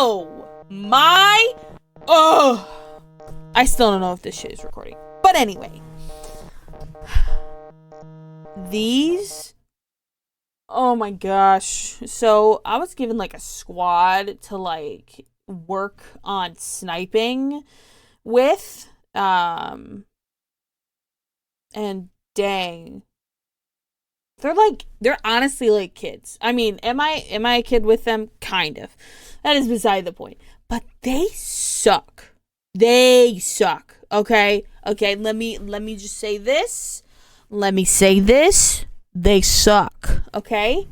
Oh my. Oh. I still don't know if this shit is recording. But anyway. These. Oh my gosh. So I was given like a squad to like work on sniping with. And dang. They're honestly like kids. I mean, am I a kid with them? Kind of. That is beside the point. But they suck. They suck. Okay? Okay, let me just say this. Let me say this. They suck. Okay?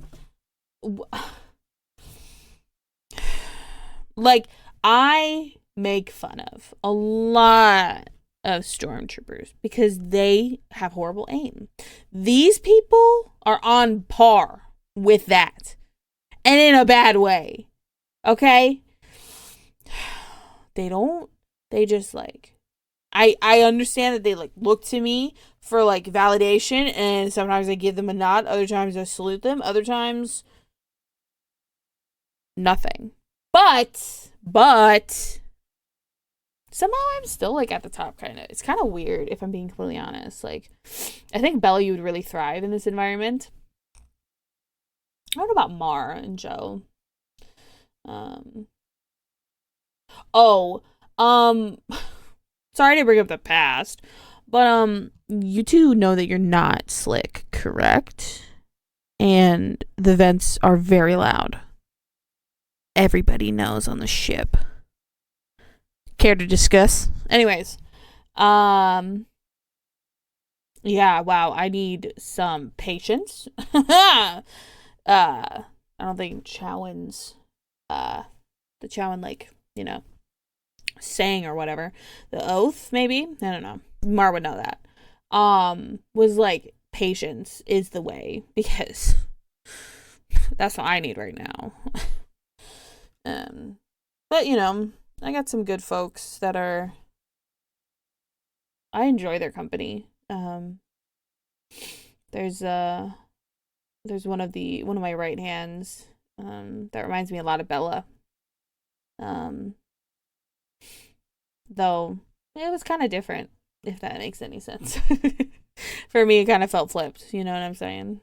Like, I make fun of a lot of stormtroopers because they have horrible aim. These people are on par with that. And in a bad way. Okay? They just like I understand that they like look to me for like validation, and sometimes I give them a nod, other times I salute them, other times nothing. But somehow I'm still like at the top kind of. It's kind of weird if I'm being completely honest. Like I think Belly would really thrive in this environment. I don't know about Mar and Joe. Oh, sorry to bring up the past, but you two know that you're not slick, correct? And the vents are very loud. Everybody knows on the ship. Care to discuss? Anyways, yeah, wow, I need some patience. I don't think Chowan's, the Chowan, like, you know, saying or whatever, the oath, maybe? I don't know. Mar would know that. Was like, patience is the way, because that's what I need right now. But, you know, I got some good folks that are, I enjoy their company. There's one of my right hands, that reminds me a lot of Bella. Though it was kind of different, if that makes any sense. For me, it kind of felt flipped, you know what I'm saying?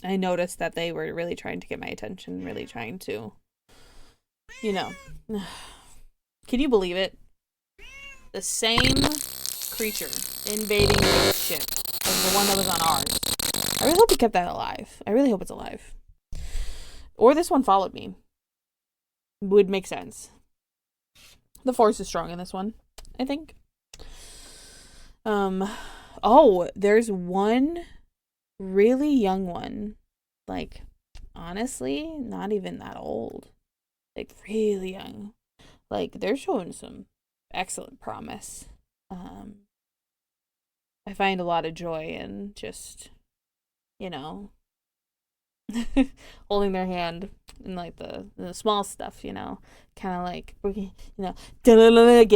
I noticed that they were really trying to get my attention, really trying to, you know. Can you believe it? The same creature invading the ship as the one that was on ours. I really hope he kept that alive. I really hope it's alive. Or this one followed me. Would make sense. The force is strong in this one, I think. Oh, there's one really young one. Like, honestly, not even that old. Like, really young. Like, they're showing some excellent promise. I find a lot of joy in just, you know, holding their hand and like the small stuff, you know, kind of like, you know, get in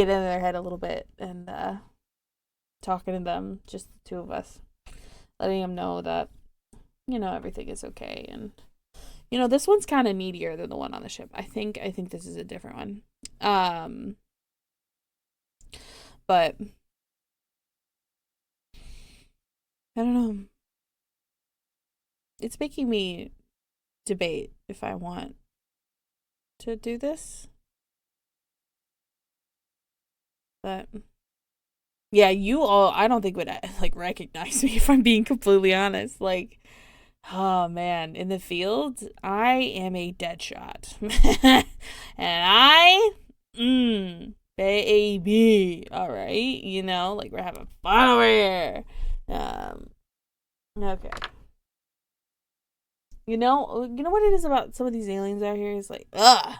their head a little bit and talking to them, just the two of us, letting them know that, you know, everything is okay. And, you know, this one's kind of needier than the one on the ship. I think this is a different one. But I don't know. It's making me debate if I want to do this. But yeah, you all, I don't think would like recognize me, if I'm being completely honest. Like, oh man, in the field, I am a dead shot. And baby, all right, you know, like we're having fun over here. Okay. You know what it is about some of these aliens out here? It's like, they're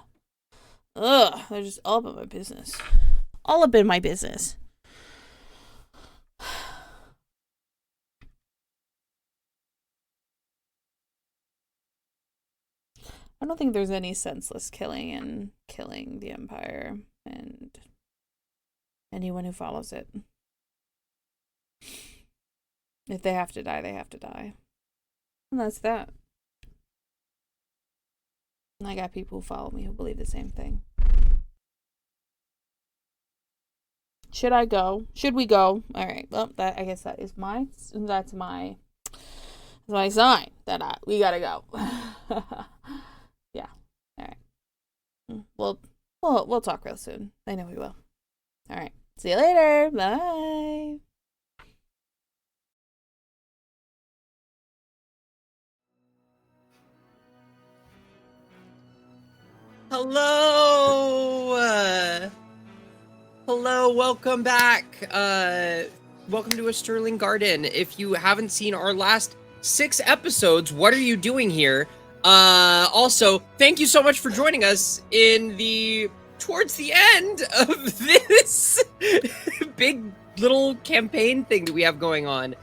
just all about my business. All up in my business. I don't think there's any senseless killing in killing the Empire and anyone who follows it. If they have to die, they have to die. And that's that. I got people who follow me who believe the same thing. Should I go? Should we go? All right. Well, I guess that's my sign that we gotta go. Yeah. All right. We'll talk real soon. I know we will. All right. See you later. Bye. Hello! Hello, welcome back. Welcome to A Sterling Garden. If you haven't seen our last 6 episodes, what are you doing here? Also, thank you so much for joining us towards the end of this big little campaign thing that we have going on.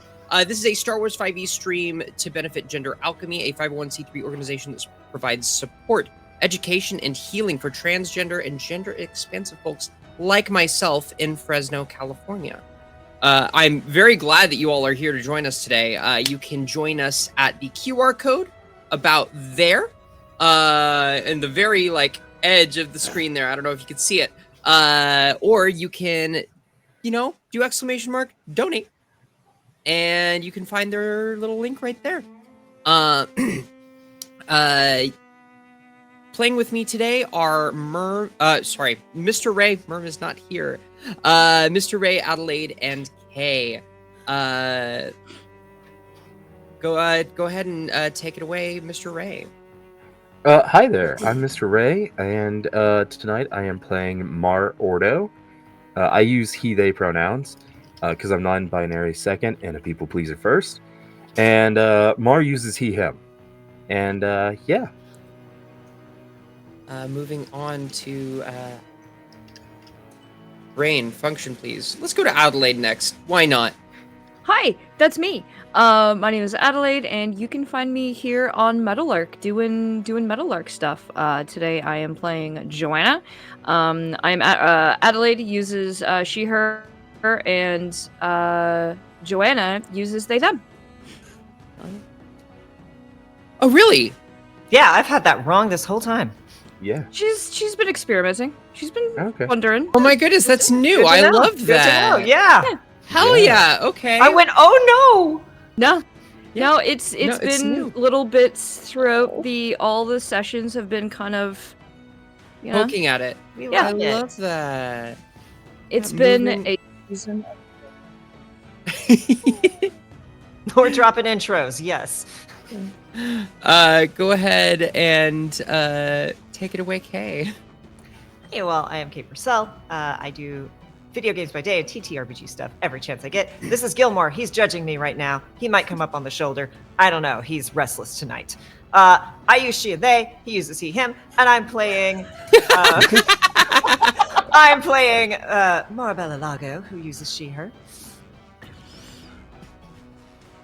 This is a Star Wars VII stream to benefit Gender Alchemy, a 501c3 organization that provides support, education, and healing for transgender and gender-expansive folks like myself in Fresno, California. I'm very glad that you all are here to join us today. You can join us at the QR code about there, in the very edge of the screen there. I don't know if you can see it. Or you can, do donate, and you can find their little link right there. Playing with me today are Mr. Ray. Merv is not here. Mr. Ray, Adelaide, and Kay. Go ahead and take it away, Mr. Ray. Hi there, I'm Mr. Ray, and tonight I am playing Mar Ordo. I use he, they pronouns, because I'm non-binary second and a people pleaser first. And Mar uses he, him. And yeah. Moving on to Brain, function please. Let's go to Adelaide next. Why not? Hi, that's me. My name is Adelaide, and you can find me here on Meadowlark doing Meadowlark stuff. Today I am playing Joanna. Adelaide uses she, her, and Joanna uses they, them. Oh, really? Yeah, I've had that wrong this whole time. Yeah. She's been experimenting. She's been wondering. Oh my goodness, that's new. I love that. Yeah. Hell yeah. Okay. I went, oh No. No, it's been new. little bits throughout all the sessions have been kind of, poking at it. Yeah. I love that. It's been a season. no. We're dropping intros, yes. Go ahead and take it away, Kay. Hey, well, I am Kay Purcell. I do video games by day and TTRPG stuff every chance I get. This is Gilmore. He's judging me right now. He might come up on the shoulder. I don't know. He's restless tonight. I use she and they. He uses he, him. And I'm playing... Marabella Lago, who uses she, her.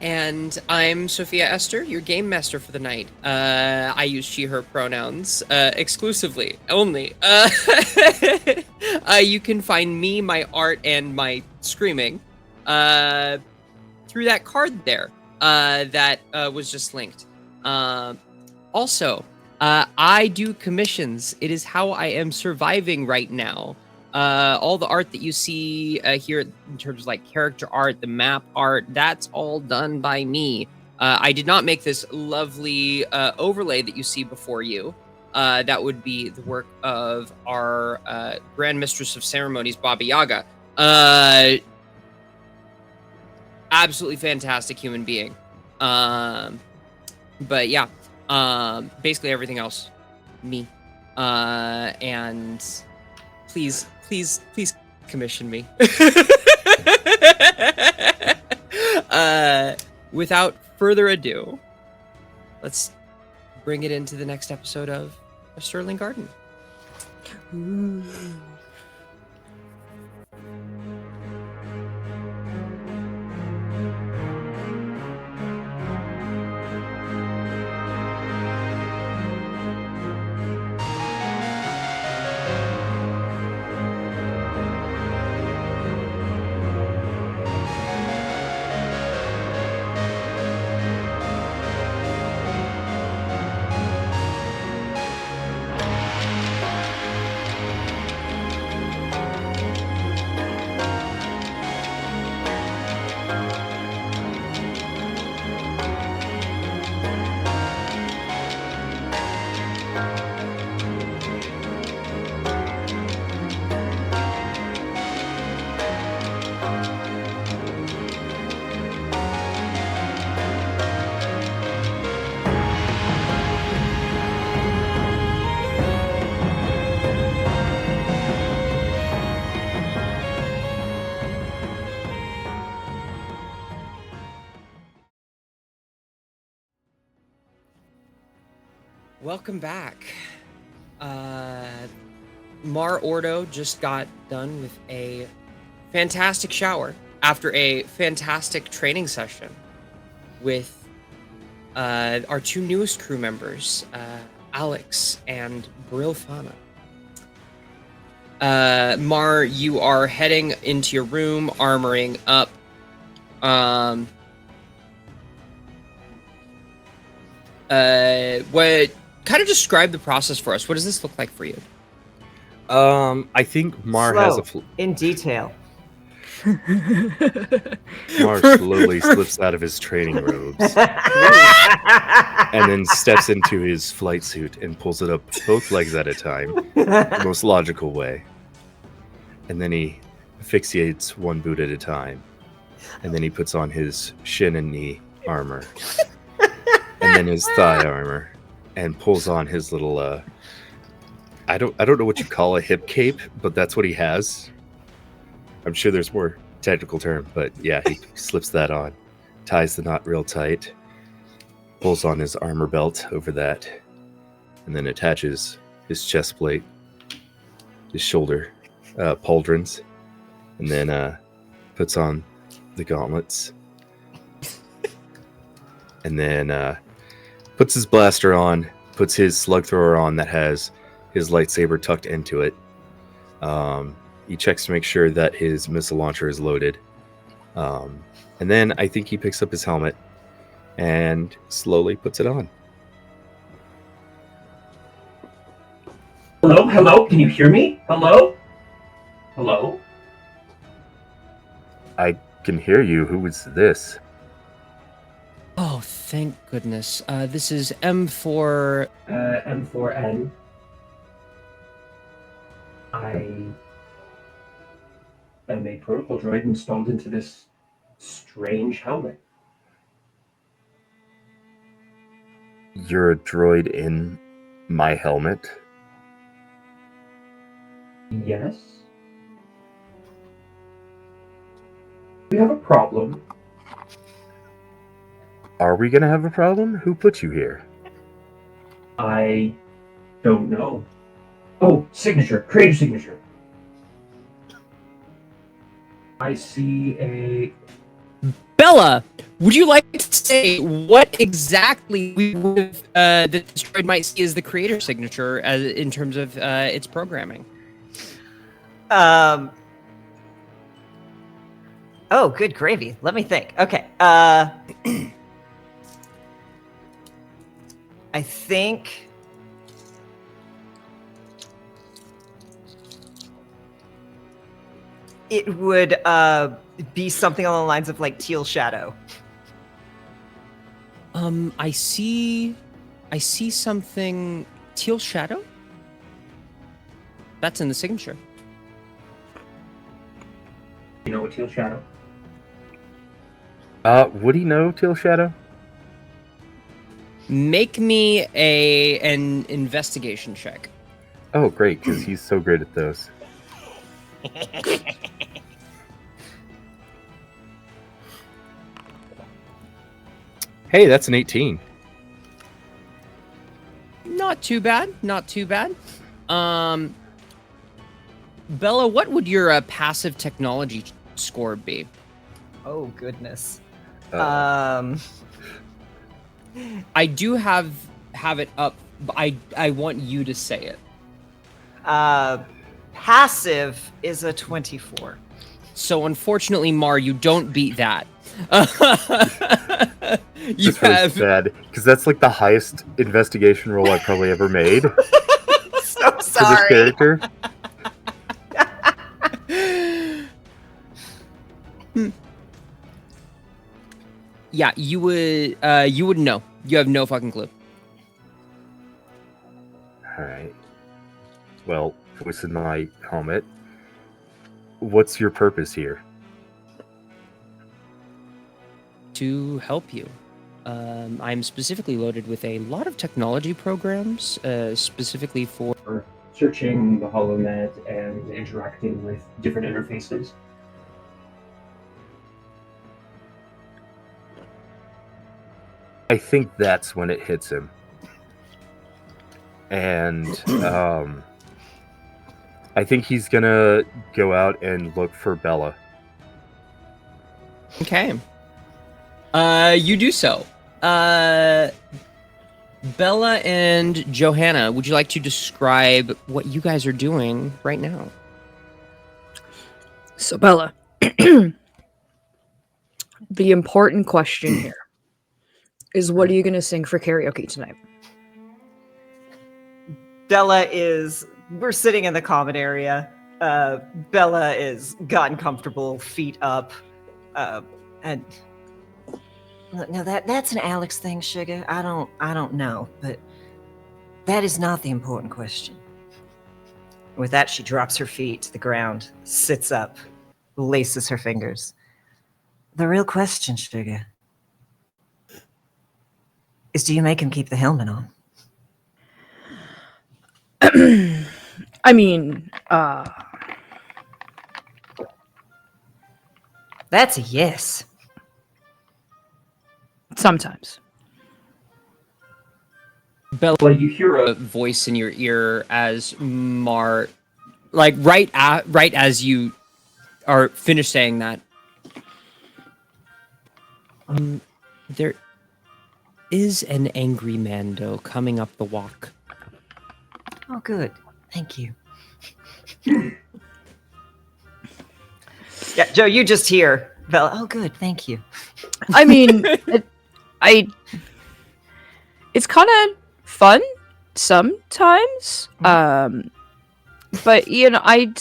And I'm Sophia Esther, your game master for the night. I use she, her pronouns exclusively, only. You can find me, my art, and my screaming through that card there that was just linked. Also, I do commissions. It is how I am surviving right now. All the art that you see here in terms of character art, the map art, that's all done by me. I did not make this lovely overlay that you see before you. That would be the work of our Grand Mistress of Ceremonies, Baba Yaga. Absolutely fantastic human being. But yeah, basically everything else, me. And please commission me. Without further ado, let's bring it into the next episode of A Sterling Garden. Ooh. Welcome back. Mar Ordo just got done with a fantastic shower after a fantastic training session with our two newest crew members, Alex and Brilfana. Mar, you are heading into your room, armoring up. What kind of describe the process for us? What does this look like for you? I think Mar has a in detail. Mar slowly slips out of his training robes and then steps into his flight suit and pulls it up both legs at a time, the most logical way. And then he asphyxiates one boot at a time. And then he puts on his shin and knee armor. And then his thigh armor. And pulls on his little I don't know what you call a hip cape, but that's what he has. I'm sure there's more technical term, but yeah, he slips that on, ties the knot real tight, pulls on his armor belt over that, and then attaches his chest plate, his shoulder pauldrons, and then puts on the gauntlets, and then puts his blaster on, puts his slug thrower on that has his lightsaber tucked into it. He checks to make sure that his missile launcher is loaded. And then I think he picks up his helmet and slowly puts it on. Hello? Hello? Can you hear me? Hello? Hello? I can hear you. Who is this? Oh, thank goodness. This is M4... M4N. I am a protocol droid installed into this strange helmet. You're a droid in my helmet? Yes? We have a problem. Are we gonna have a problem? Who put you here? I don't know. Oh, signature. Creative signature. I see a... Bella, would you like to say what exactly we would the droid might see as the creator signature in terms of its programming? Oh, good gravy. Let me think. Okay. I think it would be something along the lines of like teal shadow. I see something teal shadow. That's in the signature. You know what teal shadow? Would he know Teal Shadow? Make me an investigation check. Oh, great, because he's so great at those. Hey, that's an 18. Not too bad. Not too bad. Bella, what would your passive technology score be? Oh goodness. I do have it up, but I want you to say it. Passive is a 24. So unfortunately, Mar, you don't beat that. You That's really have sad, because that's like the highest investigation roll I've probably ever made for So this sorry. character. Yeah, you would know. You have no fucking clue. Alright. Well, voice in my helmet. What's your purpose here? To help you. I'm specifically loaded with a lot of technology programs, specifically for Searching the HoloNet and interacting with different interfaces. I think that's when it hits him. and I think he's gonna go out and look for Bella. Okay. You do so. Bella and Johanna, would you like to describe what you guys are doing right now? So, Bella, the important question here is what are you going to sing for karaoke tonight? We're sitting in the common area. Bella is gotten comfortable, feet up. And no, that's an Alex thing, Sugar. I don't know, but that is not the important question. With that, she drops her feet to the ground, sits up, laces her fingers. The real question, Sugar, is do you make him keep the helmet on? I mean, That's a yes. sometimes. Bella, you hear a voice in your ear as Mar, like right as you are finished saying that. There is an angry Mando coming up the walk. Oh, good. Thank you. Yeah, Joe, you just hear Bella. Oh, good. Thank you. I mean, it's kind of fun sometimes. But you know, I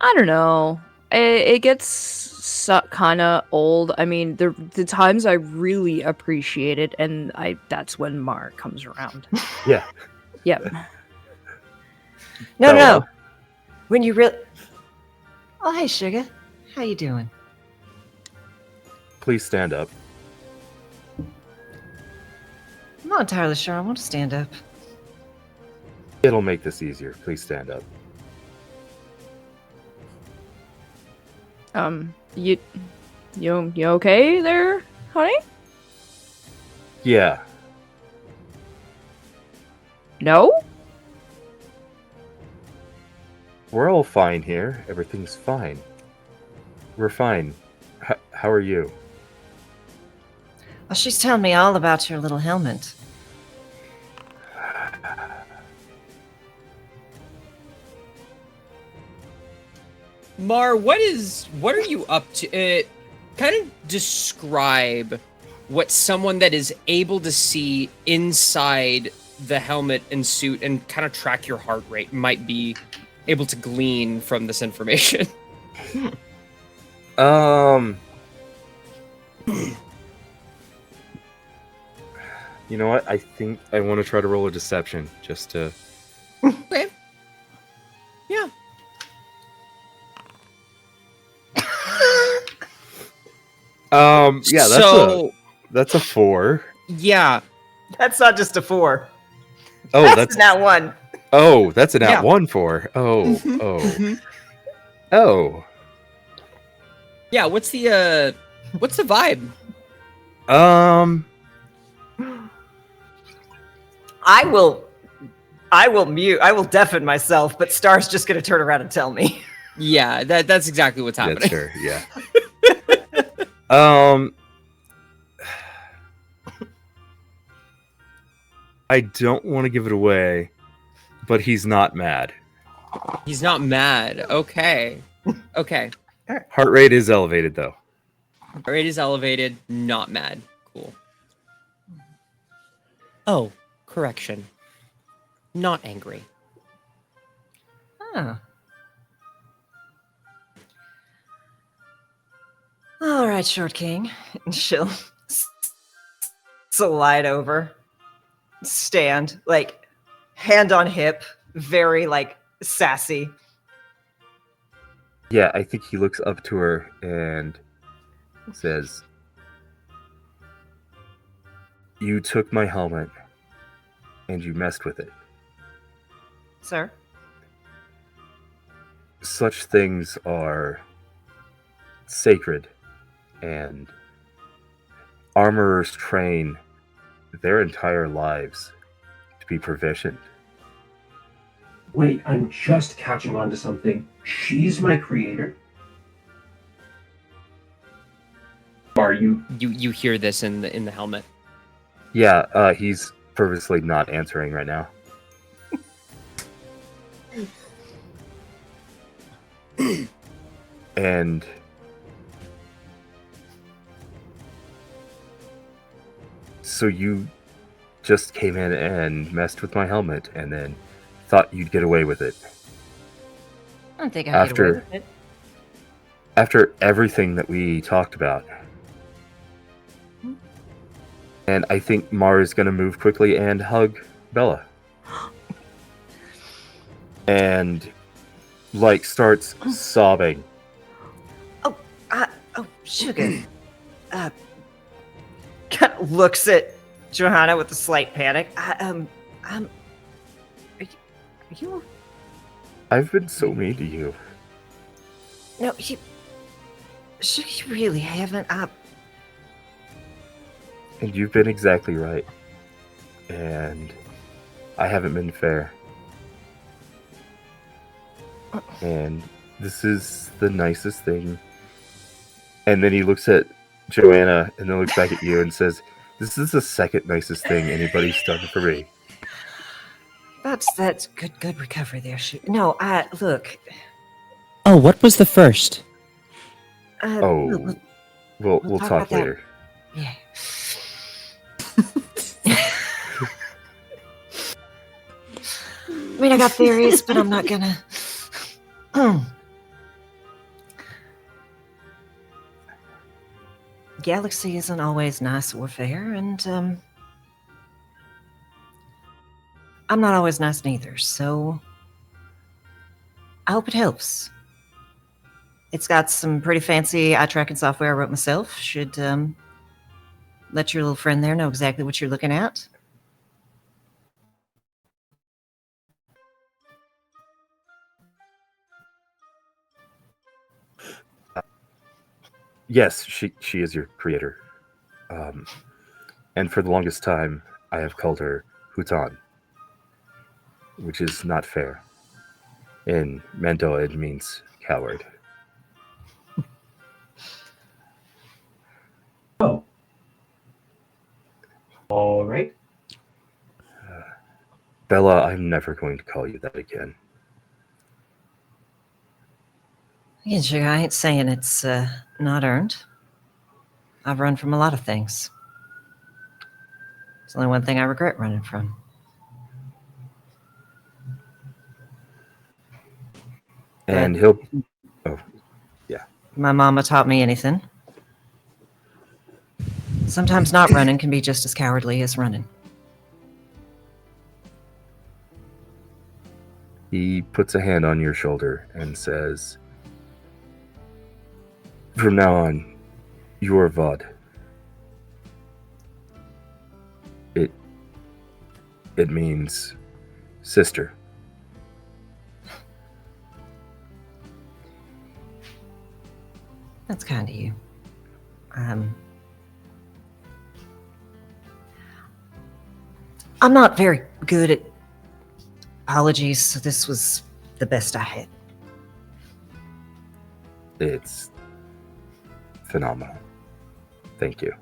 don't know. It gets kind of old. I mean, the times I really appreciate it, and that's when Mar comes around. Yeah. Yep. No. Bella. When you really... Oh, hey, Sugar. How you doing? Please stand up. I'm not entirely sure I want to stand up. It'll make this easier. Please stand up. You okay there, honey? Yeah. No? We're all fine here. Everything's fine. We're fine. How are you? Well, she's telling me all about your little helmet. Mar, what are you up to? Kind of describe what someone that is able to see inside the helmet and suit and kind of track your heart rate might be able to glean from this information. You know what? I think I want to try to roll a deception just to. Okay. Yeah. Yeah, that's a 4. Yeah. That's not just a 4. Oh, that's not one. Oh, that's an Yeah. at 1 4. Oh, Mhm. oh. Yeah, what's the vibe? I will deafen myself, but Star's just gonna turn around and tell me. Yeah, that's exactly what's Yeah, happening. sure, yeah. I don't want to give it away, but he's not mad. He's not mad. Okay. Okay. Heart rate is elevated though. Rate is elevated, not mad. Cool. Oh, correction. Not angry. Huh. All right, Short King. And she'll slide over, stand, like, hand on hip, very, like, sassy. Yeah, I think he looks up to her and says, "You took my helmet and you messed with it. Sir? Such things are sacred, and armorers train their entire lives to be proficient. Wait, I'm just catching on to something. She's my creator. Are you? You hear this in the helmet. Yeah, he's purposely not answering right now. And so you just came in and messed with my helmet and then thought you'd get away with it. I don't think I'll get away After- with it. After everything that we talked about. And I think Mara's gonna move quickly and hug Bella. And like starts sobbing. Oh, sugar. Kind of looks at Johanna with a slight panic. Are you? I've been so mean to you. No, sugar, you really haven't. And you've been exactly right. And I haven't been fair. And this is the nicest thing. And then he looks at Joanna and then looks back at you and says, "This is the second nicest thing anybody's done for me." That's good recovery there. No, look. Oh, what was the first? Oh, we'll talk talk about that. later. Yeah. I mean, I got theories, but I'm not gonna. Galaxy isn't always nice or fair, and I'm not always nice neither, so I hope it helps. It's got some pretty fancy eye tracking software I wrote myself. Should let your little friend there know exactly what you're looking at. Yes, she is your creator. And for the longest time, I have called her Hutan, which is not fair. In Mandoa, it means coward. Oh. All right. Bella, I'm never going to call you that again. Yeah, sugar, I ain't saying it's not earned. I've run from a lot of things. There's only one thing I regret running from. And But- he'll... My mama taught me anything. Sometimes not running can be just as cowardly as running. He puts a hand on your shoulder and says, "From now on, you are Vod. It means sister." That's kind of you. I'm not very good at apologies, so this was the best I had. It's phenomenal. Thank you.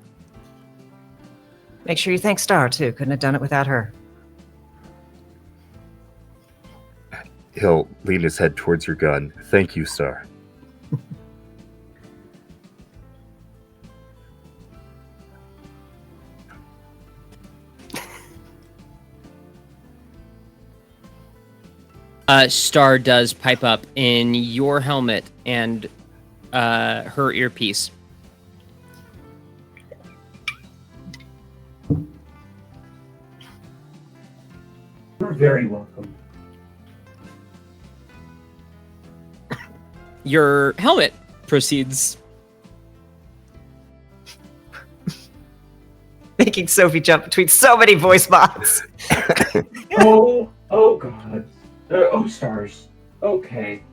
Make sure you thank Star, too. Couldn't have done it without her. He'll lean his head towards your gun. "Thank you, Star." Star does pipe up in your helmet and her earpiece. You're very welcome. Your helmet proceeds. Making Sophie jump between so many voice bots. Oh God. Oh, stars. Okay.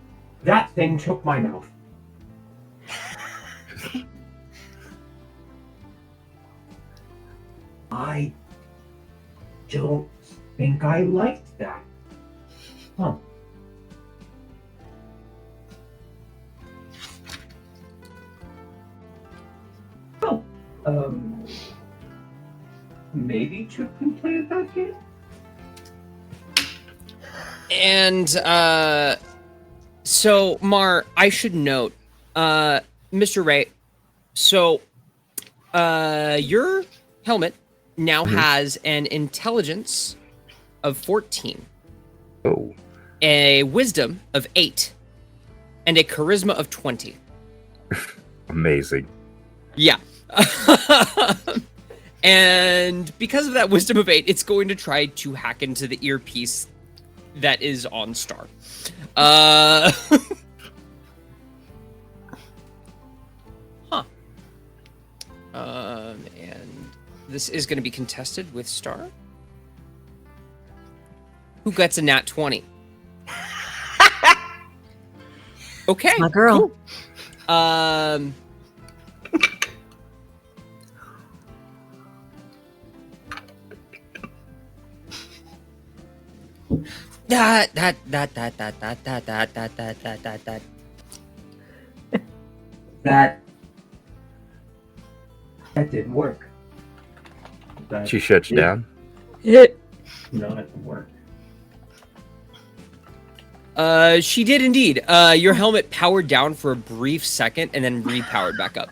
That thing took my mouth. I don't think I liked that. Huh. Oh, maybe Chip can play at that game? And, so, Mar, I should note, Mr. Ray, so, your helmet now has an intelligence of 14, Oh, a wisdom of 8, and a charisma of 20. amazing. Yeah. And because of that wisdom of 8, it's going to try to hack into the earpiece that is on Star. Huh. And this is going to be contested with Star. Who gets a nat 20? Okay. My girl. Cool. That didn't work. That She shuts you did down. not work. She did indeed. Your helmet powered down for a brief second and then repowered back up.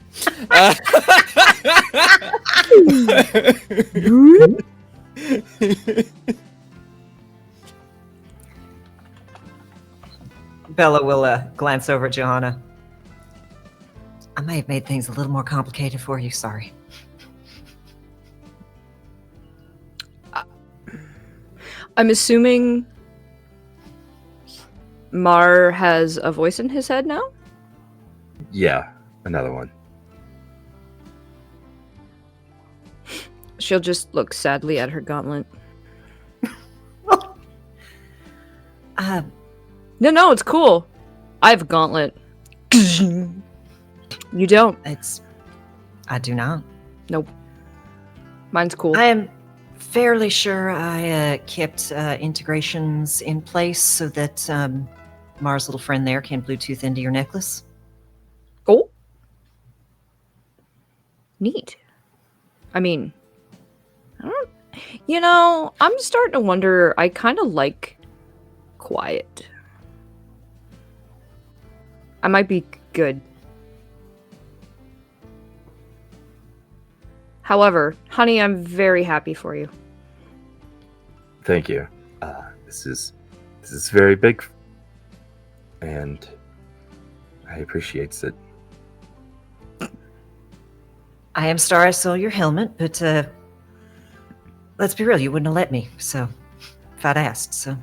Bella will glance over at Johanna. I may have made things a little more complicated for you. Sorry. I'm assuming Mar has a voice in his head now? Yeah, another one. She'll just look sadly at her gauntlet. No, it's cool. I have a gauntlet. You don't. I do not. Nope. Mine's cool. I am fairly sure I kept integrations in place so that Mars' little friend there can Bluetooth into your necklace. Oh. Neat. I mean, I'm starting to wonder, I kind of like quiet. I might be good. However, honey, I'm very happy for you. Thank you. This is very big, and I appreciate it. I am sorry I stole your helmet, but let's be real, you wouldn't have let me, so if I'd asked, so.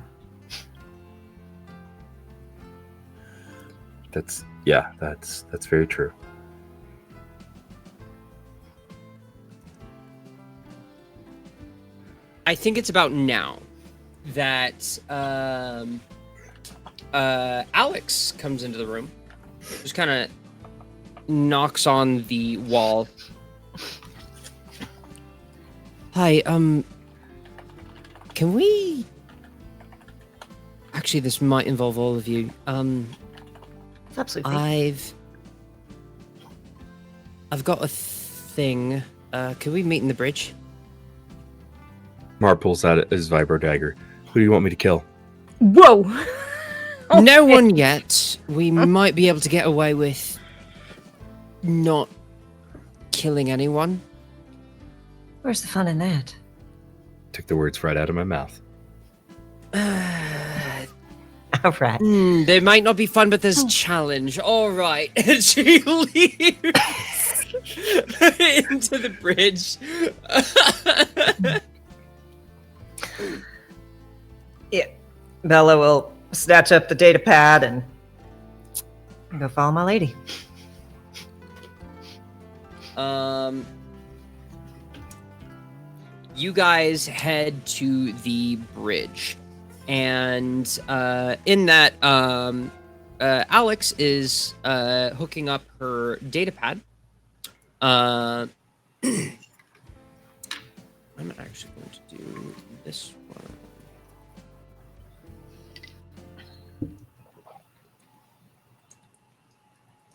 That's very true. I think it's about now that Alex comes into the room, just kind of knocks on the wall. Hi, can we... Actually, this might involve all of you. It's absolutely. I've got a thing. Can we meet in the bridge? Mar pulls out his vibro dagger. Who do you want me to kill? Whoa! No one yet. We might be able to get away with not killing anyone. Where's the fun in that? Took the words right out of my mouth. All right. They might not be fun, but there's challenge. All right. And she leaves into the bridge. Yeah. Bella will snatch up the data pad and go follow my lady. You guys head to the bridge, and in that, Alex is hooking up her data pad. I'm actually going to do this one.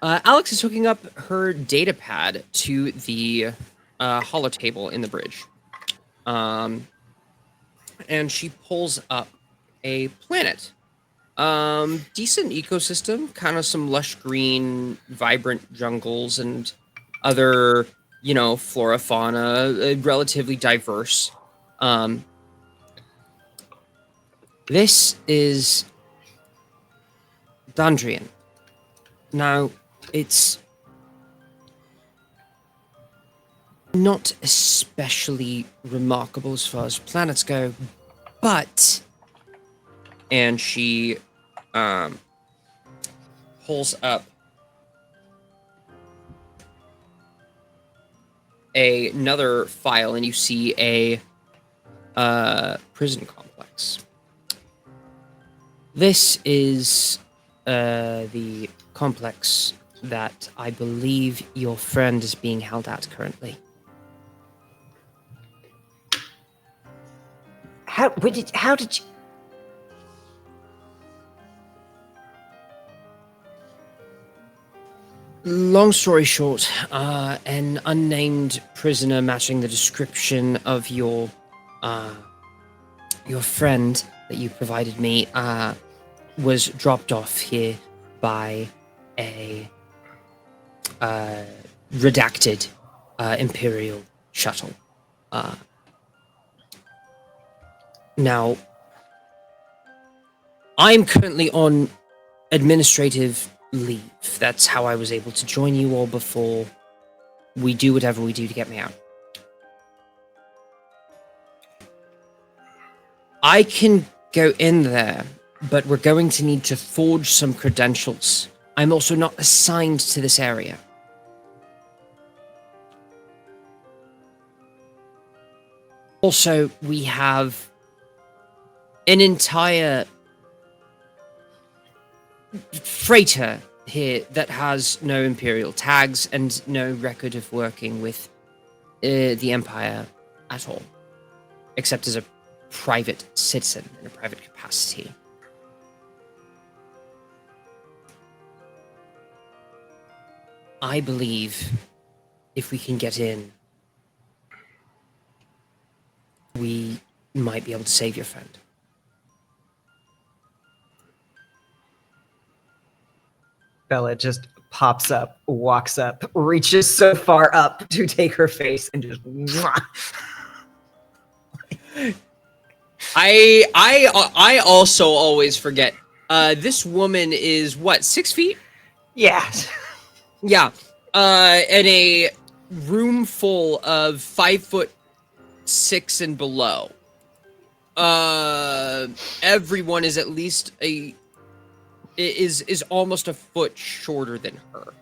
Alex is hooking up her data pad to the holo table in the bridge. And she pulls up a planet. Decent ecosystem, kind of some lush green, vibrant jungles and other, flora, fauna, relatively diverse. This is Dandrian. Now, it's not especially remarkable as far as planets go, but... And she pulls up another file, and you see a prison complex. This is the complex that I believe your friend is being held at currently. How did you... Long story short, an unnamed prisoner matching the description of your friend that you provided me was dropped off here by a redacted Imperial shuttle. Now, I'm currently on administrative leave. That's how I was able to join you all before we do whatever we do to get me out. I can go in there, but we're going to need to forge some credentials. I'm also not assigned to this area. Also, we have an entire freighter here that has no Imperial tags and no record of working with the Empire at all, except as a private citizen in a private capacity. I believe if we can get in, we might be able to save your friend. Bella just pops up, walks up, reaches so far up to take her face, and just... I also always forget. This woman is, what, 6 feet? Yeah. Yeah. In a room full of 5'6" and below. Everyone is at least is almost a foot shorter than her.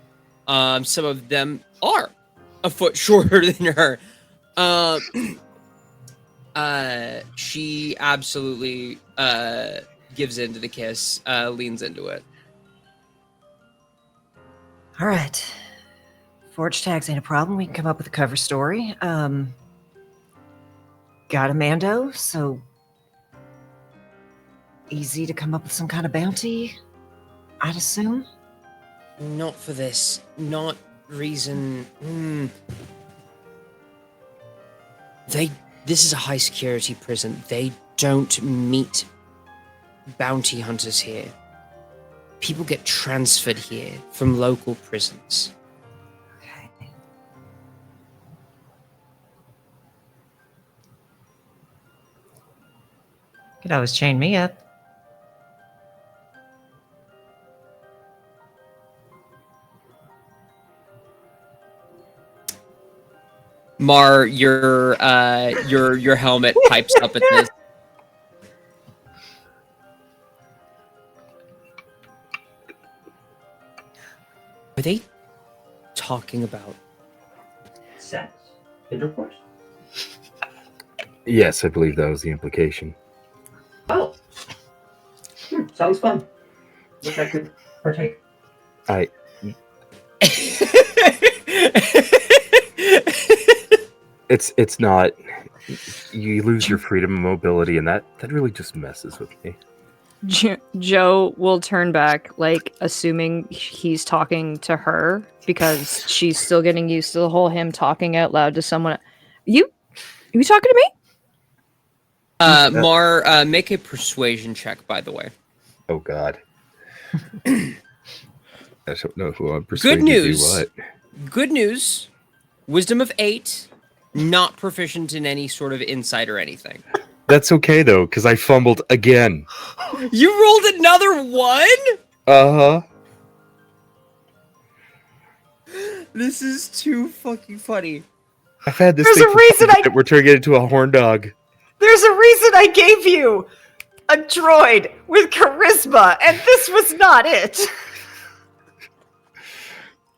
Some of them are a foot shorter than her. She absolutely gives in to the kiss, leans into it. All right. Forge tags ain't a problem. We can come up with a cover story. Got a Mando, so easy to come up with some kind of bounty, I'd assume. Not for this. Not reason. This is a high security prison. They don't meet bounty hunters here. People get transferred here from local prisons. Okay. Could always chain me up. Mar, your helmet pipes up at this. Are they talking about Sex? Intercourse? Yes, I believe that was the implication. Oh. Sounds fun. Wish I could partake. It's not. You lose your freedom of mobility, and that really just messes with me. Joe will turn back, like, assuming he's talking to her, because she's still getting used to the whole him talking out loud to someone. You talking to me? Mar, make a persuasion check, by the way. Oh God. I don't know who I'm persuading Good to do news. what. Good news. Wisdom of 8. Not proficient in any sort of insight or anything. That's okay though, because I fumbled again. You rolled another 1? Uh-huh. This is too fucking funny. I've had this There's thing a for reason that we're turning it into a horn dog. There's a reason I gave you a droid with charisma, and this was not it.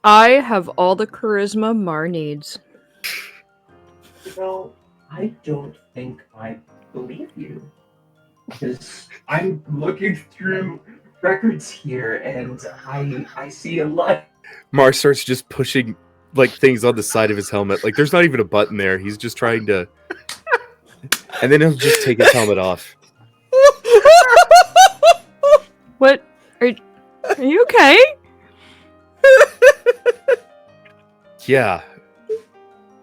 I have all the charisma Mar needs. Well, I don't think I believe you. Because I'm looking through records here and I see a lot. Mar starts just pushing like things on the side of his helmet. Like there's not even a button there. He's just trying to. And then he'll just take his helmet off. What? Are you okay? Yeah.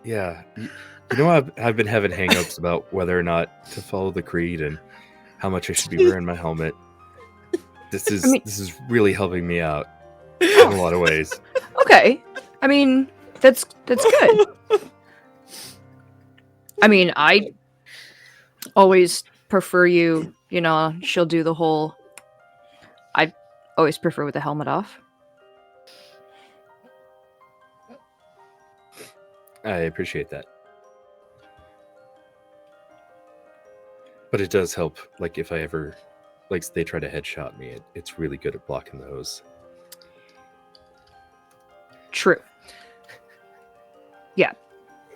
Yeah. You know, I've been having hang-ups about whether or not to follow the creed and how much I should be wearing my helmet. This is really helping me out in a lot of ways. Okay. I mean, that's good. I mean, I always prefer you, she'll do the whole I always prefer with the helmet off. I appreciate that. But it does help, like, if I ever, like, they try to headshot me, it's really good at blocking those. True. Yeah.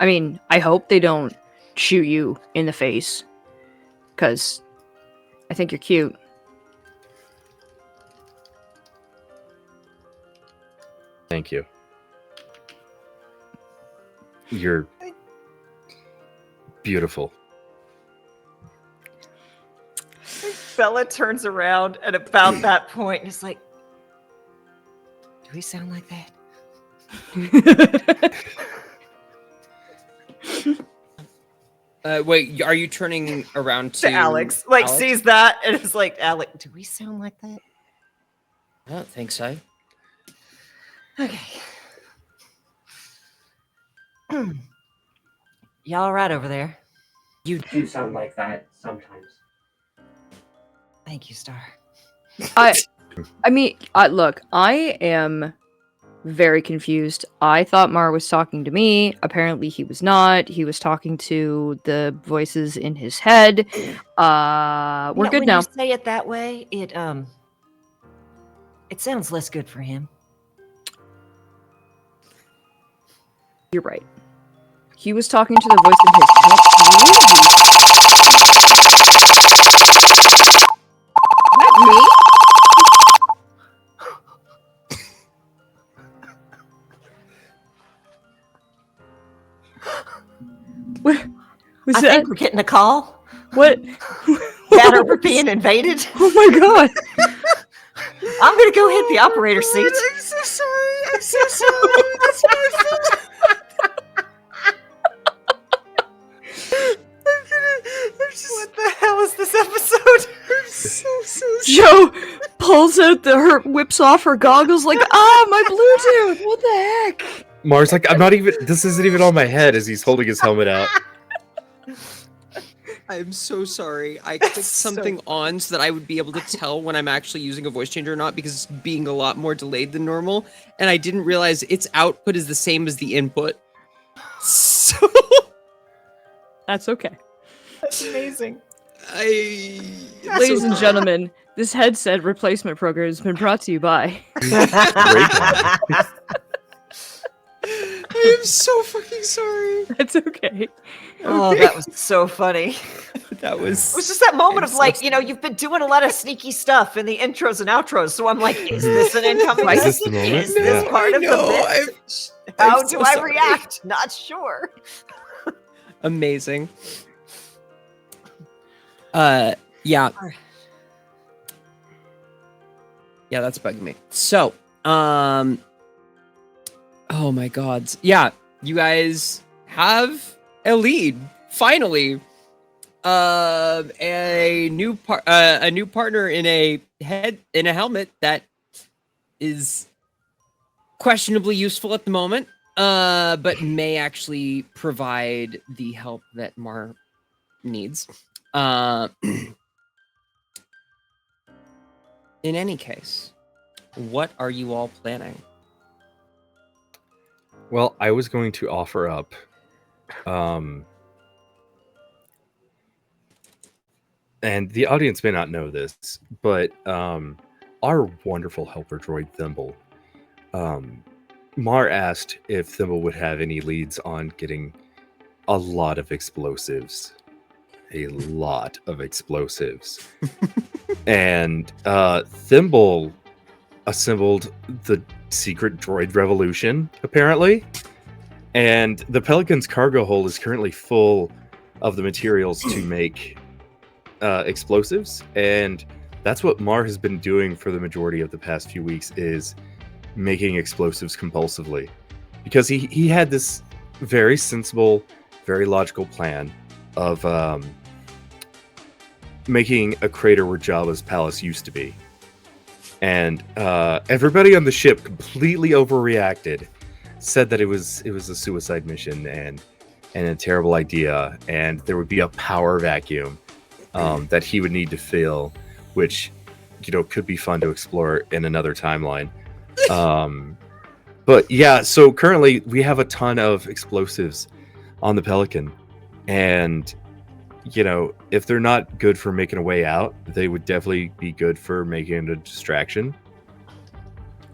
I mean, I hope they don't shoot you in the face. Because I think you're cute. Thank you. You're beautiful. Bella turns around at about that point and is like, do we sound like that? Wait, are you turning around To Alex. Like, Alex? sees that and is like, Alex, do we sound like that? I don't think so. Okay. Y'all all right over there? You do sound like that sometimes. Thank you, Star. I mean, look, I am very confused. I thought Mar was talking to me. Apparently he was not. He was talking to the voices in his head. We're good when now. you say it that way, it sounds less good for him. You're right. He was talking to the voice in his head. That me? What was I that? think we're getting a call. What? That we're being invaded. Oh my god! I'm gonna go hit the operator seat. I'm so sorry. I'm so sorry. That's my fault. What the hell is this episode? I'm so sorry. Joe pulls out whips off her goggles like, my Bluetooth! What the heck? Mar's like, this isn't even on my head as he's holding his helmet out. I'm so sorry. I clicked something on so that I would be able to tell when I'm actually using a voice changer or not, because it's being a lot more delayed than normal, and I didn't realize its output is the same as the input. So That's okay. That's amazing. Ladies and gentlemen, this headset replacement program has been brought to you by. I am so fucking sorry. That's okay. Oh, that was so funny. That was. It was just that moment of so like, you've been doing a lot of sneaky stuff in the intros and outros. So I'm like, is this an incoming Is this message? the moment? Is this Yeah. part of the bit? How I'm do so I sorry. react? Not sure. Amazing. Yeah. Yeah, that's bugging me. So, oh my god. Yeah, you guys have a lead finally. A new partner in a helmet that is questionably useful at the moment. But may actually provide the help that Mar needs. In any case, what are you all planning? Well, I was going to offer up, and the audience may not know this, but our wonderful helper droid Thimble, Mar asked if Thimble would have any leads on getting a lot of explosives. A lot of explosives. And Thimble assembled the secret droid revolution, apparently. And the Pelican's cargo hold is currently full of the materials to make explosives. And that's what Mar has been doing for the majority of the past few weeks, is making explosives compulsively. Because he had this very sensible, very logical plan of making a crater where Jabba's palace used to be. And everybody on the ship completely overreacted, said that it was a suicide mission and a terrible idea, and there would be a power vacuum that he would need to fill, which, you know, could be fun to explore in another timeline. But yeah, so currently we have a ton of explosives on the Pelican, and you know, if they're not good for making a way out, they would definitely be good for making a distraction.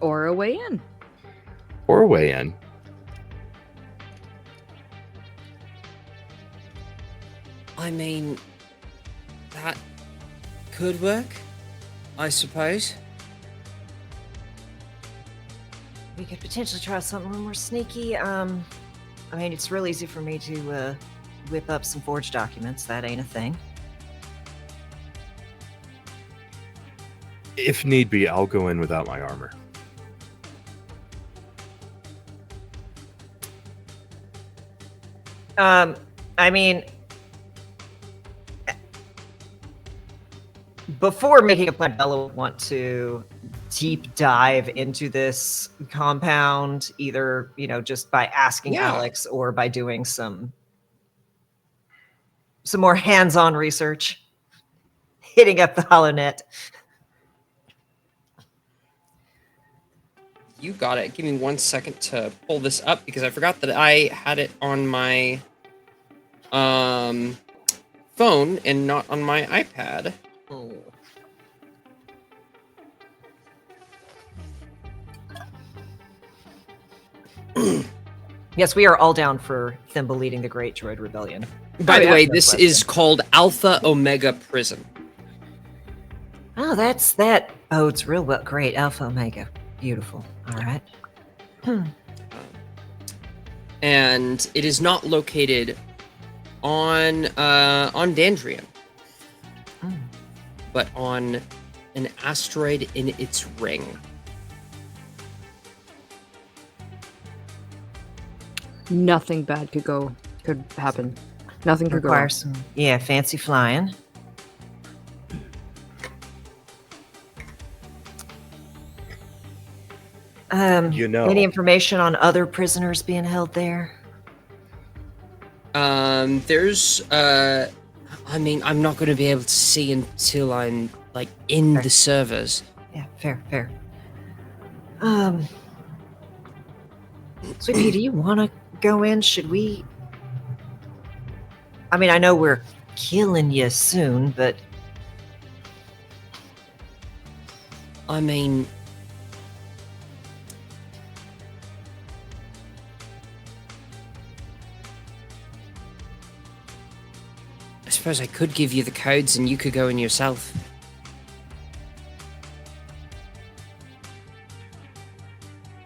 Or a way in. Or a way in. I mean, that could work, I suppose. We could potentially try something a little more sneaky. I mean, it's real easy for me to whip up some forged documents. That ain't a thing. If need be, I'll go in without my armor. I mean, before making a plan, Bella would want to deep dive into this compound, either, you know, just by asking Alex or by doing some more hands-on research, hitting up the HoloNet. You got it. Give me 1 second to pull this up because I forgot that I had it on my phone and not on my iPad. Oh. Yes, we are all down for Thimble leading the Great Droid Rebellion. By the way, this is called Alpha Omega Prison. Oh, that bodes real well. Great, Alpha Omega. Beautiful. All right. And it is not located on Dandrian, but on an asteroid in its ring. Nothing bad could happen. Nothing could go wrong. Require some, fancy flying. You know, Any information on other prisoners being held there? There's I mean, I'm not going to be able to see until I'm like in the servers. Yeah, fair. Sweet Pea, do you want to go in? Should we? I mean, I know we're killing you soon, but I mean, I suppose I could give you the codes and you could go in yourself.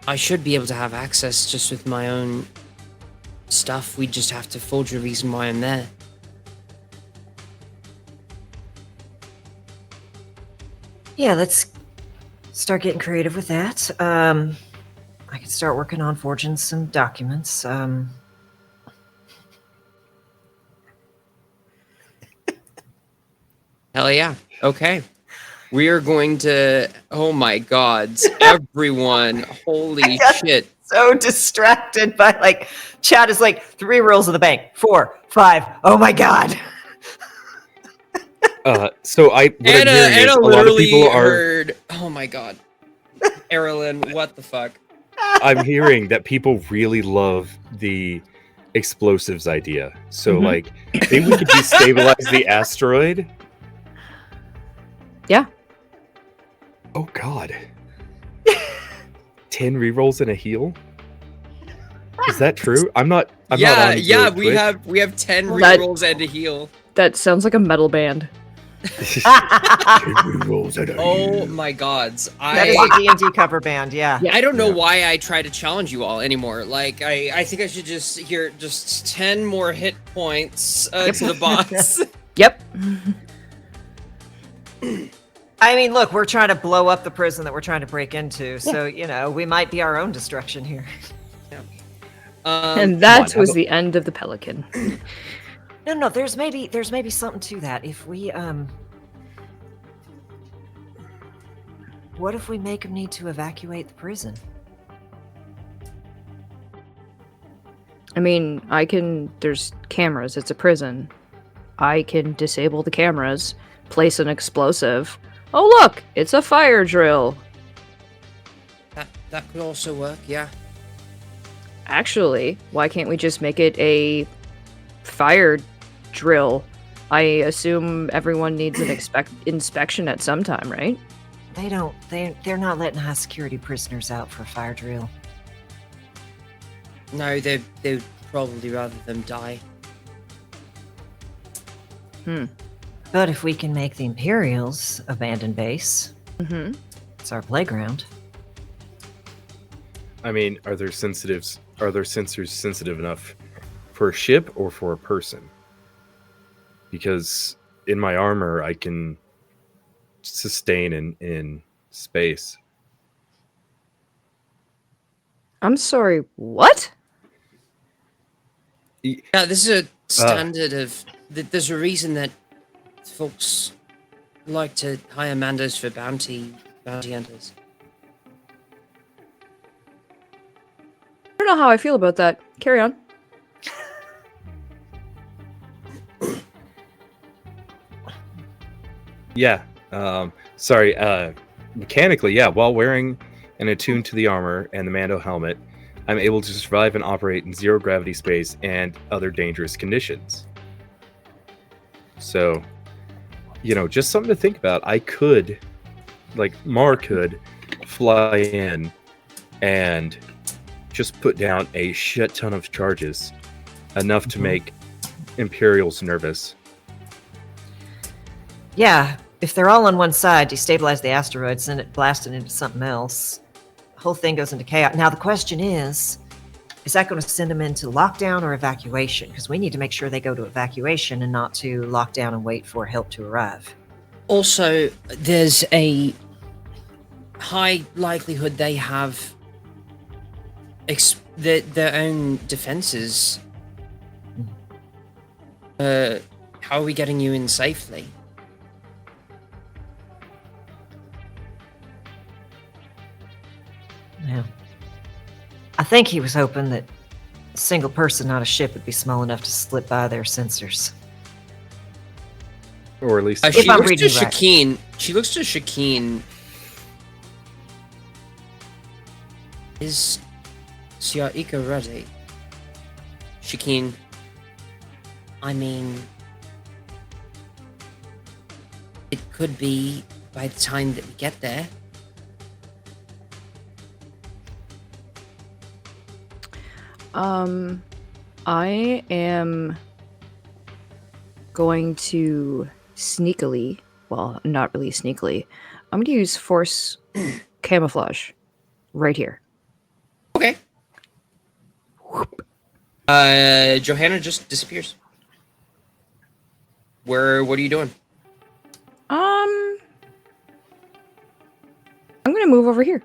I should be able to have access just with my own stuff. We just have to forge a reason why I'm there. yeah, let's start getting creative with that. I could start working on forging some documents. Hell yeah. Okay. We are going to. Oh my gods, everyone! Holy got- shit! So distracted by like, chat is like 3 rolls of the bank, 4, 5. Oh my god. So what I'm hearing is Anna a lot of literally people are. heard. Oh my god, Erilyn, what the fuck? I'm hearing that people really love the explosives idea. So Mhm. like, maybe we could destabilize the asteroid. Yeah. Oh God. 10 rerolls and a heal. Is that true? I'm not on Yeah, the we Twitch. have 10 Well, that- rerolls and a heal. That sounds like a metal band. 10 rerolls and a Oh heal. my gods, That is a D&D cover band, yeah. Yeah. I don't know Yeah. why I try to challenge you all anymore. Like, I think I should just just 10 more hit points to the boss. Yep. I mean, look, we're trying to blow up the prison that we're trying to break into, so, you know, we might be our own destruction here. And that how was about- the end of the Pelican. No, there's maybe something to that. If we, what if we make him need to evacuate the prison? I mean, there's cameras, it's a prison. I can disable the cameras, place an explosive. Oh look, it's a fire drill. That could also work, yeah. Actually, why can't we just make it a fire drill? I assume everyone needs an inspection at some time, right? They're not letting high security prisoners out for a fire drill. No, they would probably rather them die. But if we can make the Imperials abandon base, Mm-hmm. it's our playground. I mean, are there sensors sensitive enough for a ship or for a person? Because in my armor, I can sustain in space. I'm sorry, what? Yeah, this is a standard of. There's a reason that folks like to hire Mandos for bounty hunters. I don't know how I feel about that. Carry on. Yeah. Sorry. Mechanically, yeah. While wearing and attuned to the armor and the Mando helmet, I'm able to survive and operate in zero gravity space and other dangerous conditions. So, just something to think about. I could, like Mar could, fly in and just put down a shit ton of charges, enough to make Imperials nervous. Yeah, if they're all on one side, destabilize the asteroid, send it blasting into something else. The whole thing goes into chaos. Now the question is that going to send them into lockdown or evacuation? Because we need to make sure they go to evacuation and not to lockdown and wait for help to arrive. Also, there's a high likelihood they have their own defenses. How are we getting you in safely? Yeah. I think he was hoping that a single person, not a ship, would be small enough to slip by their sensors. Or at least She I'm looks to reading right. Shakeen. She looks to Shakeen. Is Siaika ready? Shakeen. I mean, it could be by the time that we get there. I am going to sneakily, well, not really sneakily, I'm going to use force camouflage right here. Okay. Johanna just disappears. What are you doing? I'm gonna move over here.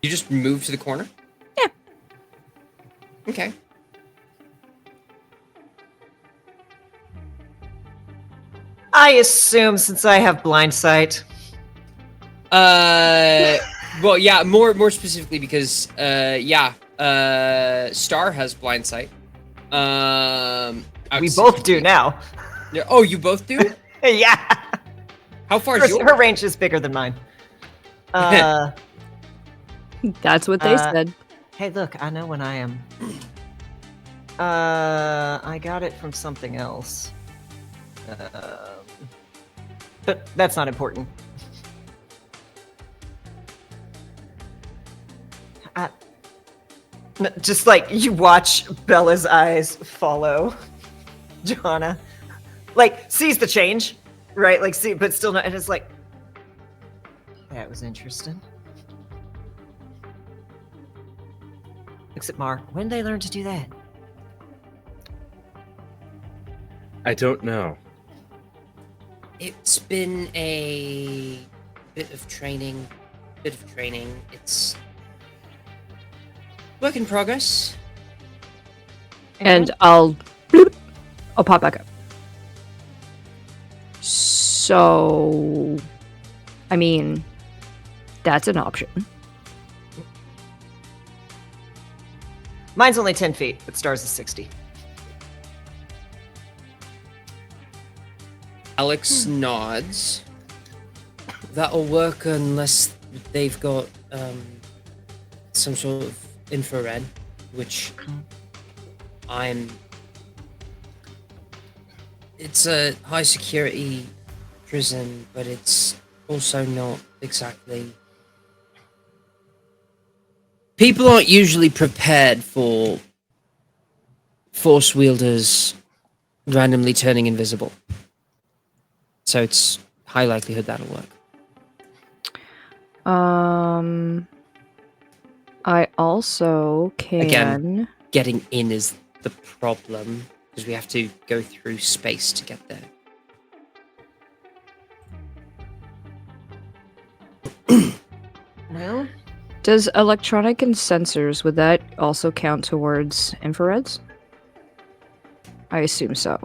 You just move to the corner? Yeah. Okay. I assume since I have blind sight. Well, yeah, more specifically because, Star has blind sight. We both do now. Yeah, oh, you both do? Yeah. How far is yours? Her range is bigger than mine. That's what they said. Hey, look, I know when I am. I got it from something else. But that's not important. Just like you watch Bella's eyes follow Johanna, like sees the change, right? Like see, but still not. And it's like that was interesting. Except Mar, when did they learn to do that? I don't know. It's been a bit of training. It's work in progress. And I'll pop back up. So, I mean, that's an option. Mine's only 10 feet, but Star's is 60. Alex nods. That'll work unless they've got some sort of infrared, which it's a high security prison, but it's also not exactly. People aren't usually prepared for force wielders randomly turning invisible. So it's high likelihood that'll work. I also can. Again. Getting in is the problem, because we have to go through space to get there. Well, Does electronic and sensors, would that also count towards infrareds? I assume so.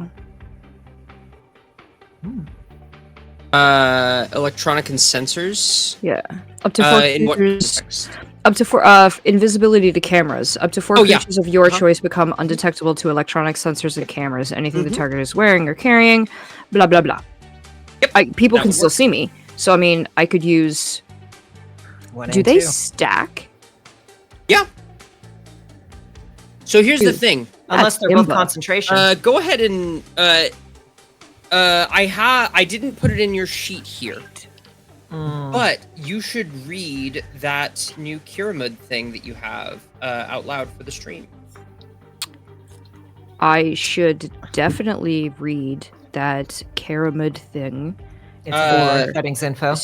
Electronic and sensors. Yeah. Up to 4 In what creatures. context? Up to 4 invisibility to cameras. Up to 4 Oh, yeah. creatures of your Uh-huh. choice become undetectable to electronic sensors and cameras. Anything the target is wearing or carrying, blah blah blah. Yep. People That can would still work. see me. So I mean, I could use. one Do and they two. stack? Yeah. So here's the Dude. thing. Unless That's they're both imba. concentration. Go ahead and I didn't put it in your sheet here, but you should read that new Kiramud thing that you have out loud for the stream. I should definitely read that Karamud thing. It's uh, for settings info.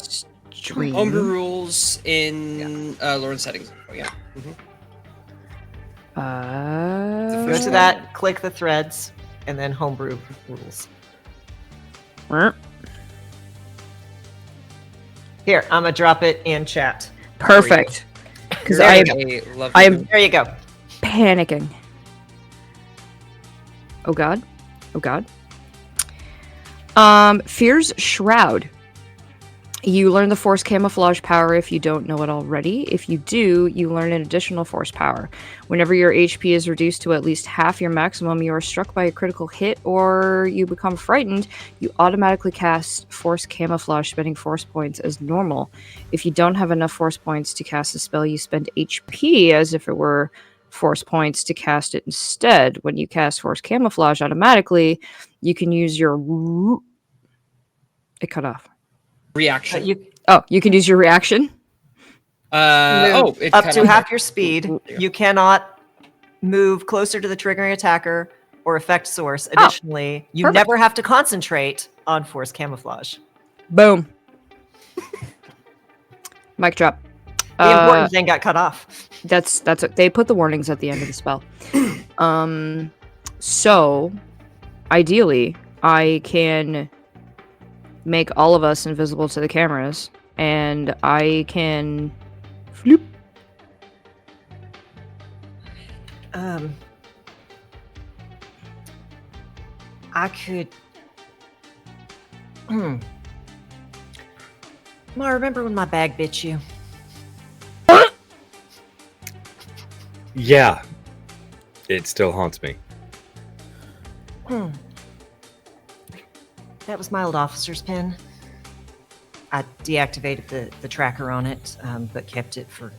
Stream. Homebrew rules in Lauren settings. Oh yeah. Go to that, click the threads, and then homebrew rules. Here, I'm gonna drop it in chat. Perfect. Because There I you am go. I am There you go. panicking. Oh god. Oh god. Fear's Shroud. You learn the Force Camouflage power if you don't know it already. If you do, you learn an additional Force power. Whenever your HP is reduced to at least half your maximum, you are struck by a critical hit or you become frightened, you automatically cast Force Camouflage, spending Force points as normal. If you don't have enough Force points to cast the spell, you spend HP as if it were Force points to cast it instead. When you cast Force Camouflage automatically, you can use your... It cut off. Reaction. You can use your reaction. Move it up cut to off. half your speed. Yeah. You cannot move closer to the triggering attacker or effect source. Additionally, you perfect. never have to concentrate on Force Camouflage. Boom. Mic drop. The important thing got cut off. That's what they put the warnings at the end of the spell. So ideally, I can make all of us invisible to the cameras and I can floop. I could. Ma, remember when my bag bit you? Yeah. It still haunts me. That was my old officer's pen. I deactivated the tracker on it, but kept it for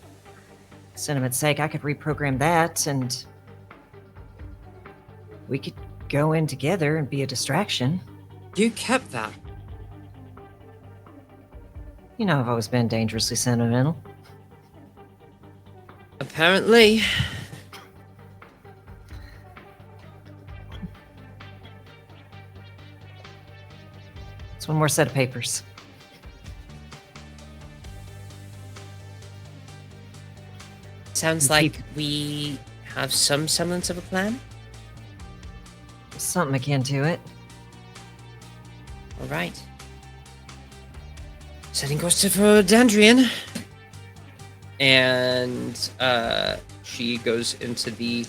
sentiment's sake. I could reprogram that, and we could go in together and be a distraction. You kept that. You know, I've always been dangerously sentimental. Apparently. It's one more set of papers. Sounds like we have some semblance of a plan. Something akin to it. All right. Setting course for Dandrian. And she goes into the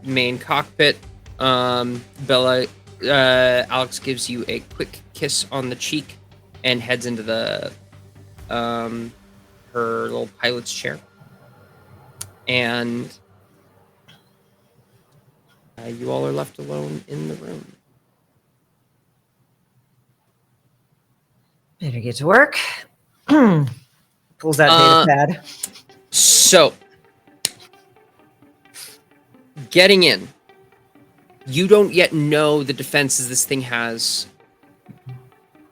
main cockpit. Bella, Alex gives you a quick kiss on the cheek and heads into the her little pilot's chair. And you all are left alone in the room. Better get to work. Pulls that data pad. So, getting in. You don't yet know the defenses this thing has,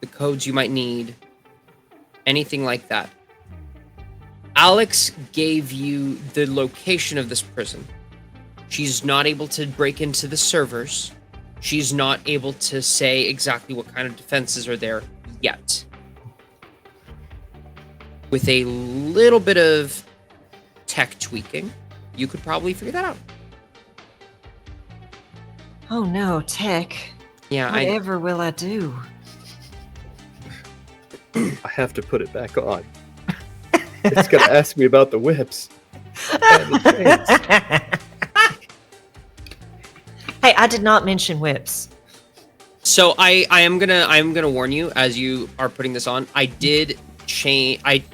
the codes you might need, anything like that. Alex gave you the location of this prison. She's not able to break into the servers. She's not able to say exactly what kind of defenses are there yet. With a little bit of tech tweaking, you could probably figure that out. Oh no, tech. Yeah, Whatever will I do? I have to put it back on. It's gonna ask me about the whips. And the chains. Hey, I did not mention whips. So I am gonna warn you as you are putting this on. I did change. I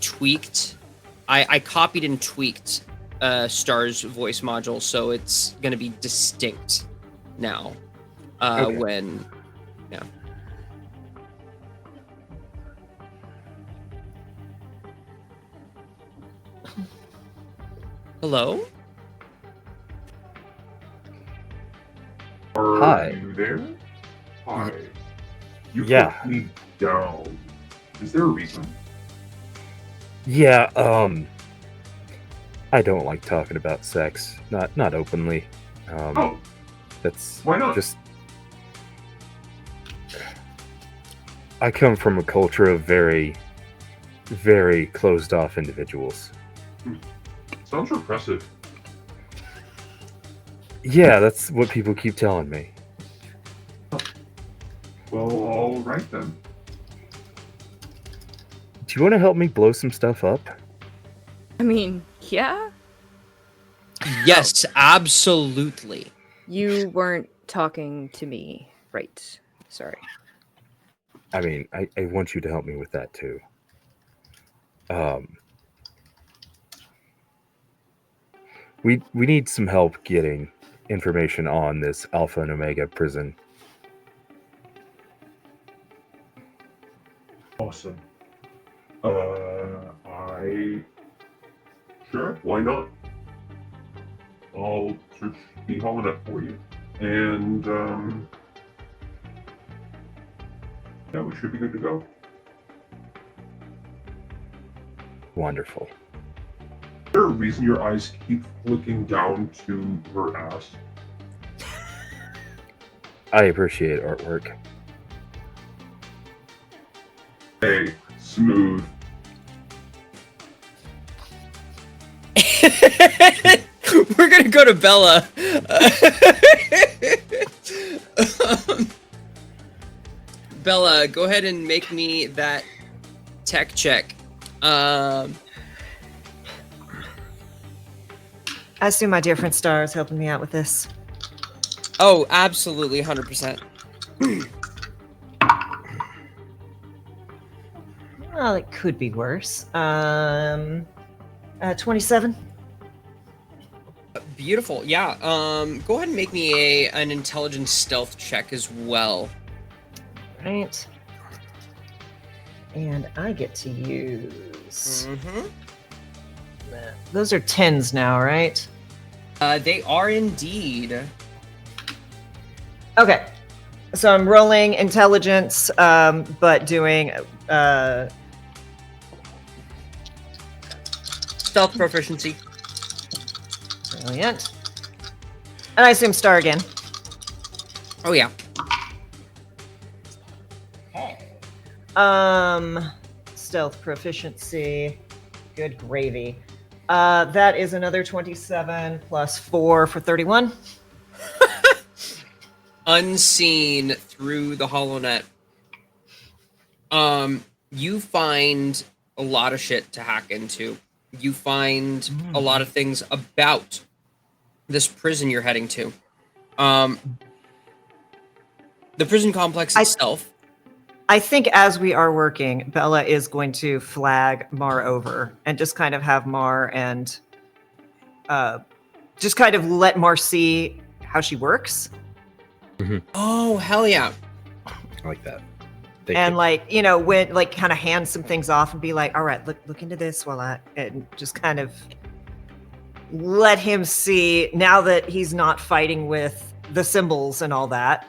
tweaked. I copied and tweaked Star's voice module, so it's gonna be distinct now. Okay. When, yeah. Hello? Are Hi. you there? Hi. You Yeah. put me down. Is there a reason? Yeah, I don't like talking about sex. Not openly. Oh, That's why not? just... I come from a culture of very, very closed off individuals. Sounds repressive. Yeah, that's what people keep telling me. Well, all right then. Do you want to help me blow some stuff up? I mean, yeah. Yes, absolutely. You weren't talking to me, right? Sorry. I mean, I want you to help me with that too. We need some help getting information on this Alpha and Omega prison. Awesome. Sure, why not? I'll search the holonet for you. And, yeah, we should be good to go. Wonderful. Is there a reason your eyes keep flicking down to her ass? I appreciate artwork. Hey, smooth. We're gonna go to Bella. Bella, go ahead and make me that tech check. I assume my dear friend Star is helping me out with this. Oh, absolutely, 100%. Well, it could be worse. 27. Beautiful. Yeah. Go ahead and make me an intelligence stealth check as well. Right. And I get to use. Mm-hmm. Those are 10s now, right? They are indeed. Okay. So I'm rolling intelligence, but doing Stealth proficiency. brilliant. And I assume Star again. Oh, yeah. Stealth proficiency. Good gravy. That is another 27 plus 4 for 31. Unseen through the HoloNet. You find a lot of shit to hack into. You find a lot of things about this prison you're heading to. The prison complex itself. I think as we are working, Bella is going to flag Mar over and just kind of have Mar and just kind of let Mar see how she works. Oh, hell yeah. I like that. Like, you know, when like kind of hand some things off and be like, all right, look into this while and just kind of let him see now that he's not fighting with the symbols and all that,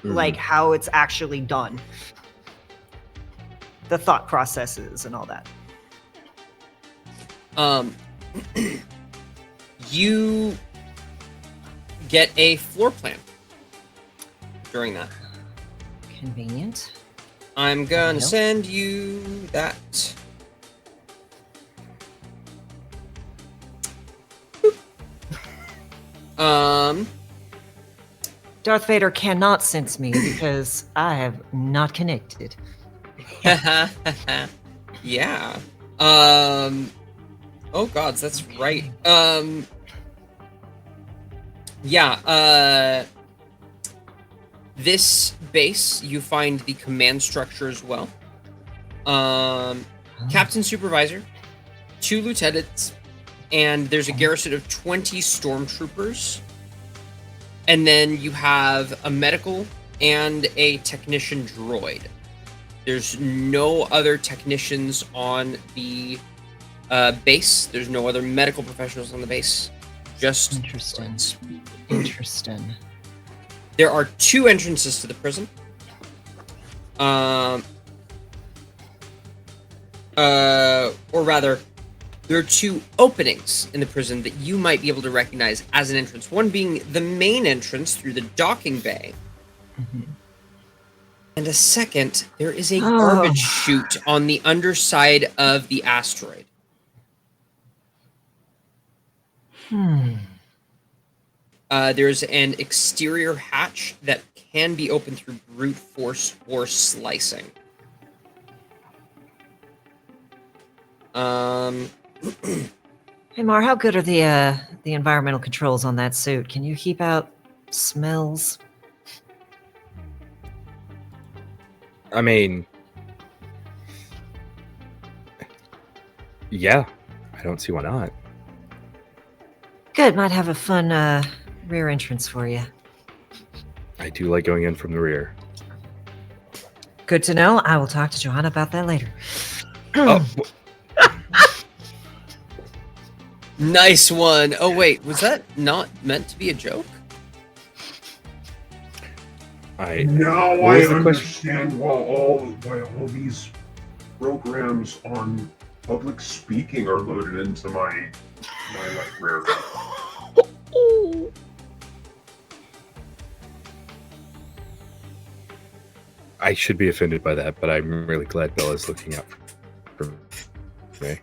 like how it's actually done. The thought processes and all that. You get a floor plan during that. Convenient. I'm gonna send you that. Darth Vader cannot sense me because I have not connected. Yeah. Oh gods, that's right. Yeah, this base, you find the command structure as well. Captain Supervisor, 2 lieutenants, and there's a garrison of 20 stormtroopers. And then you have a medical and a technician droid. There's no other technicians on the base. There's no other medical professionals on the base. Just Interesting. droids. Interesting. There are 2 entrances to the prison. Or rather, there are 2 openings in the prison that you might be able to recognize as an entrance. One being the main entrance through the docking bay. And a second, there is a garbage chute on the underside of the asteroid. There's an exterior hatch that can be opened through brute force or slicing. Hey Mar, how good are the environmental controls on that suit? Can you keep out smells? I mean, yeah, I don't see why not. Good, might have a fun rear entrance for you. I do like going in from the rear. Good to know. I will talk to Johanna about that later. Nice one. Oh wait, was that not meant to be a joke? Now What I was the question? understand why all these programs on public speaking are loaded into my library. I should be offended by that, but I'm really glad Bella's looking out for me.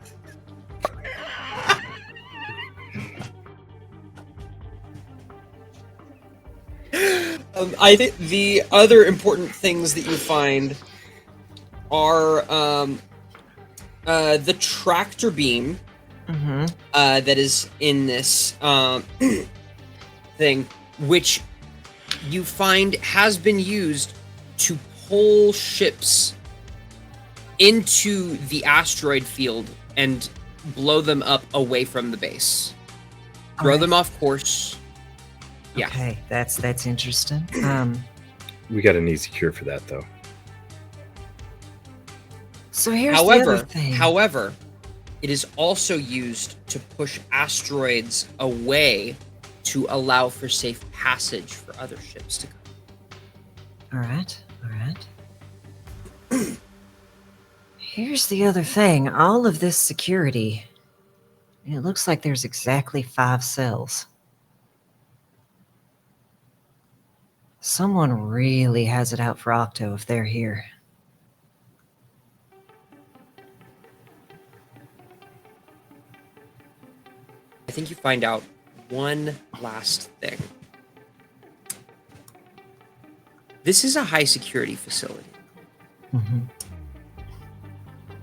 I think the other important things that you find are the tractor beam Mm-hmm. that is in this thing, which you find has been used to pull ships into the asteroid field and blow them up away from the base. Throw them off course. Yeah. Okay, that's interesting. We got an easy cure for that, though. So here's the other thing. However, it is also used to push asteroids away to allow for safe passage for other ships to come. All right. Here's the other thing. All of this security, it looks like there's exactly 5 cells. Someone really has it out for Octo if they're here. I think you find out one last thing. This is a high security facility. Mm-hmm.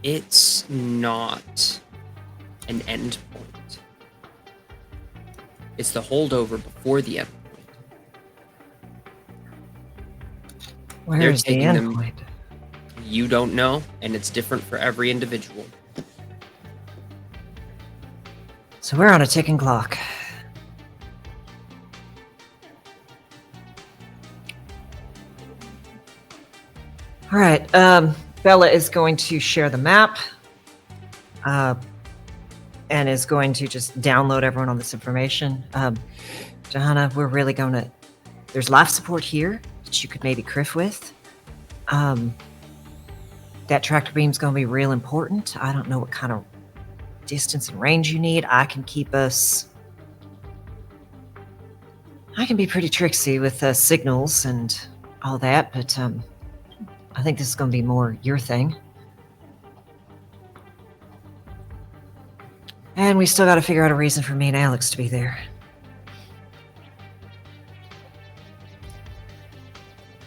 It's not an end point. It's the holdover before the end point. Where They're is the taking end them- point? You don't know, and it's different for every individual. So we're on a ticking clock. All right, Bella is going to share the map, and is going to just download everyone on this information. Johanna, we're really going to... There's life support here that you could maybe criff with. That tractor beam's going to be real important. I don't know what kind of distance and range you need. I can keep us... I can be pretty tricksy with signals and all that, but I think this is going to be more your thing. And we still got to figure out a reason for me and Alex to be there.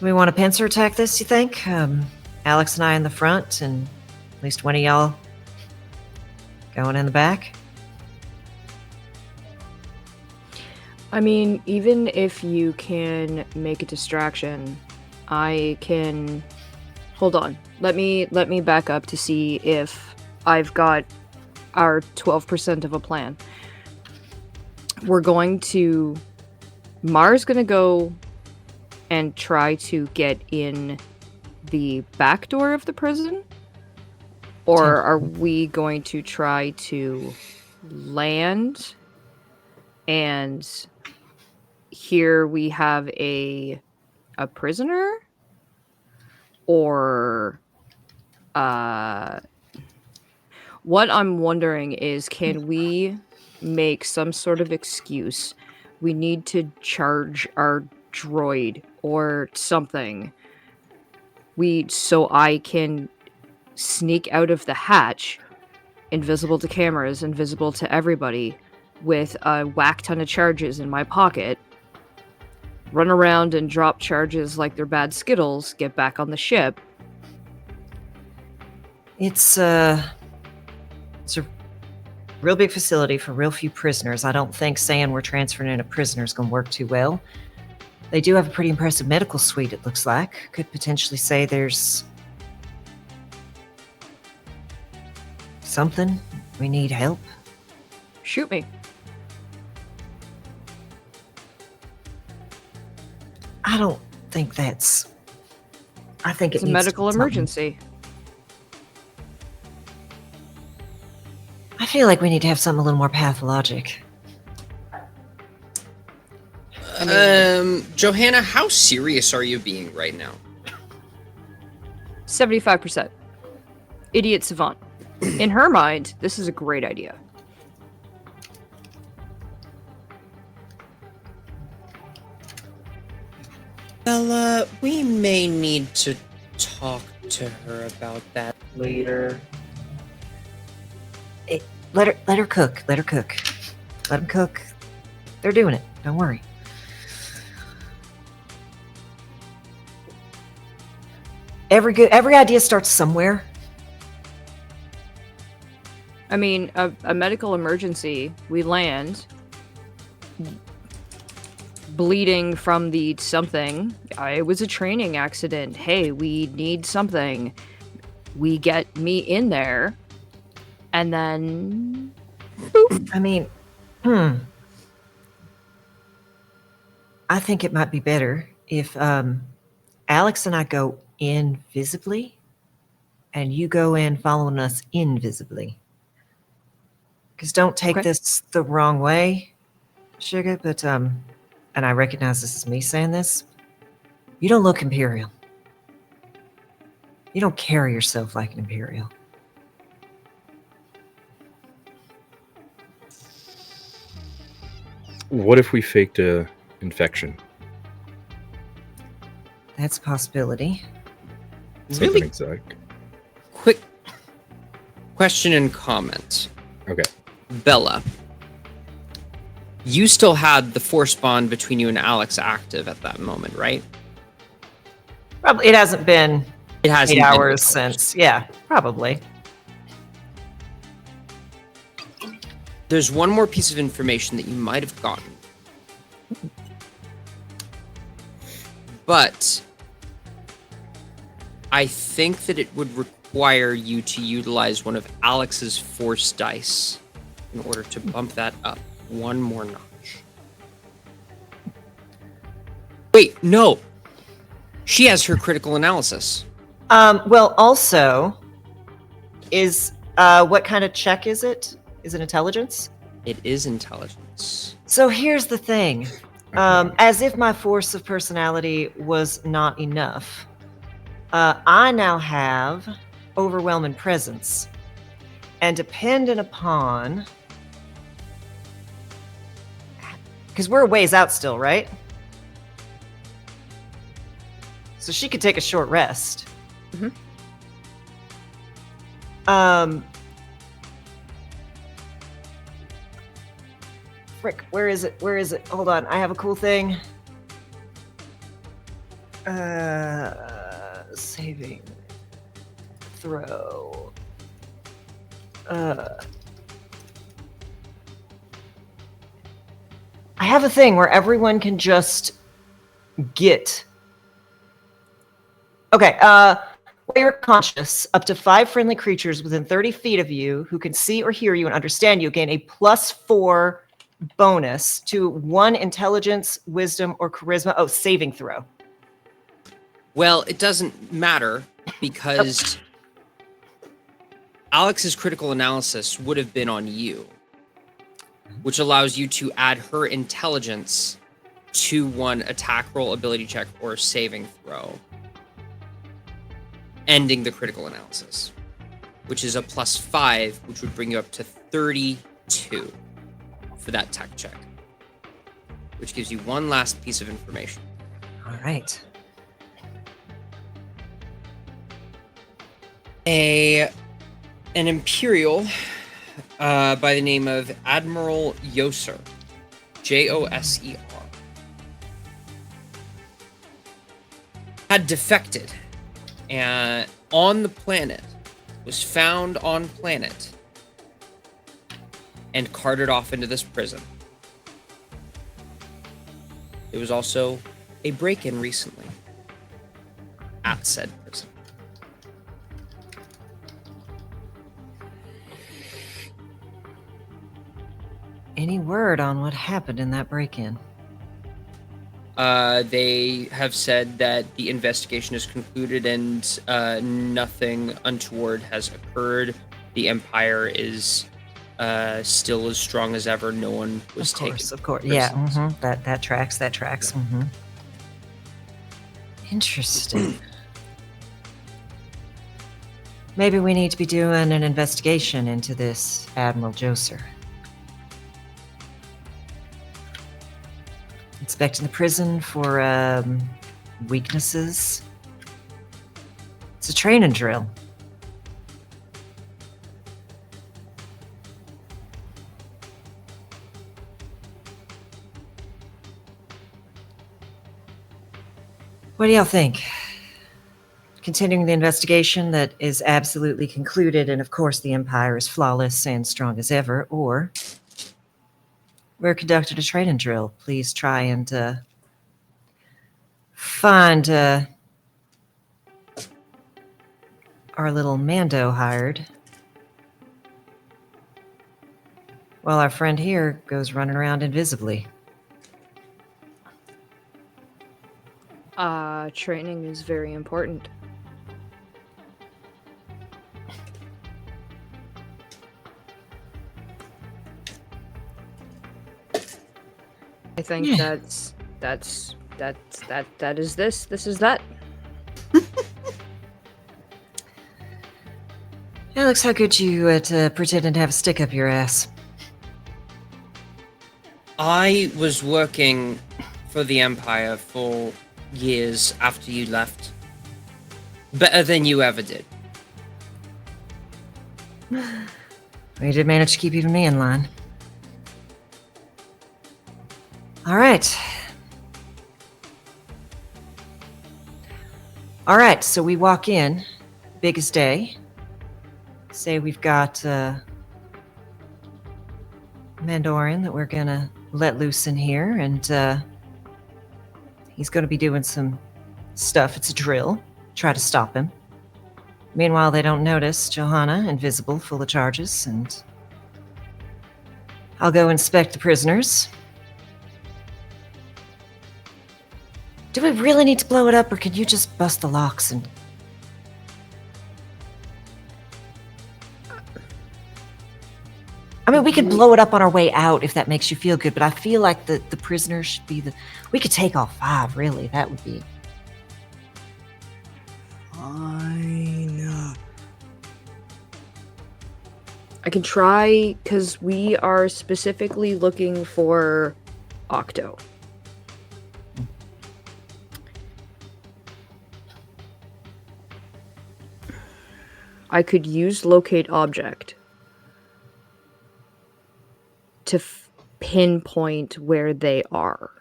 We want to pincer attack this, you think? Alex and I in the front, and at least one of y'all going in the back? I mean, even if you can make a distraction, I can... Hold on. Let me back up to see if I've got our 12% of a plan. We're going to... Mars gonna go and try to get in the back door of the prison? Or are we going to try to land, and here we have a prisoner? Or what I'm wondering is, can we make some sort of excuse? We need to charge our droid or something. So I can sneak out of the hatch, invisible to cameras, invisible to everybody, with a whack ton of charges in my pocket, run around and drop charges like they're bad Skittles, get back on the ship. It's a real big facility for real few prisoners. I don't think saying we're transferring in a prisoner is going to work too well. They do have a pretty impressive medical suite, it looks like. Could potentially say there's something. We need help. Shoot me. I don't think that's... I think It's a needs to medical be something. emergency. I feel like we need to have something a little more pathologic. Johanna, how serious are you being right now? 75%. Idiot savant. In her mind, this is a great idea. Bella, we may need to talk to her about that later. Let her cook. Let her cook. Let them cook. They're doing it. Don't worry. Every idea starts somewhere. I mean, a medical emergency. We land, bleeding from the something. It was a training accident. Hey, we need something. We get me in there, and then I mean, I think it might be better if Alex and I go invisibly, and you go in following us invisibly. Because don't take Okay. this the wrong way, Sugar, but and I recognize this is me saying this. You don't look Imperial. You don't carry yourself like an Imperial. What if we faked a infection? That's a possibility. Something Really exotic. quick question and comment. Okay. Bella, you still had the force bond between you and Alex active at that moment, right? Probably it hasn't been It hasn't 8 been hours 8 since. Yeah, probably. There's one more piece of information that you might have gotten. But I think that it would require you to utilize one of Alex's force dice in order to bump that up one more notch. Wait, no. She has her critical analysis. Well, also, is what kind of check is it? Is it intelligence? It is intelligence. So here's the thing. As if my force of personality was not enough, I now have overwhelming presence. And dependent upon... Because we're a ways out still, right? So she could take a short rest. Mhm. Frick, where is it? Where is it? Hold on, I have a cool thing. Saving throw. I have a thing where everyone can just get. Okay, while you're conscious, up to 5 friendly creatures within 30 feet of you who can see or hear you and understand you gain a +4 bonus to 1 intelligence, wisdom, or charisma. Saving throw. Well, it doesn't matter because Alex's critical analysis would have been on you, which allows you to add her intelligence to 1 attack roll, ability check, or saving throw, ending the critical analysis, which is a +5, which would bring you up to 32 for that tech check, which gives you 1 last piece of information. All right. An Imperial by the name of Admiral Yoser, Joser, had defected and on the planet, was found on planet, and carted off into this prison. There was also a break-in recently at said prison. Any word on what happened in that break-in? They have said that the investigation is concluded and nothing untoward has occurred. The Empire is still as strong as ever. No one was taken. Of course. Yeah, prisoners. that tracks. Mm-hmm. Interesting. Maybe we need to be doing an investigation into this Admiral Joser. Inspecting the prison for weaknesses. It's a training drill. What do y'all think? continuing the investigation that is absolutely concluded, and of course the Empire is flawless and strong as ever, or we're conducting a training drill. Please try and find our little Mando hired, while our friend here goes running around invisibly. Training is very important. I think Yeah. that is this. This is that. Alex, how good you at pretending to have a stick up your ass? I was working for the Empire for years after you left. Better than you ever did. You did manage to keep even me in line. All right. All right, so we walk in, biggest day. Say we've got Mandorian that we're gonna let loose in here, and he's gonna be doing some stuff. It's a drill. Try to stop him. Meanwhile, they don't notice Johanna, invisible, full of charges, and I'll go inspect the prisoners. Do we really need to blow it up, or can you just bust the locks and... I mean, we could blow it up on our way out if that makes you feel good, but I feel like the prisoners should be the... We could take all 5, really. That would be... Fine. I can try, because we are specifically looking for Octo. I could use locate object to pinpoint where they are.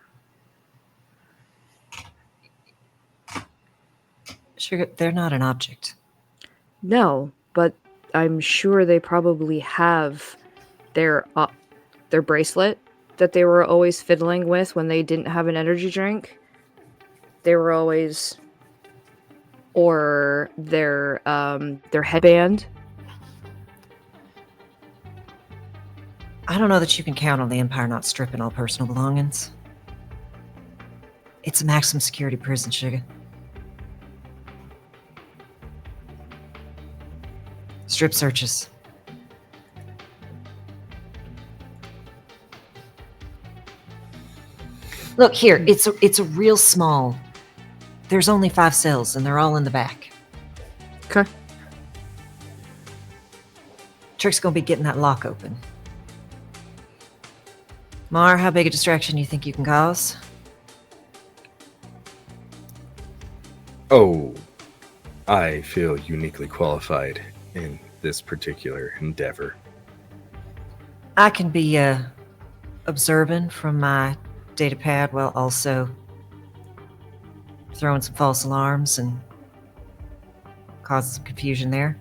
Sugar, they're not an object. No, but I'm sure they probably have their bracelet that they were always fiddling with when they didn't have an energy drink. They were always... Or their headband. I don't know that you can count on the Empire not stripping all personal belongings. It's a maximum security prison, Sugar. Strip searches. Look here, it's a real small. There's only 5 cells, and they're all in the back. Okay. Trick's gonna be getting that lock open. Mar, how big a distraction do you think you can cause? Oh, I feel uniquely qualified in this particular endeavor. I can be observant from my data pad while also throwing some false alarms and causing some confusion there.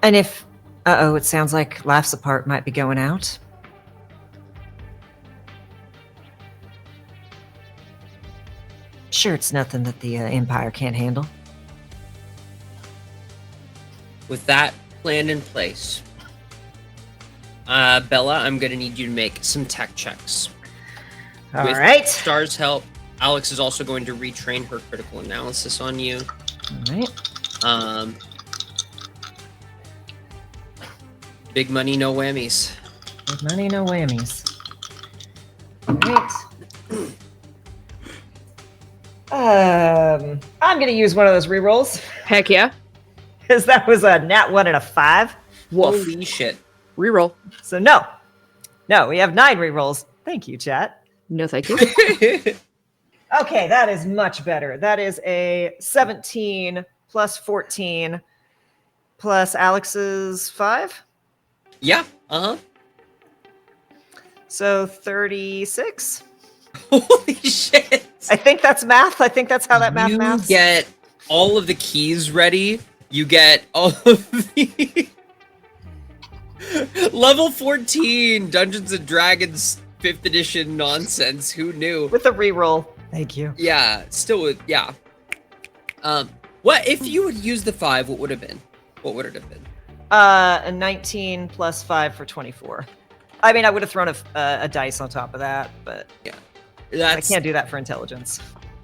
And if, it sounds like Life Support might be going out. Sure, it's nothing that the Empire can't handle. With that plan in place, Bella, I'm gonna need you to make some tech checks. All With right. Star's help, Alex is also going to retrain her critical analysis on you. All right. Big money, no whammies. Big money, no whammies. All right. I'm gonna use one of those rerolls Heck yeah. because that was a nat 1 and a 5. Woof. Holy shit. Reroll. So no, we have 9 rerolls. Thank you, chat. No, thank you. Okay, that is much better. That is a 17 plus 14 plus Alex's 5. Yeah, uh-huh. So 36. Holy shit! I think that's math. I think that's how that math You maths. get all of the keys ready. You get all of the level 14 Dungeons and Dragons 5th edition nonsense. Who knew? With a reroll. Thank you. Yeah, still with what if you would use the 5? What would it have been? What would it have been? A 19 plus 5 for 24. I mean, I would have thrown a dice on top of that, but I That's can't do that for intelligence.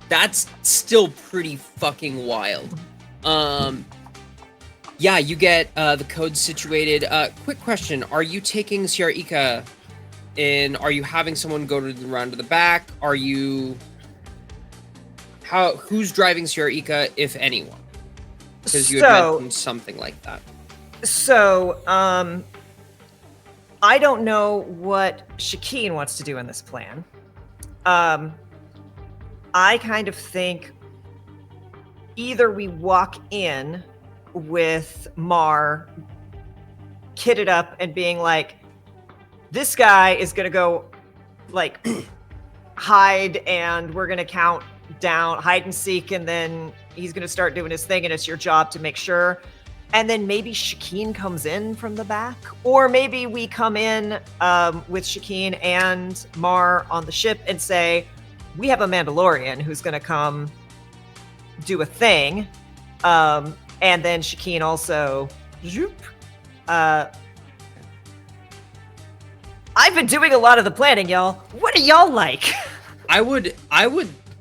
that's still pretty fucking wild. Yeah, you get the code situated. Quick question: are you taking Sierra in? Are you having someone go around to the back? Are you? Who's driving Sierra if anyone? Because you had mentioned something like that. So, I don't know what Shakeen wants to do in this plan. I kind of think either we walk in with Mar kitted up and being like, this guy is going to go like hide and we're going to count down, hide and seek, and then he's going to start doing his thing and it's your job to make sure. And then maybe Shakeen comes in from the back, or maybe we come in with Shakeen and Mar on the ship and say, we have a Mandalorian who's going to come do a thing. And then Shakeen also, I've been doing a lot of the planning, y'all. What do y'all like? I would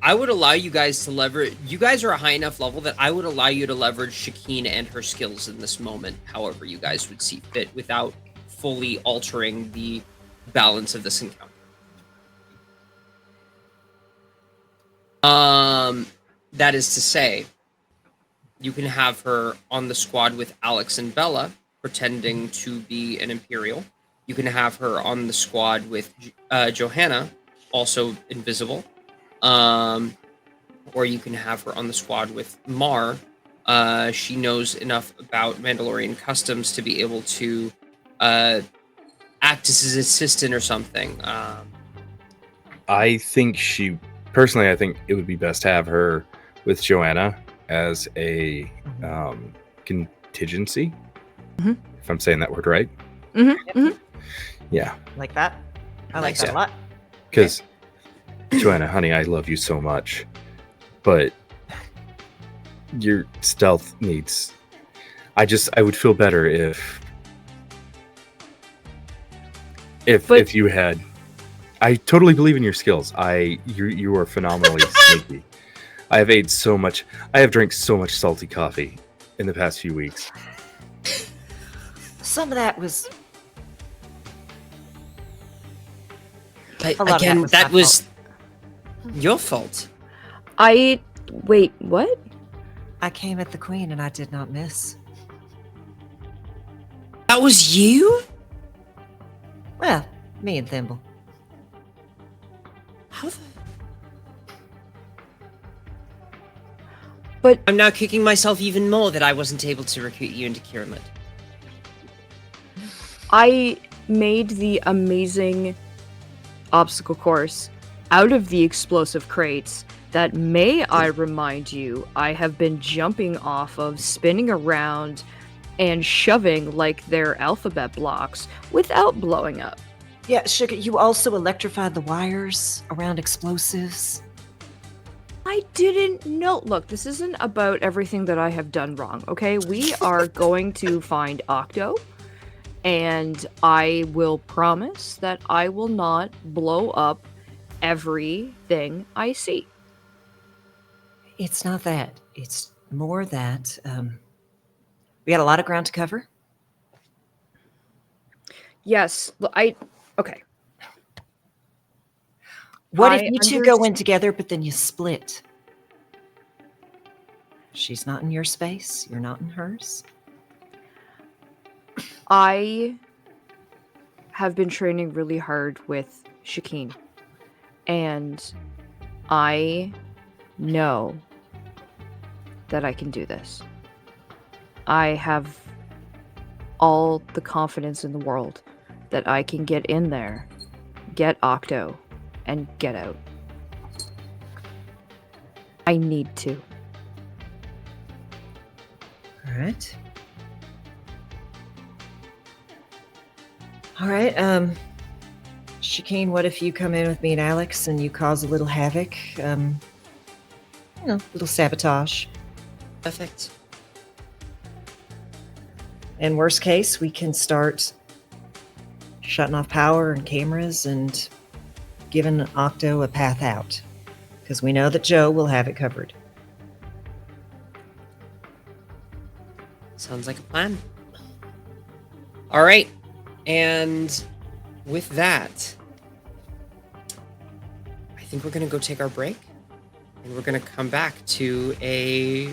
allow you guys to leverage. You guys are a high enough level that I would allow you to leverage Shakeen and her skills in this moment, however you guys would see fit, without fully altering the balance of this encounter. That is to say, you can have her on the squad with Alex and Bella, pretending to be an Imperial. You can have her on the squad with Johanna, also invisible. Or you can have her on the squad with Mar. She knows enough about Mandalorian customs to be able to act as his assistant or something. I think it would be best to have her with Joanna as a contingency. Mm-hmm. If I'm saying that word right. Mm-hmm. Mm-hmm. Yeah. Like that? I like Nice. that a lot. Because Joanna, honey, I love you so much, but your stealth needs. I would feel better if you had. I totally believe in your skills. You are phenomenally sneaky. I have drank so much salty coffee in the past few weeks. Some of that was. Again, that was your fault. Wait, what? I came at the queen and I did not miss. That was you? Well, me and Thimble. How the... But I'm now kicking myself even more that I wasn't able to recruit you into Kiramet. I made the amazing obstacle course out of the explosive crates that, may I remind you, I have been jumping off of, spinning around, and shoving like they're alphabet blocks without blowing up. Yeah, Sugar, you also electrified the wires around explosives. I didn't know. Look, this isn't about everything that I have done wrong, okay? We are going to find Octo, and I will promise that I will not blow up everything I see. It's not that. It's more that we got a lot of ground to cover. Yes, okay. What I if you two go in together, but then you split? She's not in your space. You're not in hers. I have been training really hard with Shakeen, and I know that I can do this. I have all the confidence in the world that I can get in there, get Octo, and get out. I need to. Alright. Alright, Chicane, what if you come in with me and Alex and you cause a little havoc? Little sabotage. Perfect. And worst case, we can start shutting off power and cameras and giving Octo a path out. Because we know that Joe will have it covered. Sounds like a plan. All right. And with that, I think we're going to go take our break. And we're going to come back to a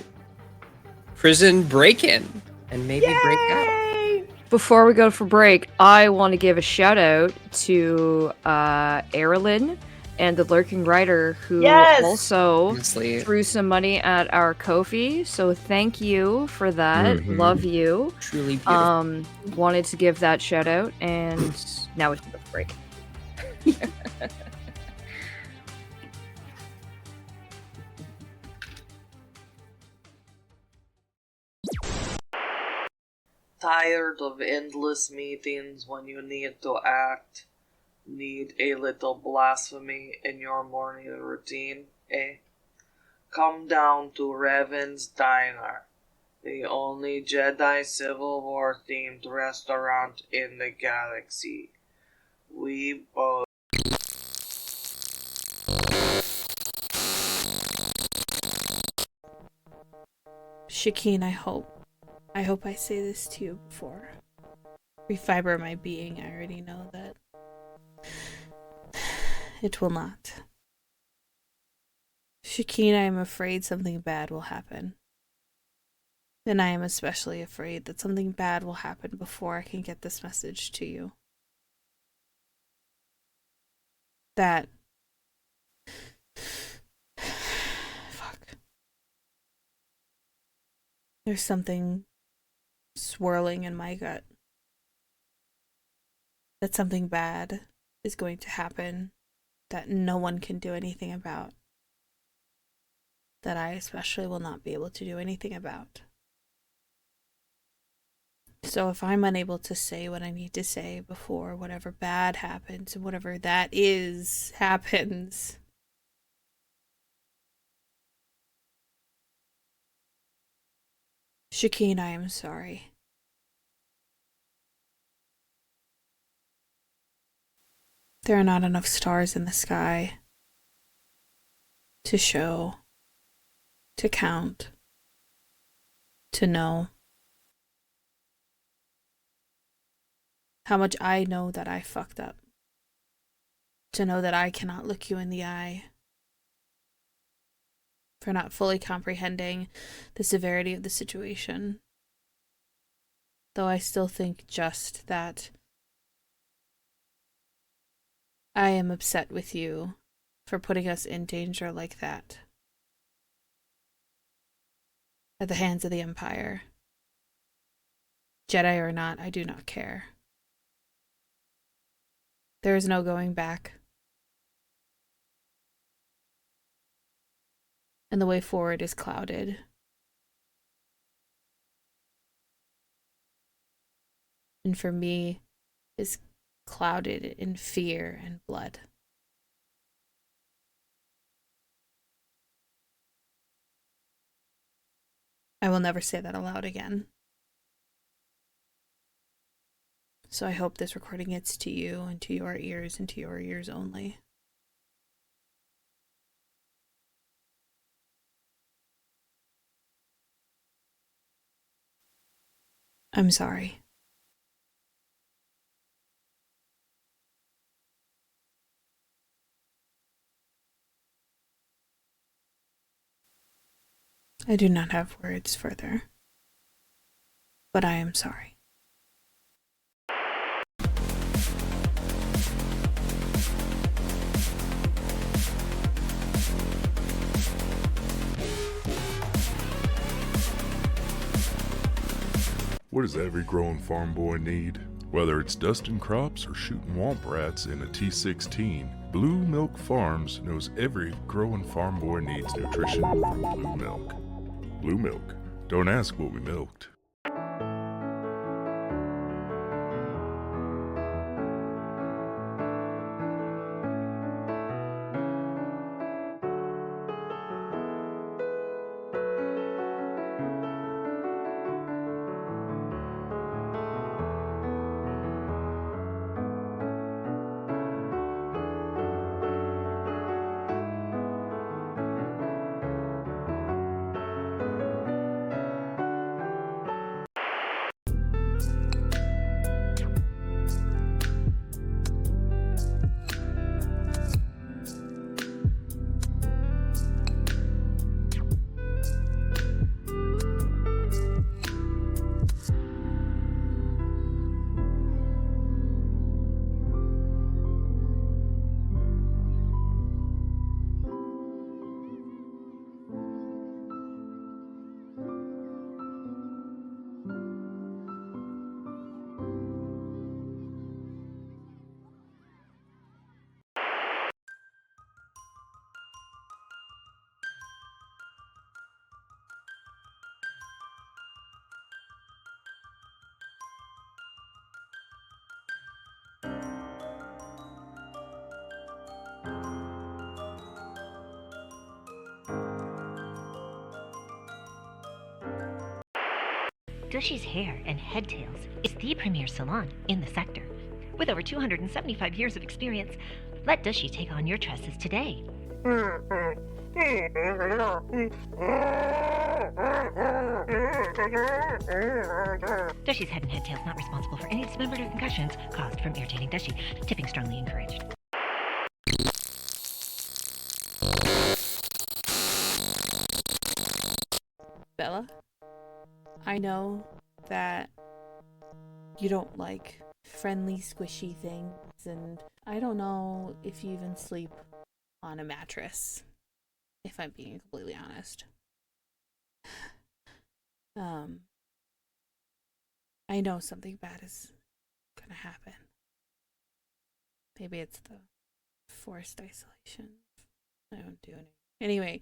prison break-in and maybe break out. Before we go for break, I want to give a shout out to Erilyn and the Lurking Rider, who Yes! also Honestly, threw some money at our Ko-fi. So thank you for that. Mhm. Love you. truly beautiful. Wanted to give that shout out, and now we can go for break. Tired of endless meetings when you need to act? Need a little blasphemy in your morning routine, eh? Come down to Revan's Diner, the only Jedi Civil War themed restaurant in the galaxy. We both. Shakeen, I hope I say this to you before. Every fiber of my being, I already know that it will not. Shakeen, I am afraid something bad will happen. And I am especially afraid that something bad will happen before I can get this message to you. That... Fuck. There's something swirling in my gut. That something bad is going to happen that no one can do anything about. That I especially will not be able to do anything about. So if I'm unable to say what I need to say before whatever bad happens, whatever that is, happens, Shakeen, I am sorry. There are not enough stars in the sky to show, to count, to know how much I know that I fucked up. To know that I cannot look you in the eye. For not fully comprehending the severity of the situation. Though I still think just that I am upset with you for putting us in danger like that. At the hands of the Empire. Jedi or not, I do not care. There is no going back. And the way forward is clouded. And for me, is clouded in fear and blood. I will never say that aloud again. So I hope this recording gets to you and to your ears and to your ears only. I'm sorry. I do not have words further, but I am sorry. What does every growing farm boy need? Whether it's dusting crops or shooting womp rats in a T-16, Blue Milk Farms knows every growing farm boy needs nutrition from blue milk. Blue Milk. Don't ask what we milked. Dushy's Hair and Head Tails is the premier salon in the sector. With over 275 years of experience, let Dushy take on your tresses today. Dushy's Head and Head Tails not responsible for any dismemberment or concussions caused from irritating Dushy. Tipping strongly encouraged. Bella, I know that you don't like friendly, squishy things, and I don't know if you even sleep on a mattress, if I'm being completely honest. I know something bad is gonna happen. Maybe it's the forced isolation. I don't do anything. Anyway,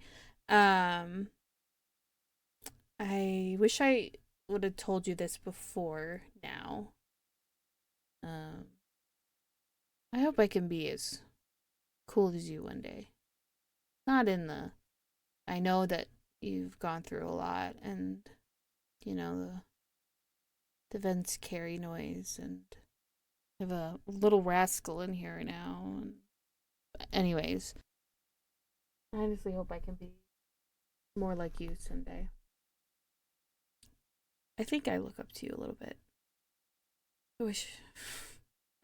I wish I would have told you this before now. I hope I can be as cool as you one day. Not in the... I know that you've gone through a lot, and, you know, the vents carry noise, and I have a little rascal in here now. And anyways, I honestly hope I can be more like you someday. I think I look up to you a little bit. I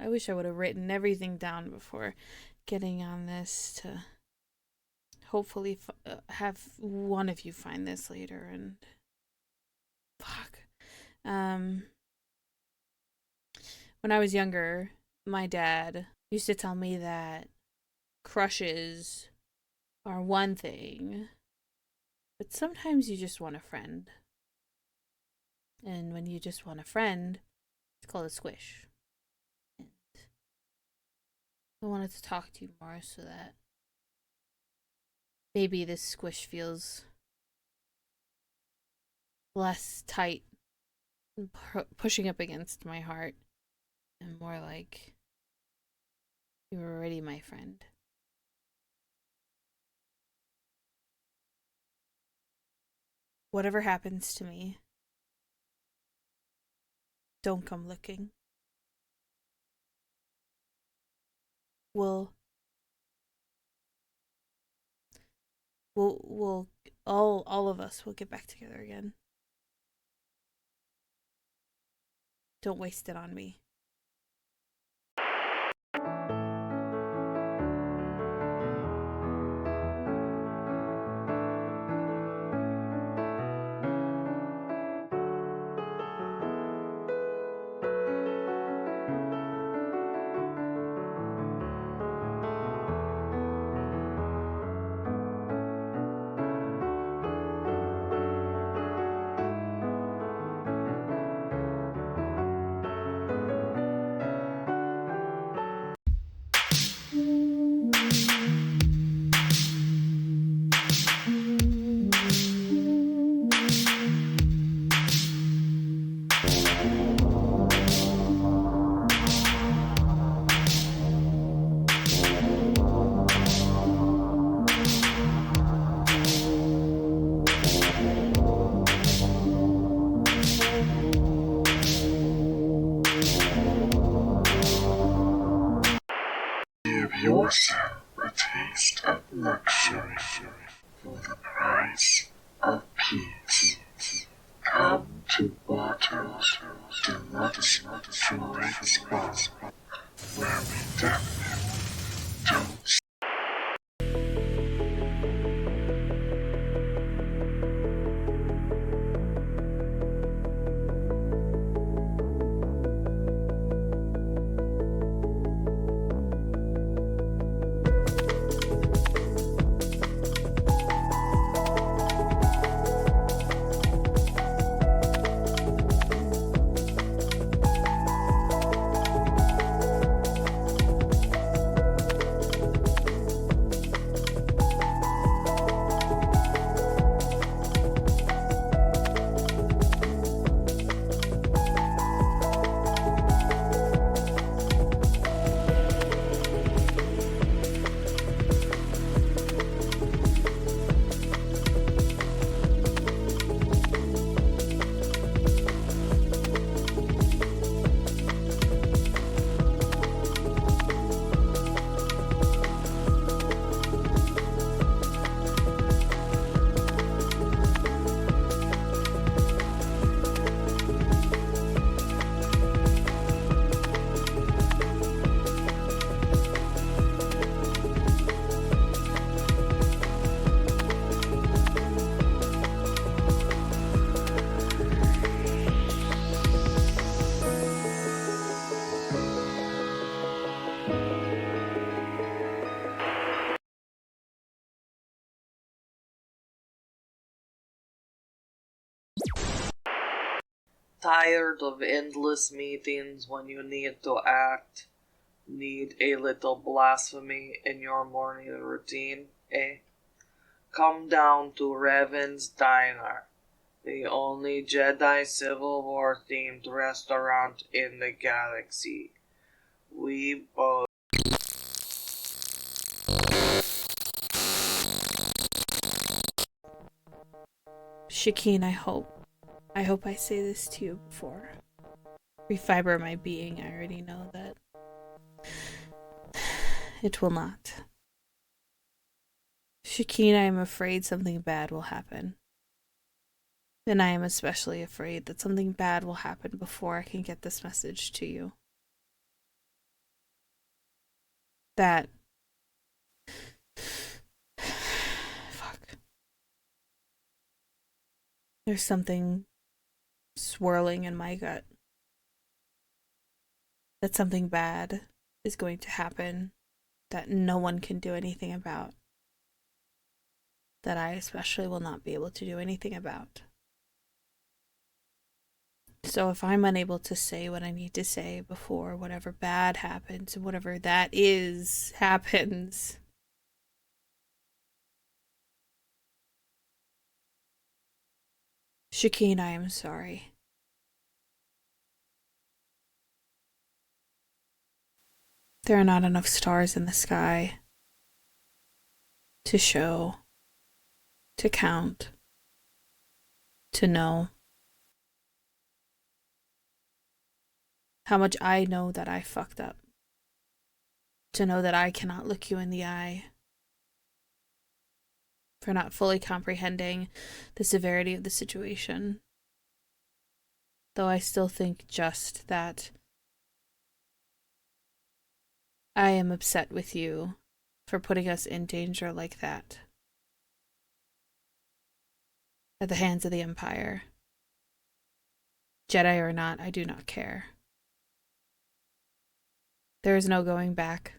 wish I would have written everything down before getting on this to hopefully have one of you find this later. And fuck. When I was younger, my dad used to tell me that crushes are one thing, but sometimes you just want a friend. And when you just want a friend, it's called a squish. And I wanted to talk to you more so that maybe this squish feels less tight and pushing up against my heart, and more like you were already my friend. Whatever happens to me, don't come looking. We'll all of us will get back together again. Don't waste it on me. Listen, a taste of luxury for the price of peace. Come to Water's deluxe jewelry spa, where we definitely don't. Tired of endless meetings when you need to act? Need a little blasphemy in your morning routine, eh? Come down to Revan's Diner, the only Jedi Civil War themed restaurant in the galaxy. We both. Shakeen, I hope I say this to you before. Every fiber of my being, I already know that it will not. Shakeen, I am afraid something bad will happen. And I am especially afraid that something bad will happen before I can get this message to you. That... Fuck. There's something swirling in my gut. That something bad is going to happen that no one can do anything about. That I especially will not be able to do anything about. So if I'm unable to say what I need to say before whatever bad happens, whatever that is, happens, Shakeen, I am sorry. There are not enough stars in the sky to show, to count, to know how much I know that I fucked up. To know that I cannot look you in the eye. For not fully comprehending the severity of the situation. Though I still think just that I am upset with you for putting us in danger like that. At the hands of the Empire. Jedi or not, I do not care. There is no going back.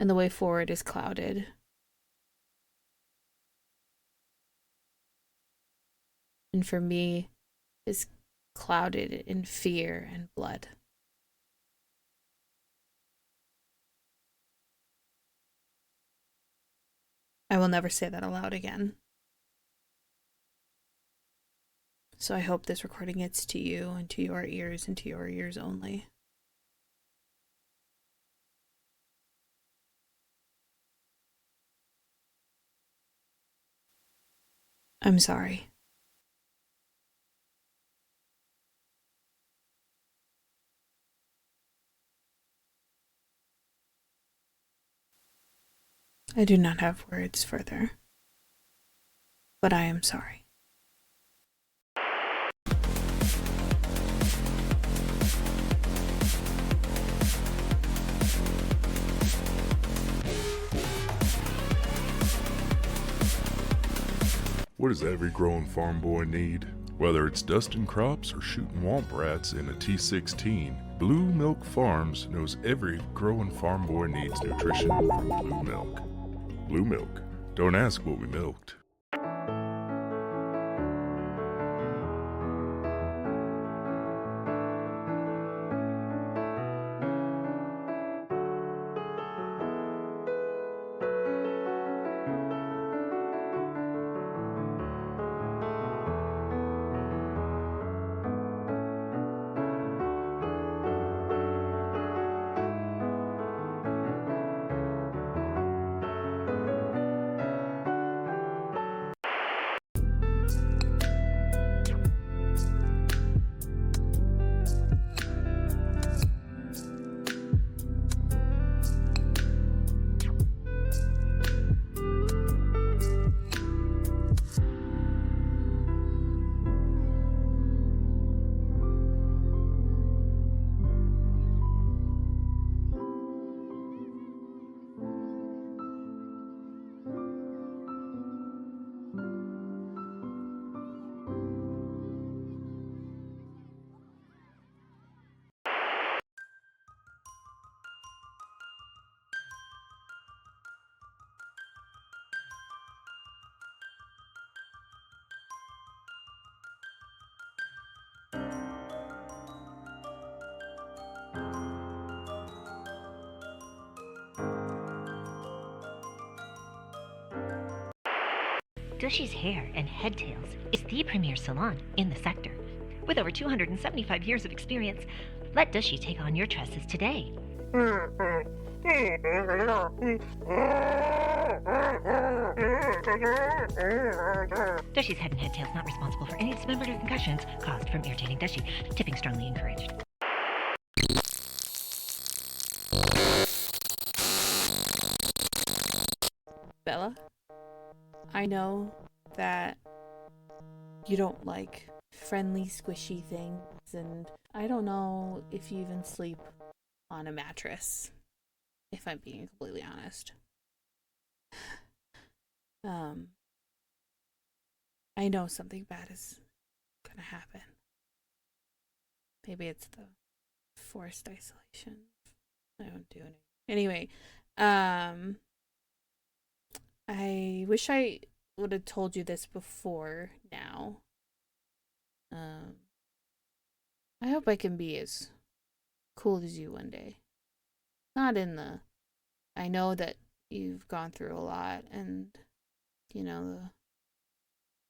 And the way forward is clouded. And for me, is clouded in fear and blood. I will never say that aloud again. So I hope this recording gets to you and to your ears and to your ears only. I'm sorry. I do not have words further, but I am sorry. What does every growing farm boy need? Whether it's dusting crops or shooting womp rats in a T16, Blue Milk Farms knows every growing farm boy needs nutrition from blue milk. Blue Milk. Don't ask what we milked. Dushy's Hair and Head Tails is the premier salon in the sector. With over 275 years of experience, let Dushy take on your tresses today. Dushy's Head and Head Tails not responsible for any dismemberment or concussions caused from irritating Dushy. Tipping strongly encouraged. Bella, I know that you don't like friendly, squishy things, and I don't know if you even sleep on a mattress, if I'm being completely honest. I know something bad is gonna happen. Maybe it's the forced isolation. I don't do anything. Anyway, I wish I would have told you this before now. I hope I can be as cool as you one day. Not in the... I know that you've gone through a lot, and, you know,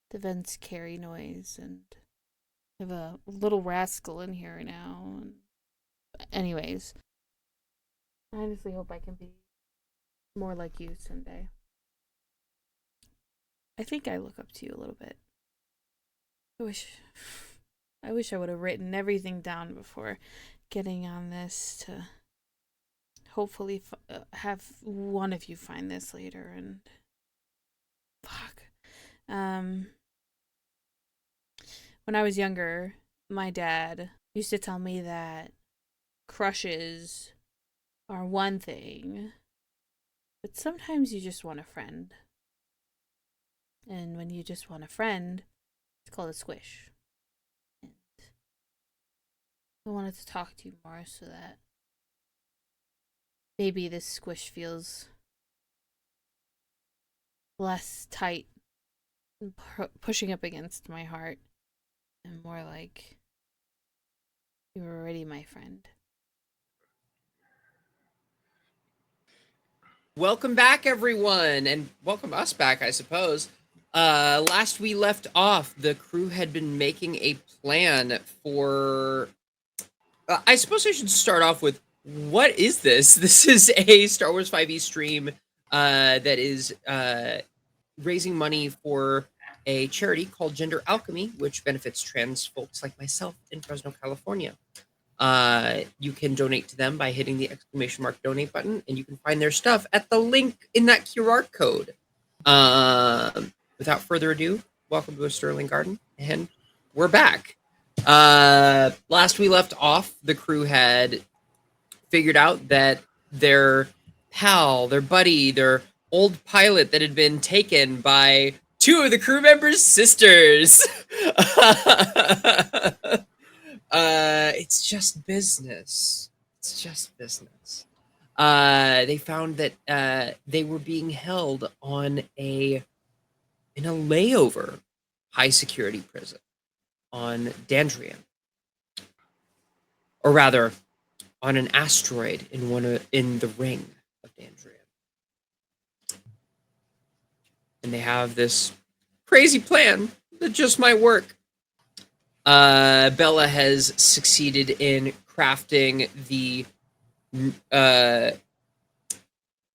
the vents carry noise, and I have a little rascal in here now. And anyways, I honestly hope I can be more like you someday. I think I look up to you a little bit. I wish I would have written everything down before getting on this to hopefully have one of you find this later. And fuck. When I was younger, my dad used to tell me that crushes are one thing, but sometimes you just want a friend. And when you just want a friend, it's called a squish. And I wanted to talk to you more so that maybe this squish feels less tight and pushing up against my heart, and more like you were already my friend. Welcome back, everyone, and welcome us back, I suppose. Last we left off, the crew had been making a plan for... I suppose I should start off with, what is this? This is a Star Wars 5e stream that is raising money for a charity called Gender Alchemy, which benefits trans folks like myself in Fresno, California. You can donate to them by hitting the ! donate button, and you can find their stuff at the link in that QR code. Without further ado, welcome to a Sterling Garden, and we're back. Last we left off, the crew had figured out that their pal, their buddy, their old pilot that had been taken by two of the crew members' sisters. It's just business. It's just business. They found that they were being held in a layover high security prison on Dandrian, or rather, on an asteroid in the ring of Dandrian. And they have this crazy plan that just might work. Bella has succeeded in crafting the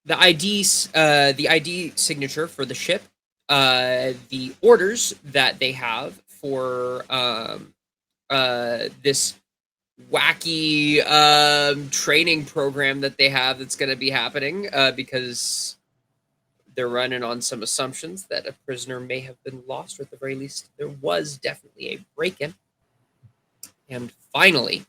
ID signature for the ship, the orders that they have for this wacky training program that they have that's going to be happening, because they're running on some assumptions that a prisoner may have been lost, or at the very least there was definitely a break-in. And finally,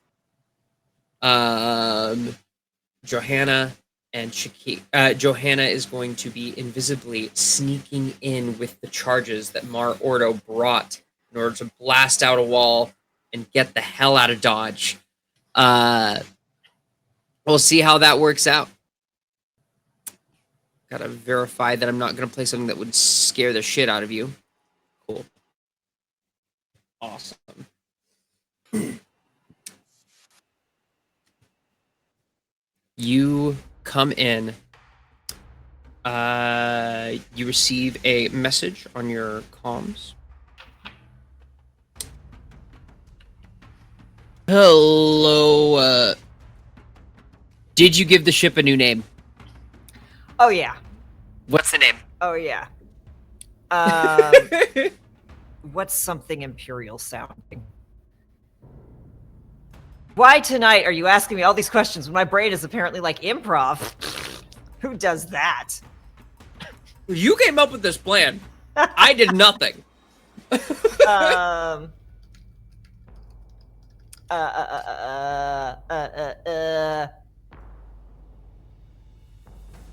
Johanna and Johanna is going to be invisibly sneaking in with the charges that Mar Ordo brought in order to blast out a wall and get the hell out of Dodge. We'll see how that works out. Gotta verify that I'm not gonna play something that would scare the shit out of you. Cool. Awesome. You come in. You receive a message on your comms. Hello. Did you give the ship a new name? Oh yeah. What's the name? Oh yeah. What's something imperial sounding? Why tonight are you asking me all these questions when my brain is apparently like improv? Who does that? You came up with this plan. I did nothing.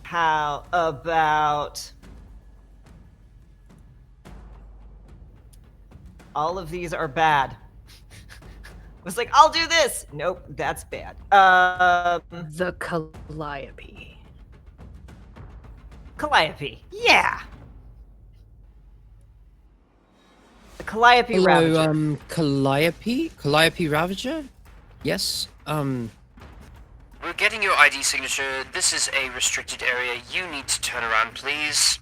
How about all of these are bad? Was like, I'll do this. Nope, that's bad. The Calliope. Calliope. Yeah. The Calliope Ravager. Calliope Ravager? Yes. We're getting your ID signature. This is a restricted area. You need to turn around, please.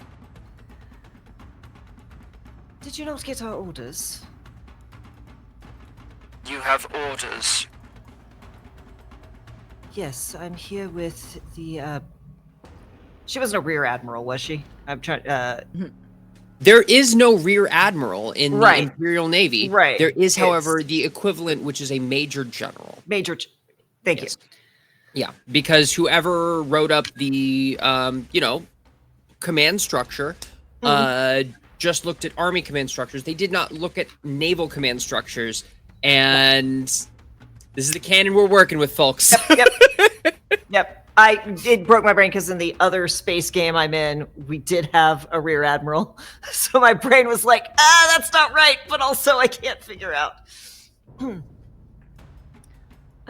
Did you not get our orders? You have orders. Yes, I'm here with the, She wasn't a rear admiral, was she? I'm trying, There is no rear admiral in the Imperial Navy. Right. There is, however, the equivalent, which is a major general. Thank you. Yeah, because whoever wrote up the, command structure, just looked at Army command structures. They did not look at naval command structures. And this is the canon we're working with, folks. Yep. It broke my brain because in the other space game I'm in, we did have a rear admiral. So my brain was like, that's not right, but also I can't figure out. I'm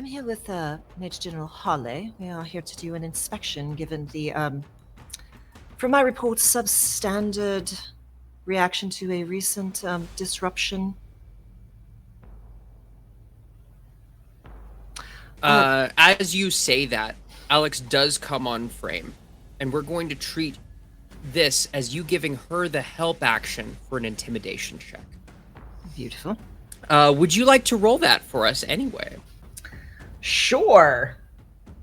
here with Major General Harley. We are here to do an inspection given the, from my report, substandard reaction to a recent disruption. As you say that, Alex does come on frame, and we're going to treat this as you giving her the help action for an intimidation check. Beautiful. Would you like to roll that for us anyway? Sure.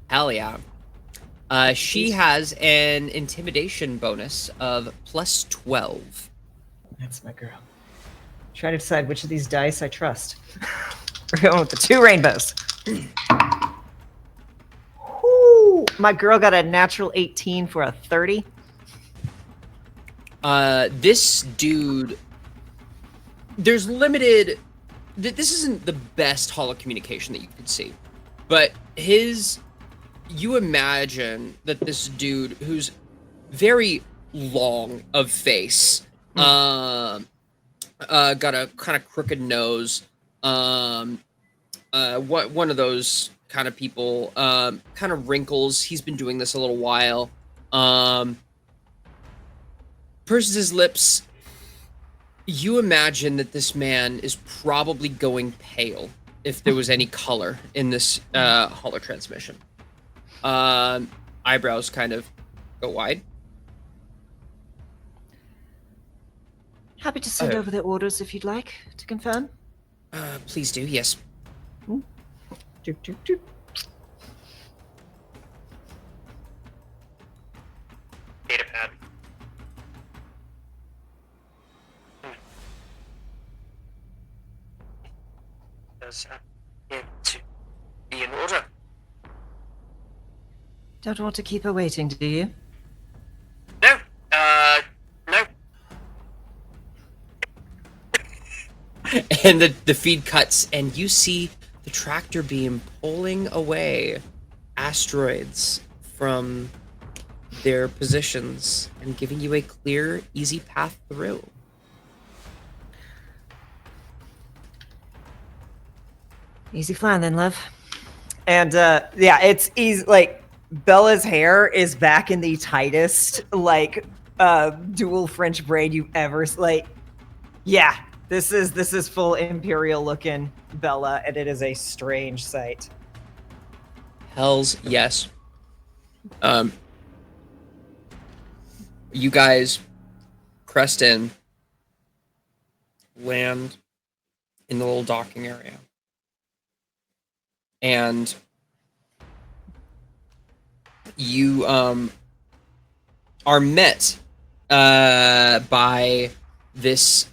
Hell yeah. She has an intimidation bonus of plus 12. That's my girl. Try to decide which of these dice I trust. We're going with the 2 rainbows. Whoo! My girl got a natural 18 for a 30. This dude, there's limited. This isn't the best holo communication that you could see, but you imagine that this dude who's very long of face, got a kind of crooked nose, one of those kind of people, kind of wrinkles. He's been doing this a little while. Purses his lips. You imagine that this man is probably going pale if there was any color in this holo transmission. Eyebrows kind of go wide. Happy to send over the orders if you'd like to confirm. Please do, yes. Doop, doop, doop. Data pad. Does that appear to be in order? Don't want to keep her waiting, do you? No. No. And the feed cuts, and you see the tractor beam pulling away asteroids from their positions and giving you a clear, easy path through. Easy flying then, love. And yeah, it's easy. Like Bella's hair is back in the tightest, like dual French braid you've ever yeah. This is full Imperial looking Bella, and it is a strange sight. Hells yes. You guys crest in, land in the little docking area, and you are met by this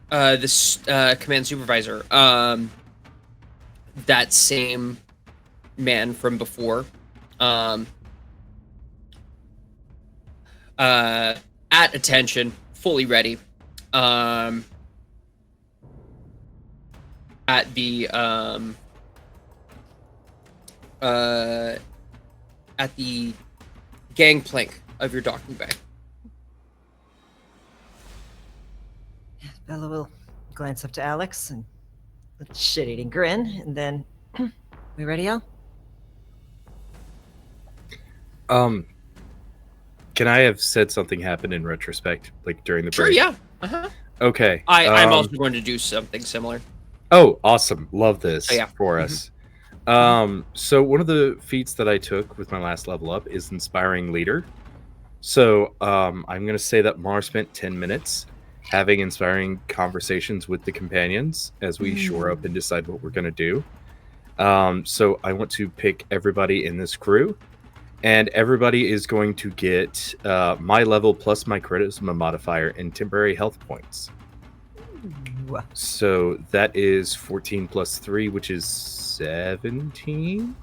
this command supervisor, that same man from before, at attention, fully ready, at the gangplank of your docking bay. Bella will glance up to Alex and with a shit-eating grin, and then, we ready, Al? Can I have said something happened in retrospect, like during the Sure, break? yeah. Uh-huh. Okay. I'm also going to do something similar. Oh, awesome. Love this Yeah. for us. So one of the feats that I took with my last level up is Inspiring Leader. So I'm going to say that Mar spent 10 minutes having inspiring conversations with the companions as we shore up and decide what we're going to do. So I want to pick everybody in this crew, and everybody is going to get my level plus my charisma modifier and temporary health points. Ooh. So that is 14 plus 3, which is 17?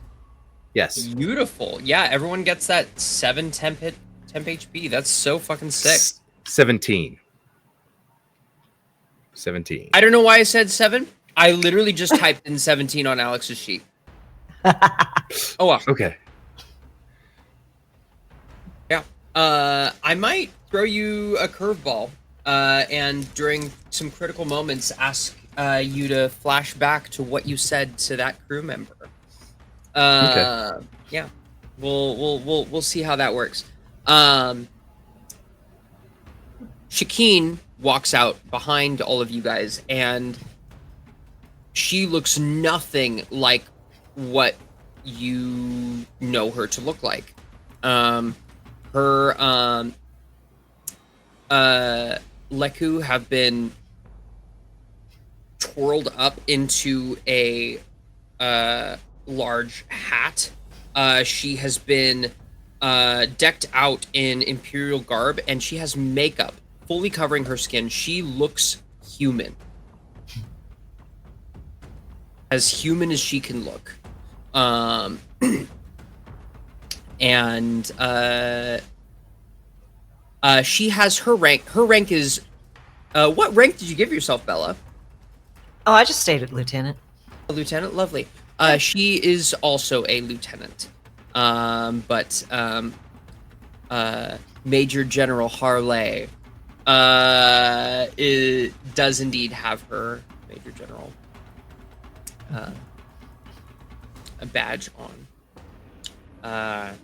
Yes. Beautiful. Yeah, everyone gets that 7 temp HP. That's so fucking sick. 17. 17. I don't know why I said 7. I literally just typed in 17 on Alex's sheet. Oh, wow. Okay. Yeah. I might throw you a curveball, and during some critical moments, ask you to flash back to what you said to that crew member. Okay. Yeah. We'll see how that works. Shakeen walks out behind all of you guys, and she looks nothing like what you know her to look like. Her Leku have been twirled up into a large hat. She has been decked out in Imperial garb, and she has makeup fully covering her skin. She looks human. as human as she can look. And she has her rank. Her rank is what rank did you give yourself, Bella? Oh, I just stayed at lieutenant. A lieutenant, lovely. She is also a lieutenant, but Major General Harley does indeed have her Major General a badge on.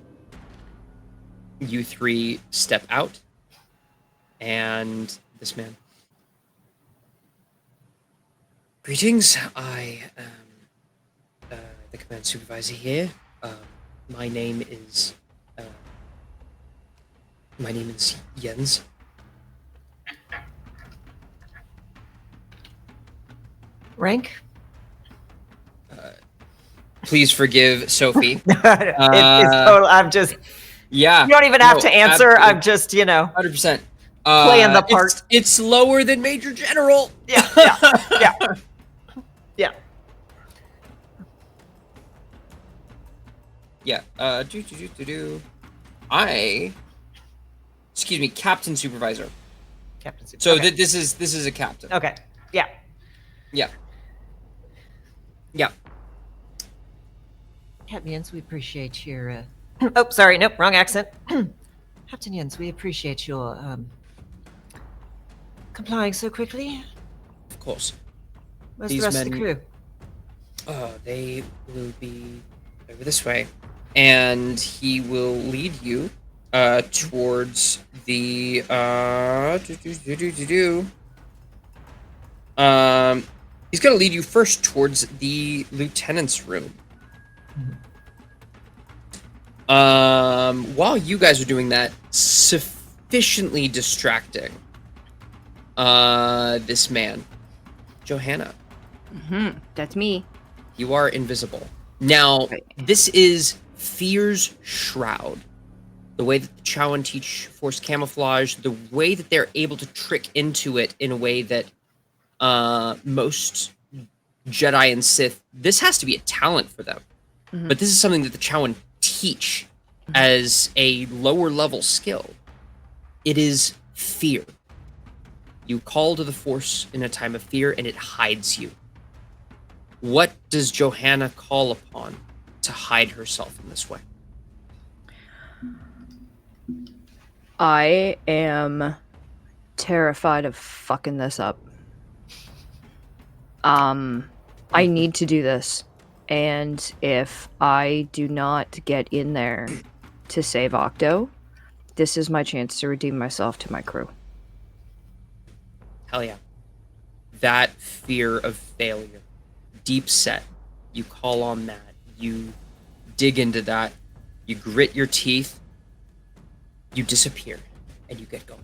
You three step out, and this man. Greetings, I am the command supervisor here. My name is Jens. Rank? Please forgive Sophie. It's total. I'm just. Yeah. You don't even have to answer. Absolutely. I'm just, 100%. Playing the part. It's lower than Major General. Yeah. Yeah. Excuse me, Captain Supervisor. Captain Supervisor. So okay. this is a captain. Okay. Yeah. Captain Jens, we appreciate your. Oh, sorry. Nope, wrong accent. Captain Jens, we appreciate your complying so quickly. Of course. Where's These the rest of the men- crew? They will be over this way, and he will lead you towards the he's gonna lead you first towards the lieutenant's room. While you guys are doing that, sufficiently distracting this man, Johanna. That's me. You are invisible. Now, this is Fear's Shroud. The way that the Chowan teach Force Camouflage, the way that they're able to trick into it in a way that most Jedi and Sith, this has to be a talent for them. But this is something that the Chowan teach as a lower level skill. It is fear. You call to the Force in a time of fear and it hides you. What does Johanna call upon to hide herself in this way? I am terrified of fucking this up. I need to do this. And if I do not get in there to save Octo, this is my chance to redeem myself to my crew. Hell yeah. That fear of failure, deep set, you call on that. You dig into that. You grit your teeth. You disappear. And you get going.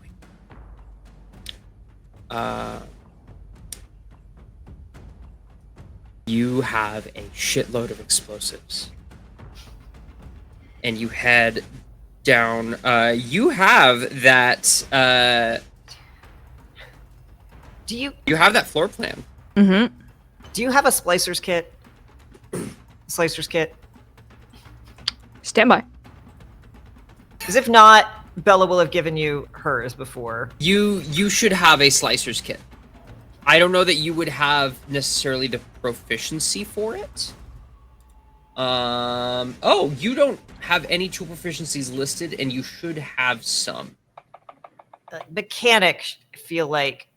You have a shitload of explosives. And you head down. You have that. You have that floor plan. Mm-hmm. Do you have a splicer's kit? Slicer's kit? Stand by. Because if not, Bella will have given you hers before. You should have a slicer's kit. I don't know that you would have necessarily the proficiency for it. Oh, you don't have any tool proficiencies listed, and you should have some. Mechanic, I feel like.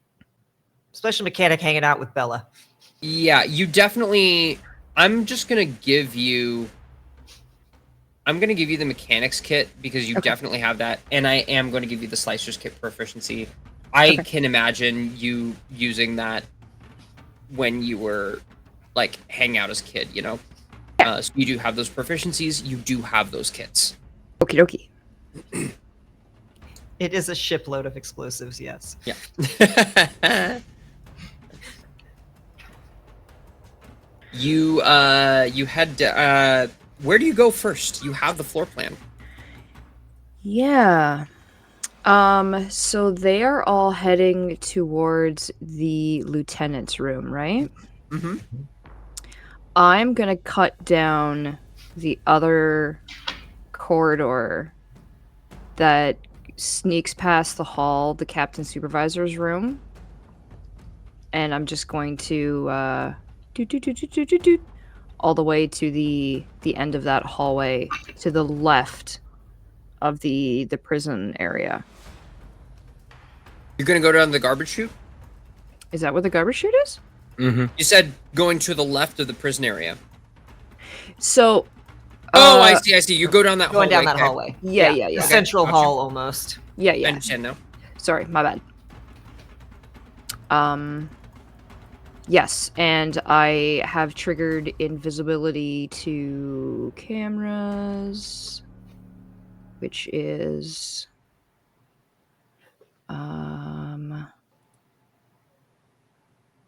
Especially mechanic hanging out with Bella. Yeah, you definitely... I'm gonna give you the mechanics kit because you definitely have that, and I am going to give you the slicer's kit proficiency. I can imagine you using that when you were like hang out as a kid, you know? So you do have those proficiencies, you do have those kits. Okie dokie. It is a shipload of explosives, yes. Yeah. You head where do you go first? You have the floor plan. Yeah. So they are all heading towards the lieutenant's room, right? Mm-hmm. I'm gonna cut down the other corridor that sneaks past the hall, the captain supervisor's room, and I'm just going to doot, all the way to the end of that hallway to the left of the prison area. You're gonna go down the garbage chute? Is that where the garbage chute is? Mm-hmm. You said going to the left of the prison area. So. Oh, I see. You go down that Going hallway. down that hallway. Yeah. The Okay, central gotcha. hall almost. Yeah. I understand now. Sorry, my bad. Yes, and I have triggered invisibility to cameras, which is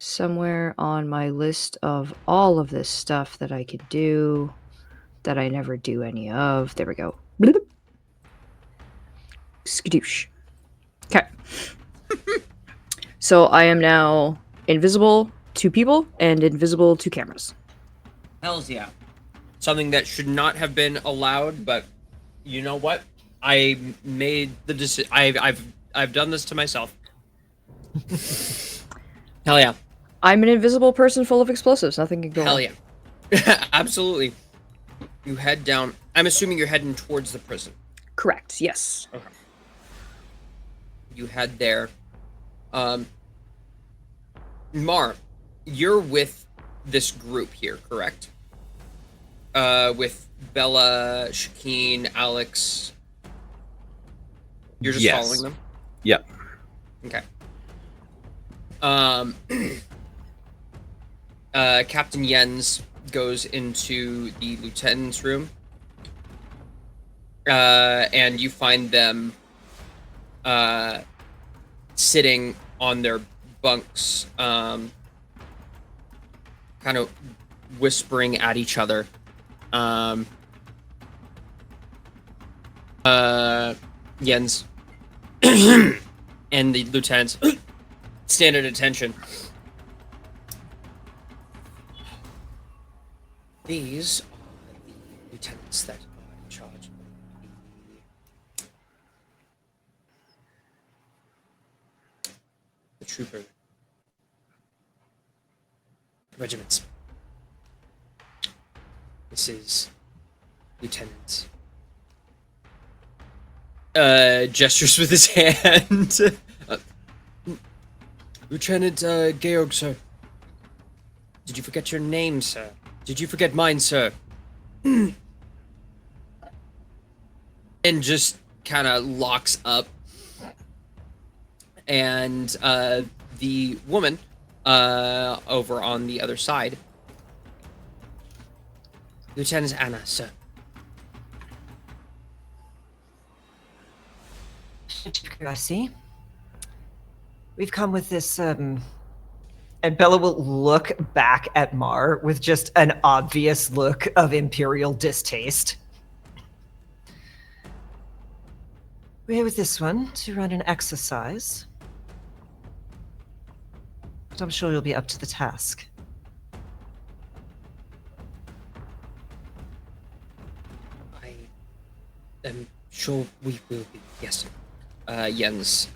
somewhere on my list of all of this stuff that I could do that I never do any of. There we go. Bloop. Skadoosh. Okay. So I am now invisible to people and invisible to cameras. Hells yeah. Something that should not have been allowed, but you know what? I made the decision. I've done this to myself. Hell yeah. I'm an invisible person full of explosives. Nothing can go Hell wrong. yeah. Absolutely. You head down. I'm assuming you're heading towards the prison. Correct, yes. Okay. You head there. Mar, you're with this group here, correct? With Bella, Shakeen, Alex. You're just Yes. following them? Yep. Okay. Captain Jens goes into the lieutenant's room. And you find them sitting on their bunks, kind of whispering at each other. Jens and the lieutenants stand at attention. These are the lieutenants that are in charge of the trooper regiments. This is Lieutenant. Gestures with his hand. Lieutenant Georg, sir. Did you forget your name, sir? Did you forget mine, sir? And just kind of locks up. And the woman over on the other side. Lieutenant Anna, sir. I see. We've come with this, and Bella will look back at Mar with just an obvious look of imperial distaste. We're here with this one to run an exercise. But I'm sure you'll be up to the task. I am sure we will be, yes. Jens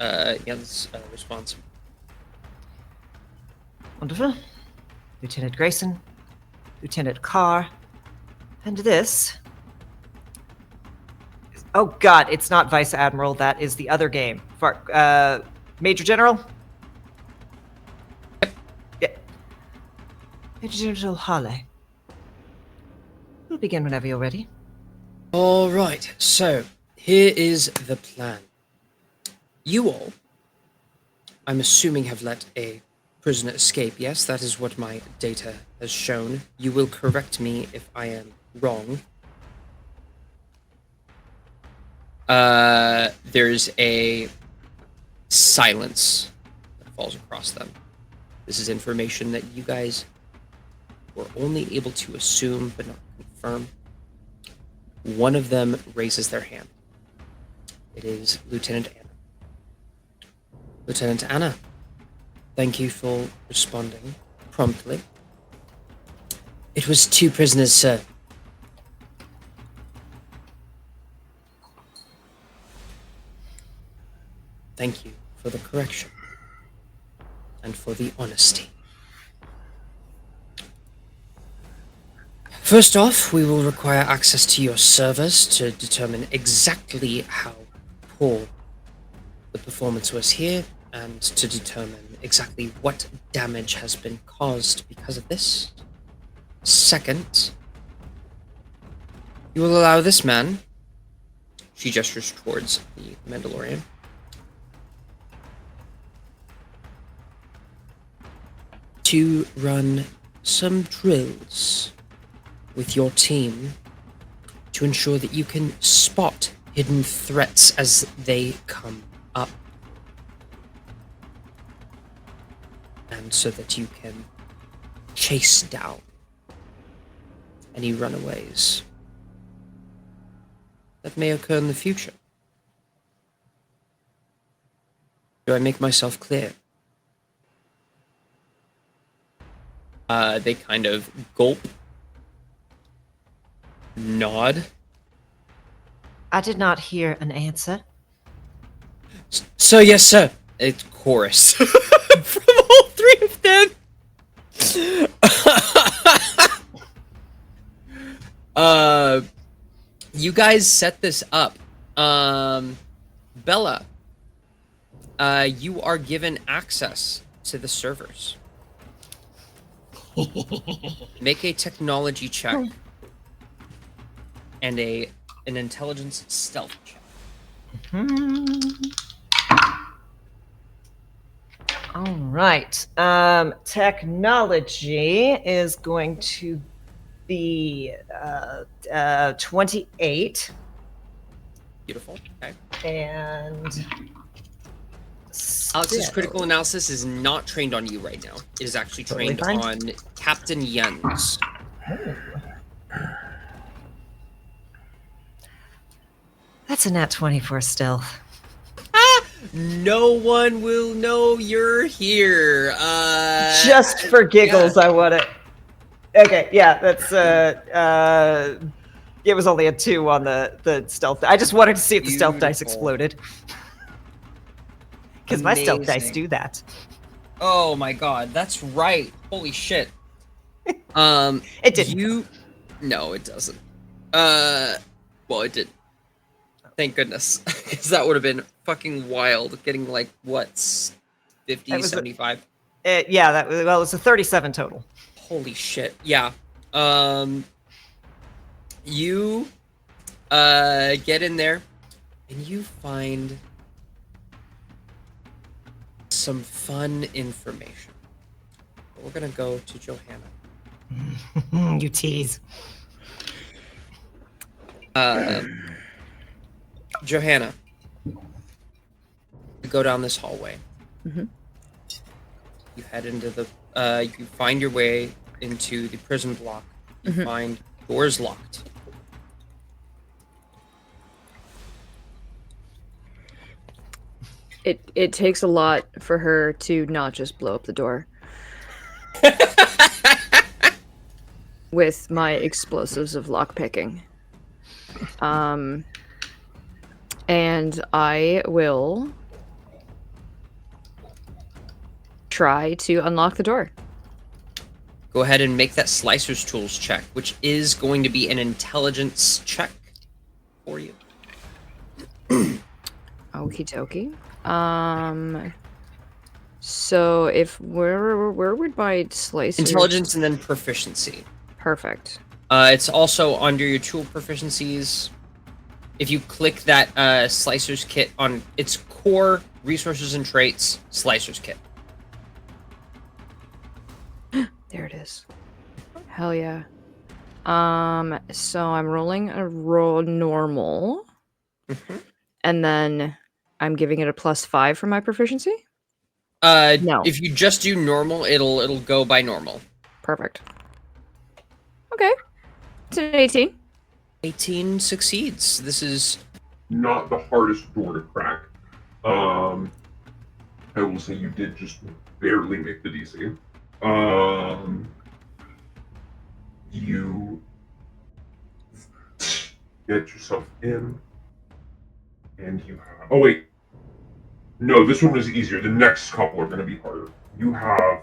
responds. Wonderful. Lieutenant Grayson, Lieutenant Carr, and this. Oh God, it's not Vice Admiral. That is the other game. Major General. Yeah. Major General Harley. We'll begin whenever you're ready. All right. So here is the plan. You all, I'm assuming, have let a prisoner escape. Yes, that is what my data has shown. You will correct me if I am wrong. There's a silence that falls across them. This is information that you guys were only able to assume but not confirm. One of them raises their hand. It is Lieutenant Anna. Lieutenant Anna, thank you for responding promptly. It was 2 prisoners, sir. Thank you for the correction. And for the honesty. First off, we will require access to your servers to determine exactly how poor the performance was here, and to determine exactly what damage has been caused because of this. Second, you will allow this man, she gestures towards the Mandalorian, to run some drills with your team to ensure that you can spot hidden threats as they come up. And so that you can chase down any runaways that may occur in the future. Do I make myself clear? They kind of gulp, nod. I did not hear an answer. Sir, yes, sir. It's chorus from all 3 of them. You guys set this up. Bella, you are given access to the servers. Make a technology check and an intelligence stealth check. All right. Technology is going to be 28. Beautiful. Okay. And Alex's critical analysis is not trained on you right now. It is actually Totally trained fine. on Captain Jens. That's a nat 20 for stealth. No one will know you're here. Just for giggles, I want it. Okay, yeah, that's it was only a 2 on the stealth. I just wanted to see if the stealth dice Beautiful. exploded. Because my stealth dice Amazing. do that. Oh my god, that's right. Holy shit. It didn't. No, it doesn't. Well, it did. Thank goodness. Because that would have been fucking wild. Getting like, what, 50, That was 75? Yeah, it was a 37 total. Holy shit. Yeah. You get in there and you find some fun information. We're gonna go to Johanna. You tease. Johanna, you go down this hallway. Mhm. You head into the you find your way into the prison block. You find doors locked. It takes a lot for her to not just blow up the door. With my explosives of lockpicking. And I will try to unlock the door. Go ahead and make that Slicer's Tools check, which is going to be an intelligence check for you. Okie dokie. So if where would my slicer? Intelligence and then proficiency. Perfect. It's also under your tool proficiencies. If you click that Slicer's Kit on its core resources and traits, Slicer's Kit. There it is. Hell yeah. So I'm rolling a normal. And then I'm giving it a +5 for my proficiency? No. If you just do normal, it'll go by normal. Perfect. Okay. It's an 18. 18 succeeds. This is not the hardest door to crack. I will say you did just barely make the DC. get yourself in. And you have... Oh, wait. No, this one was easier. The next couple are going to be harder. You have...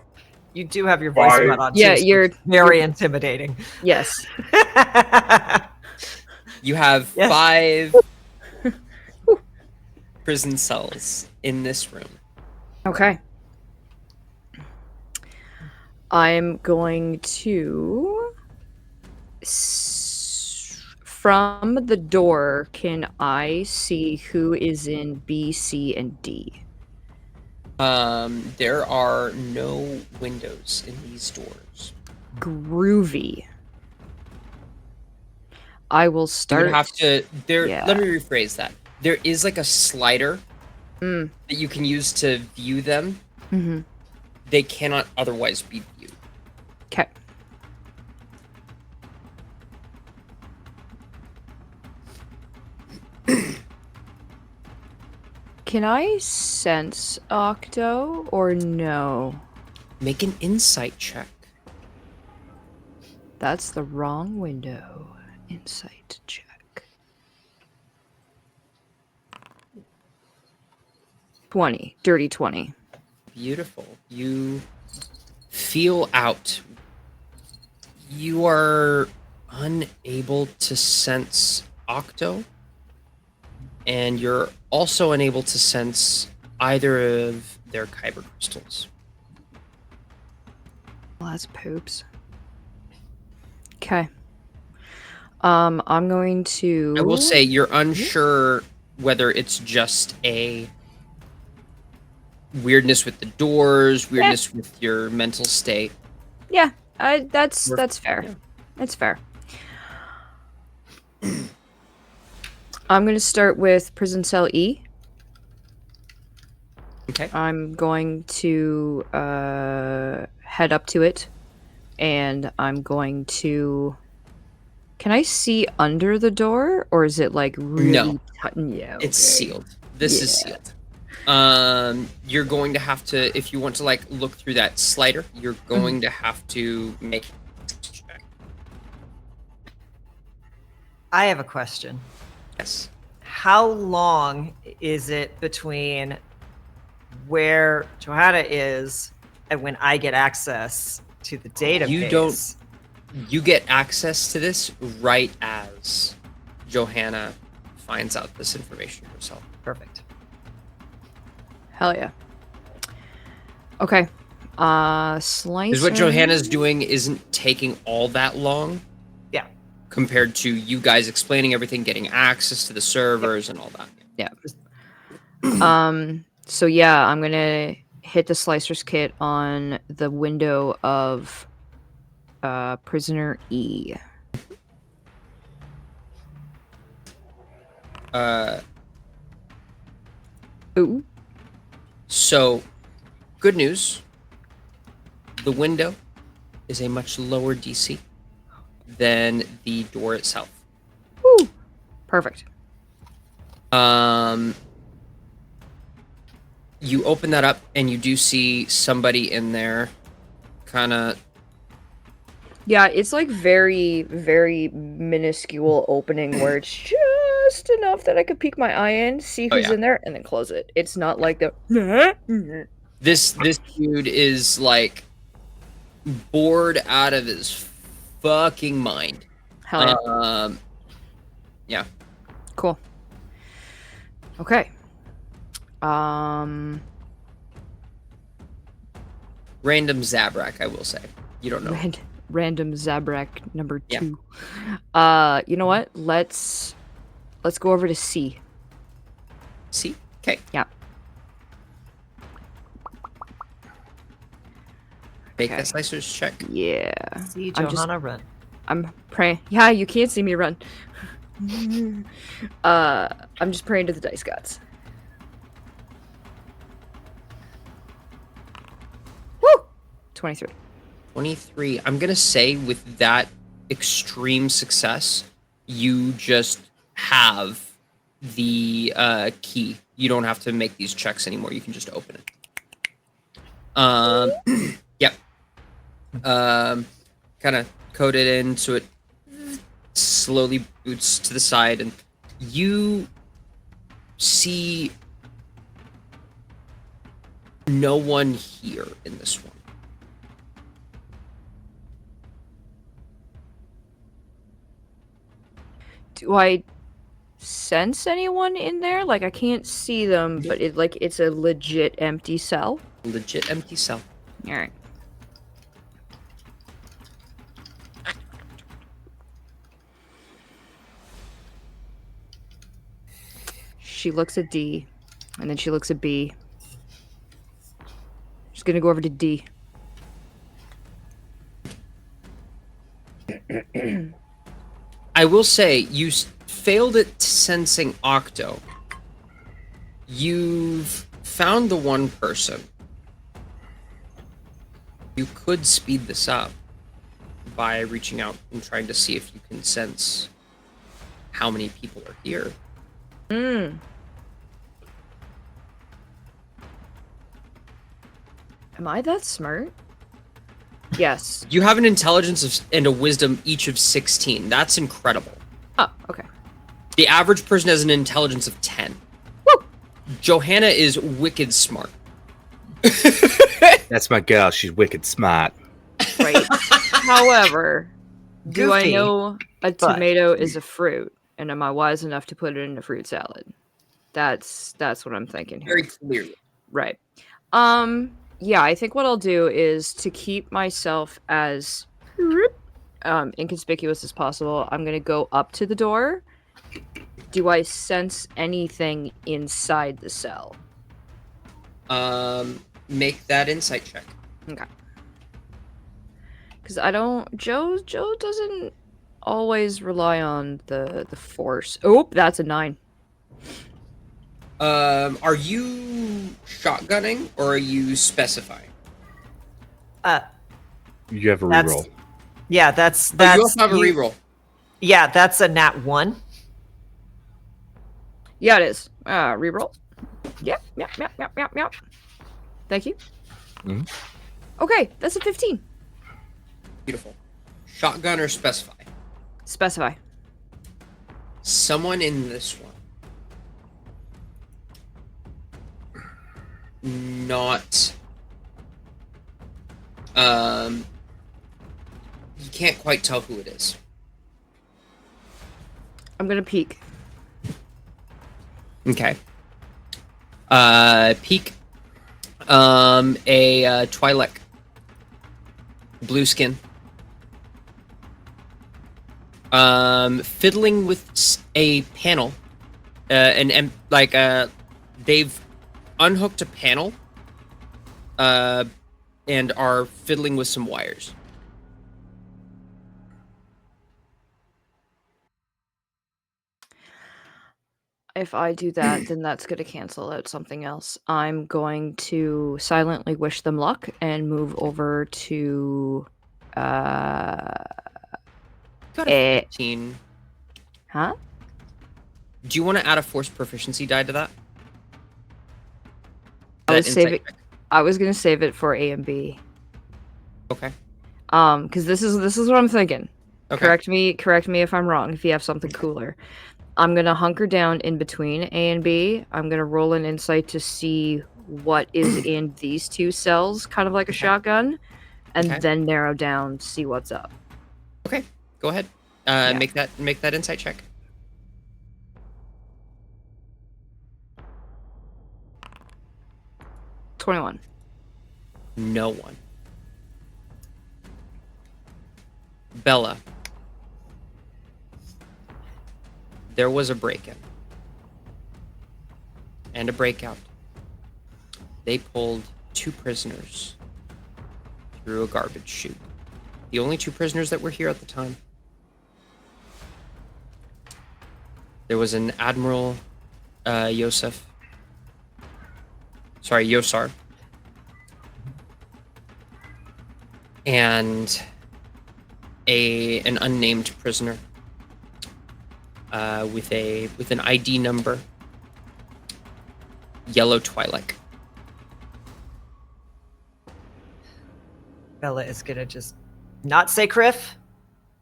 You do have your voice mod on, Yeah, too, so you're it's very intimidating. Yes. You have Yes. 5 prison cells in this room. Okay. I'm going to... From the door, can I see who is in B, C, and D? There are no windows in these doors. Groovy. I will You start... would have to... Yeah. Let me rephrase that. There is like a slider Mm. that you can use to view them. Mm-hmm. They cannot otherwise be viewed. Okay. Can I sense Octo or no? Make an insight check. That's the wrong window. Insight check. 20. Dirty 20. Beautiful. You feel out. You are unable to sense Octo, and you're also unable to sense either of their kyber crystals. Well, that's poops. Okay. I'm going to... I will say you're unsure whether it's just a weirdness with the doors, weirdness with your mental state. Yeah, that's fair. Yeah. That's fair. I'm going to start with prison cell E. Okay. I'm going to head up to it, and I'm going to... Can I see under the door, or is it like really... No. Yeah, okay. It's sealed. This is Yeah. sealed. You're going to have to, if you want to like look through that slider, you're going to have to make a check. I have a question. Yes. How long is it between where Johanna is and when I get access to the database? You get access to this right as Johanna finds out this information herself. Perfect. Hell yeah. Okay. Slicer... Because what Johanna's doing isn't taking all that long. Yeah. Compared to you guys explaining everything, getting access to the servers and all that. Yeah. So yeah, I'm gonna hit the slicer's kit on the window of prisoner E. Ooh. So, good news. The window is a much lower DC than the door itself. Woo. Perfect. You open that up and you do see somebody in there, kind of. Yeah, it's like very, very minuscule opening where it's just enough that I could peek my eye in, see who's in there, and then close it. It's not like the... This dude is like bored out of his fucking mind. Hell yeah. Yeah. Cool. Okay. Random Zabrak, I will say. You don't know. Random Zabrak number 2. Yeah. You know what? Let's go over to C. C? Okay. Yeah. Make a slicer's check. Yeah. See Johanna run. I'm praying. Yeah, you can't see me run. I'm just praying to the dice gods. Woo! 23. 23. I'm gonna say with that extreme success, you just have the key. You don't have to make these checks anymore. You can just open it. Yep. Kind of code it in so it slowly boots to the side, and you see no one here in this one. Do I sense anyone in there? Like, I can't see them, but it's a legit empty cell. Legit empty cell. All right. She looks at D, and then she looks at B. She's gonna go over to D. I will say, you failed at sensing Octo. You've found the one person. You could speed this up by reaching out and trying to see if you can sense how many people are here. Hmm. Am I that smart? Yes. You have an intelligence and a wisdom each of 16. That's incredible. Oh, okay. The average person has an intelligence of 10. Woo! Johanna is wicked smart. That's my girl. She's wicked smart. Right. However, do I Goofy, know a but- tomato is a fruit, and am I wise enough to put it in a fruit salad? That's what I'm thinking here. Very clearly. Right. Yeah, I think what I'll do is to keep myself as inconspicuous as possible, I'm gonna go up to the door. Do I sense anything inside the cell? Make that insight check. Okay. Because Joe doesn't always rely on the force. Oh, that's a 9. Are you shotgunning or are you specifying? You have a That's- reroll. Yeah, that's Oh, you also have a reroll. Yeah, that's a nat 1. Yeah, it is. Reroll. Yep. Thank you. Mhm. Okay, that's a 15. Beautiful. Shotgun or specify? Specify. Someone in this one. Not. You can't quite tell who it is. I'm gonna peek. Okay. Peek. A Twi'lek. Blue skin. Fiddling with a panel. They've unhooked a panel. And are fiddling with some wires. If I do that, then that's gonna cancel out something else. I'm going to silently wish them luck and move over to Got a Eh. 15. huh? Do you want to add a force proficiency die to that? I That was saving insight check. I was gonna save it for A and B. Okay. Because this is what I'm thinking. Okay. Correct me if I'm wrong, if you have something cooler. I'm gonna hunker down in between A and B. I'm gonna roll an insight to see what is in these two cells, kind of like a shotgun, and Okay. then narrow down, see what's up. Okay. Go ahead. Yeah. Make that insight check. $21. No one. Bella. There was a break-in. And a breakout. They pulled 2 prisoners through a garbage chute. The only 2 prisoners that were here at the time. There was an Admiral Yosar. And an unnamed prisoner with an ID number. Yellow Twi'lek. Bella is gonna just not say Criff.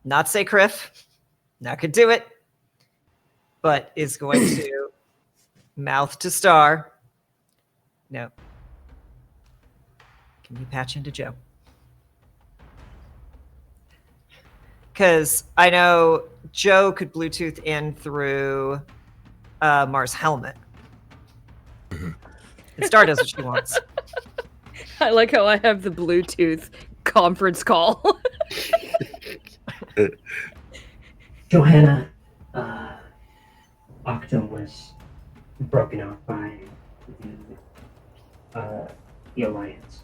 Not say Criff. Not could do it, but is going to mouth to Star. No. Can you patch into Joe? Because I know Joe could Bluetooth in through Mars' helmet. And Star does what she wants. I like how I have the Bluetooth conference call. Johanna, Octo was broken off by the Alliance.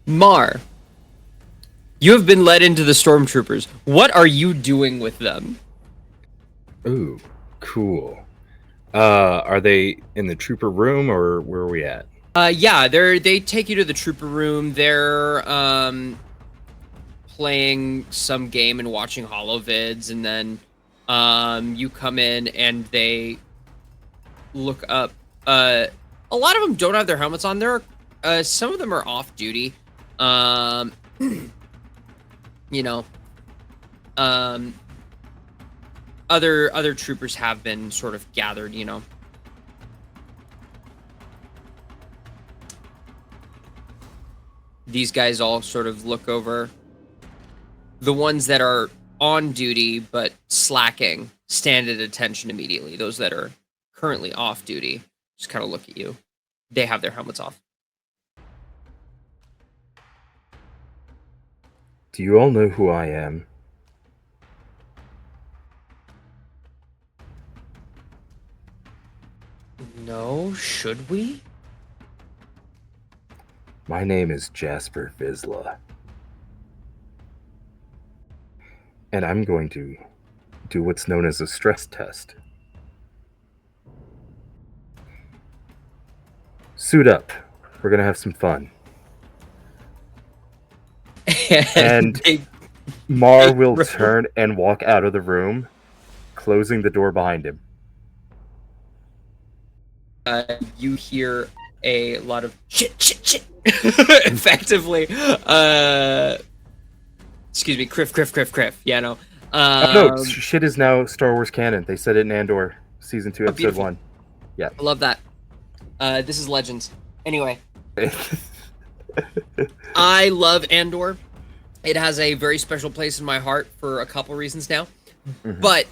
Mar, you have been led into the stormtroopers. What are you doing with them? Ooh, cool. Are they in the trooper room or where are we at? Yeah, they take you to the trooper room. They're playing some game and watching holovids, and then you come in and they look up. A lot of them don't have their helmets on. Some of them are off duty. You know, other troopers have been sort of gathered, you know. These guys all sort of look over. The ones that are on duty but slacking stand at attention immediately. Those that are currently off duty just kind of look at you. They have their helmets off. Do you all know who I am? No, should we? My name is Jasper Vizsla. And I'm going to do what's known as a stress test. Suit up. We're going to have some fun. And Mar will turn and walk out of the room, closing the door behind him. You hear a lot of shit. Effectively. Excuse me, criff. Yeah, no. No, shit is now Star Wars canon. They said it in Andor, Season 2, Episode 1. Yeah. I love that. This is Legends. Anyway. I love Andor. It has a very special place in my heart for a couple reasons now. Mm-hmm. But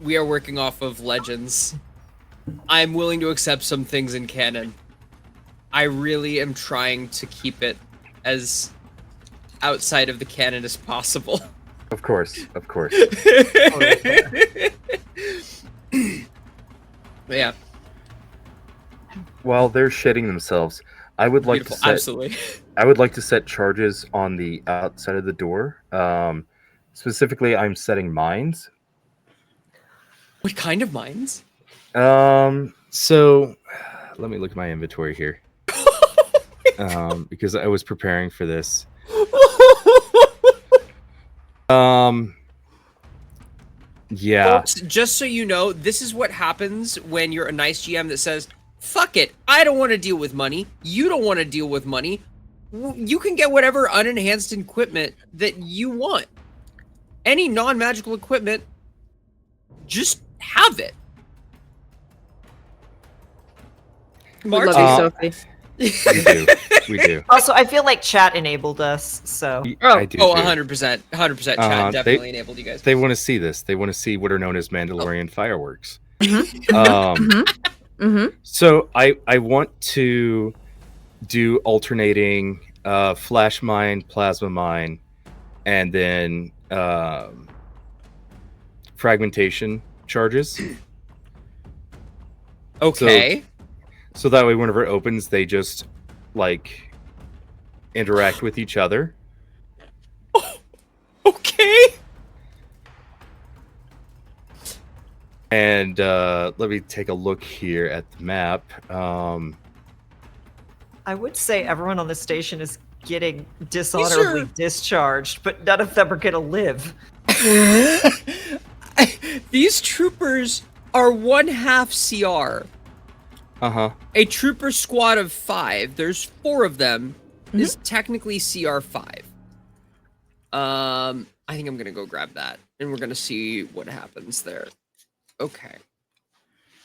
we are working off of Legends. I'm willing to accept some things in canon. I really am trying to keep it as outside of the canon as possible. Of course. Yeah. While they're shitting themselves, I would like to set, absolutely. I would like to set charges on the outside of the door. Specifically, I'm setting mines. What kind of mines? So let me look at my inventory here. Because I was preparing for this. Yeah. Folks, just so you know, this is what happens when you're a nice GM that says, fuck it, I don't want to deal with money. You don't want to deal with money. You can get whatever unenhanced equipment that you want. Any non-magical equipment, just have it. We love you, Sophie. We do. Also, I feel like chat enabled us, so. I do. 100%. 100% chat definitely enabled you guys. They want to see this. They want to see what are known as Mandalorian fireworks. So I want to do alternating flash mine, plasma mine, and then fragmentation charges. Okay. So that way, whenever it opens, they just like interact with each other. Oh, okay. And let me take a look here at the map. I would say everyone on the station is getting dishonorably discharged, but none of them are going to live. These troopers are 1/2 CR. Uh-huh. A trooper squad of 5, there's 4 of them, is technically CR5. I think I'm gonna go grab that, and we're gonna see what happens there. Okay.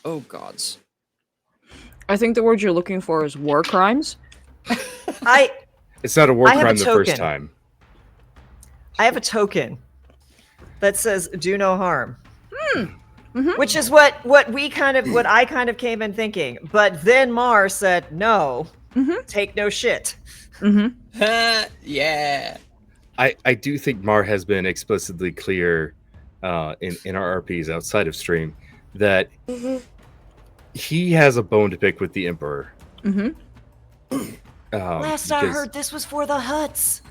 Oh, gods. I think the word you're looking for is war crimes. It's not a war I have crime a the first token. time. I have a token that says "Do no harm," which is what I kind of came in thinking. But then Mar said, "No, take no shit." Yeah. I do think Mar has been explicitly clear in our RPs outside of stream that he has a bone to pick with the Emperor. Last I because, heard, this was for the Huts.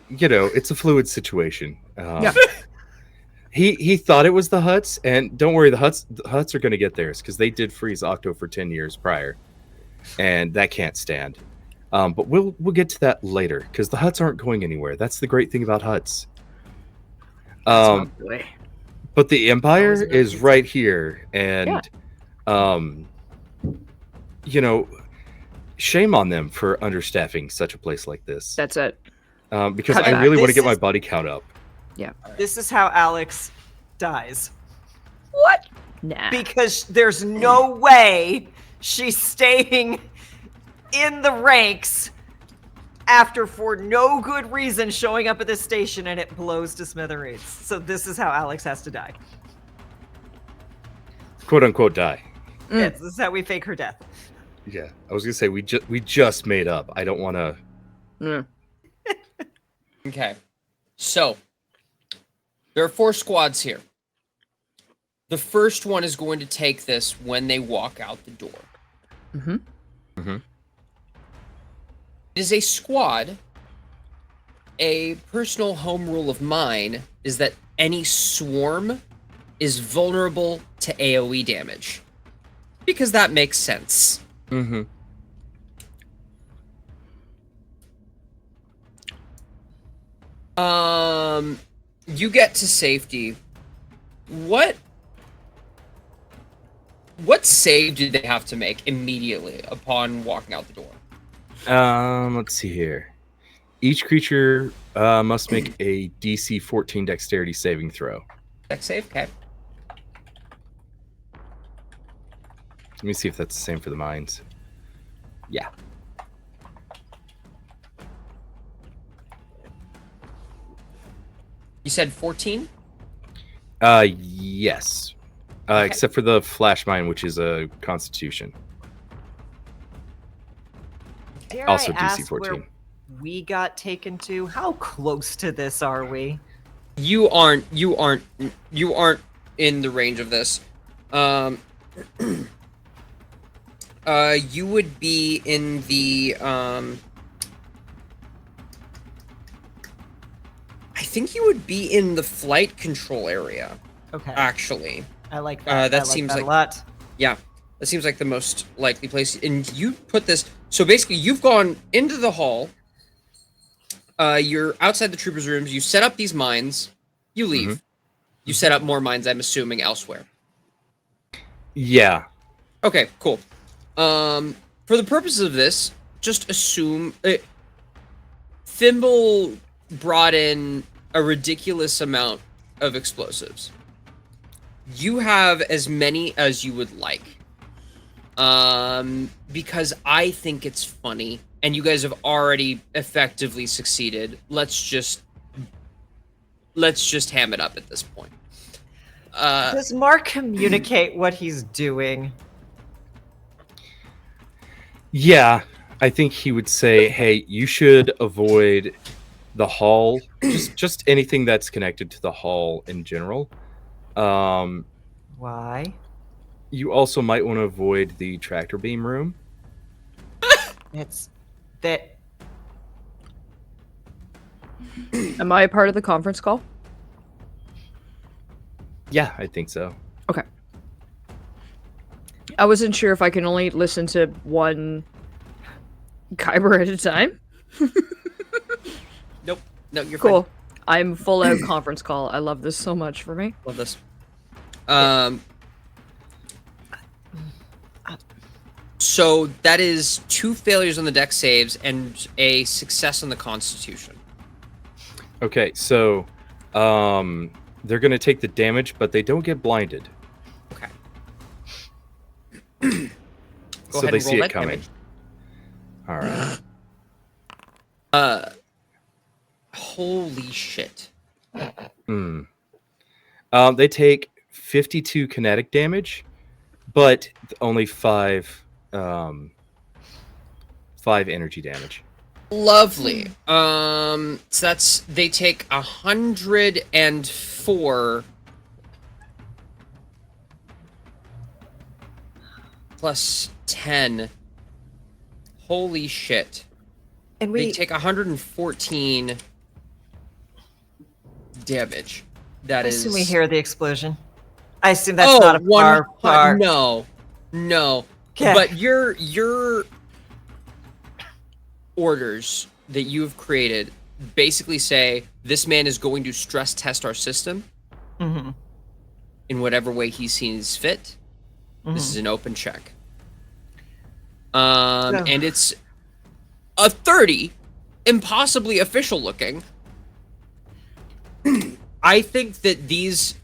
you know, it's a fluid situation. He thought it was the Huts, and don't worry, the Huts are going to get theirs because they did freeze Octo for 10 years prior, and that can't stand. But we'll get to that later because the Huts aren't going anywhere. That's the great thing about Huts. But the Empire is right here, and you know, shame on them for understaffing such a place like this. That's it. Because I really want to get my body count up. Yeah. This is how Alex dies. What? Nah. Because there's no way she's staying in the ranks after, for no good reason, showing up at this station and it blows to smithereens. So this is how Alex has to die. Quote unquote die. Yes, this is how we fake her death. Yeah, I was gonna say we just made up. I don't want to. Okay, so there are 4 squads here. The first one is going to take this when they walk out the door. It is a squad. A personal home rule of mine is that any swarm is vulnerable to AoE damage. Because that makes sense. You get to safety. What save do they have to make immediately upon walking out the door? Let's see here. Each creature must make a DC 14 Dexterity saving throw. Dex save, okay. Let me see if that's the same for the mines. Yeah. You said 14? Yes. Except for the flash mine, which is a Constitution. Dare Also I DC ask 14. where we got taken to? How close to this are we? You aren't in the range of this. You would be in the I think you would be in the flight control area. Okay. Actually. I like that. That I like seems that like a lot. Yeah. That seems like the most likely place. And you put this, so basically you've gone into the hall. You're outside the troopers' rooms, you set up these mines, you leave. You set up more mines, I'm assuming, elsewhere. Yeah. Okay, cool. For the purposes of this, just assume Thimble brought in a ridiculous amount of explosives. You have as many as you would like. Because I think it's funny, and you guys have already effectively succeeded. Let's just ham it up at this point. Does Mark communicate what he's doing? Yeah, I think he would say, "Hey, you should avoid the hall. Just anything that's connected to the hall in general. Why? You also might want to avoid the tractor beam room. It's that. Am I a part of the conference call? Yeah, I think so. Okay. I wasn't sure if I can only listen to one Kyber at a time. Nope. No, you're cool. I'm full out conference call. I love this so much for me. Love this. So that is 2 failures on the dex saves and a success on the Constitution. Okay, so they're gonna take the damage, but they don't get blinded. Okay. So ahead they and roll see that it coming. damage. All right. Holy shit. They take 52 kinetic damage, but only 5 energy damage. Lovely. So they take 104 plus 10. Holy shit. And They take 114 damage. That I is. assume we hear the explosion. I assume that's not a far part. No. Okay. But your orders that you have created basically say this man is going to stress test our system in whatever way he sees fit. This is an open check. And it's a 30, impossibly official looking. I think that these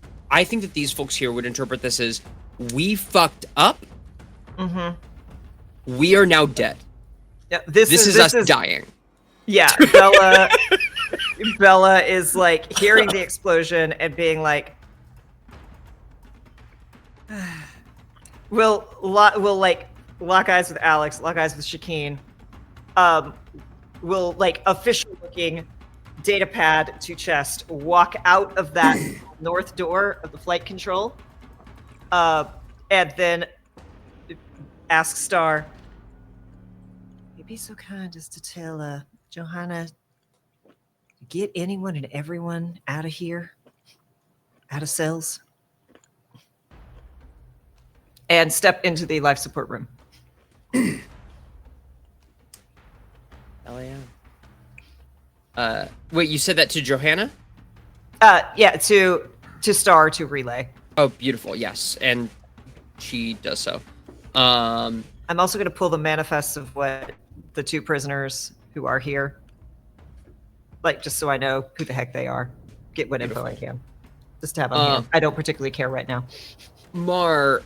folks here would interpret this as we fucked up. We are now dead. Yeah, this is us dying. Yeah, Bella is like hearing the explosion and being like, we'll like lock eyes with Alex, lock eyes with Shakeen. We'll like official looking data pad to chest, walk out of that north door of the flight control, and then ask Star, "You'd be so kind as to tell Johanna to get anyone and everyone out of here, out of cells, and step into the life support room." Hell yeah. Wait, you said that to Johanna? Yeah, to Star to relay. Oh, beautiful. Yes, and she does so. I'm also going to pull the manifests of what the 2 prisoners who are here, like, just so I know who the heck they are. Get what info I can, just to have on hand. I don't particularly care right now. Mar,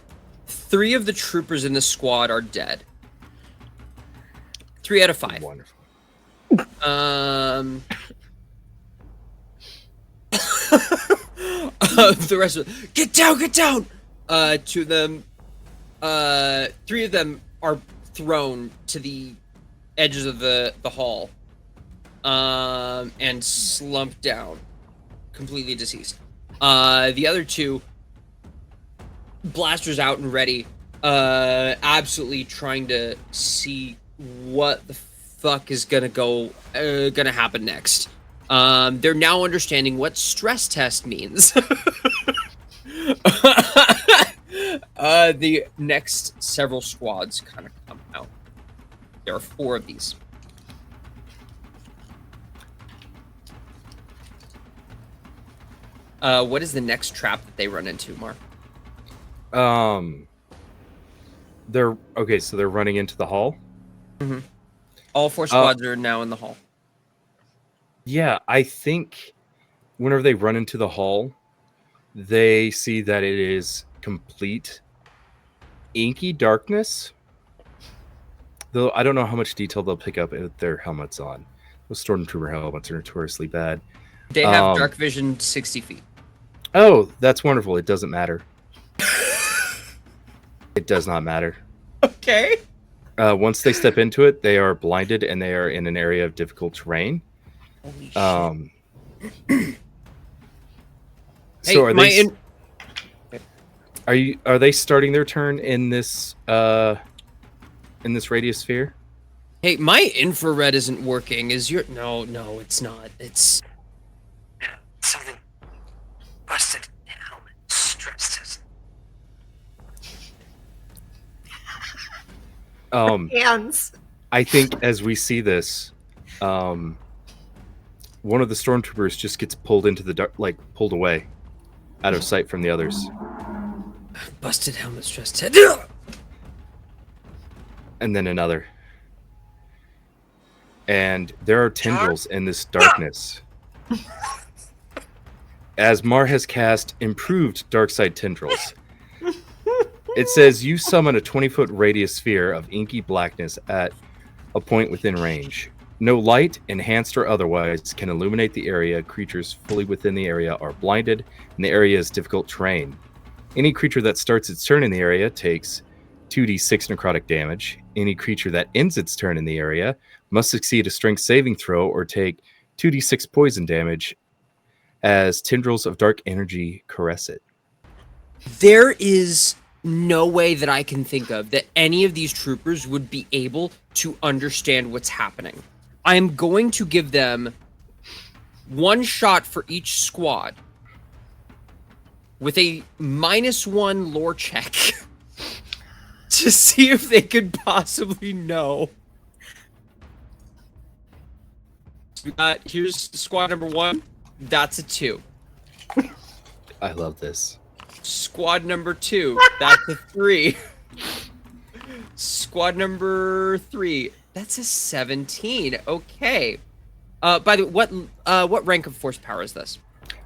3 of the troopers in the squad are dead. 3 out of 5. Wonderful. The rest of them, get down! 2 of them, 3 of them are thrown to the edges of the hall, and slumped down, completely deceased. The other 2, blasters out and ready, absolutely trying to see what the fuck is gonna happen next. They're now understanding what stress test means. The next several squads kind of come out. There are 4 of these. What is the next trap that they run into, Mark? They're okay. So they're running into the hall. All 4 squads are now in the hall. Yeah, I think whenever they run into the hall, they see that it is complete inky darkness. Though I don't know how much detail they'll pick up with their helmets on. Those stormtrooper helmets are notoriously bad. They have dark vision 60 feet. Oh, that's wonderful. It doesn't matter. It does not matter. Okay. Once they step into it, they are blinded and they are in an area of difficult terrain. Holy shit. So Hey, are they starting their turn in this radius sphere? Hey, my infrared isn't working. Is your no, it's not. It's Something busted. Helmet stress test. Hands. I think as we see this, one of the stormtroopers just gets pulled into the dark, like pulled away, out of sight from the others. Busted helmet stress test. And then another. And there are tendrils in this darkness. As Mar has cast improved dark side tendrils. It says you summon a 20-foot radius sphere of inky blackness at a point within range. No light, enhanced or otherwise, can illuminate the area. Creatures fully within the area are blinded, and the area is difficult terrain. Any creature that starts its turn in the area takes 2d6 necrotic damage. Any creature that ends its turn in the area must succeed a strength saving throw or take 2d6 poison damage as tendrils of dark energy caress it. There is no way that I can think of that any of these troopers would be able to understand what's happening. I am going to give them 1 shot for each squad with a -1 lore check to see if they could possibly know. Here's squad number 1. That's a 2. I love this. Squad number 2. That's a 3. Squad number 3. That's a 17. Okay. By the way, what rank of force power is this?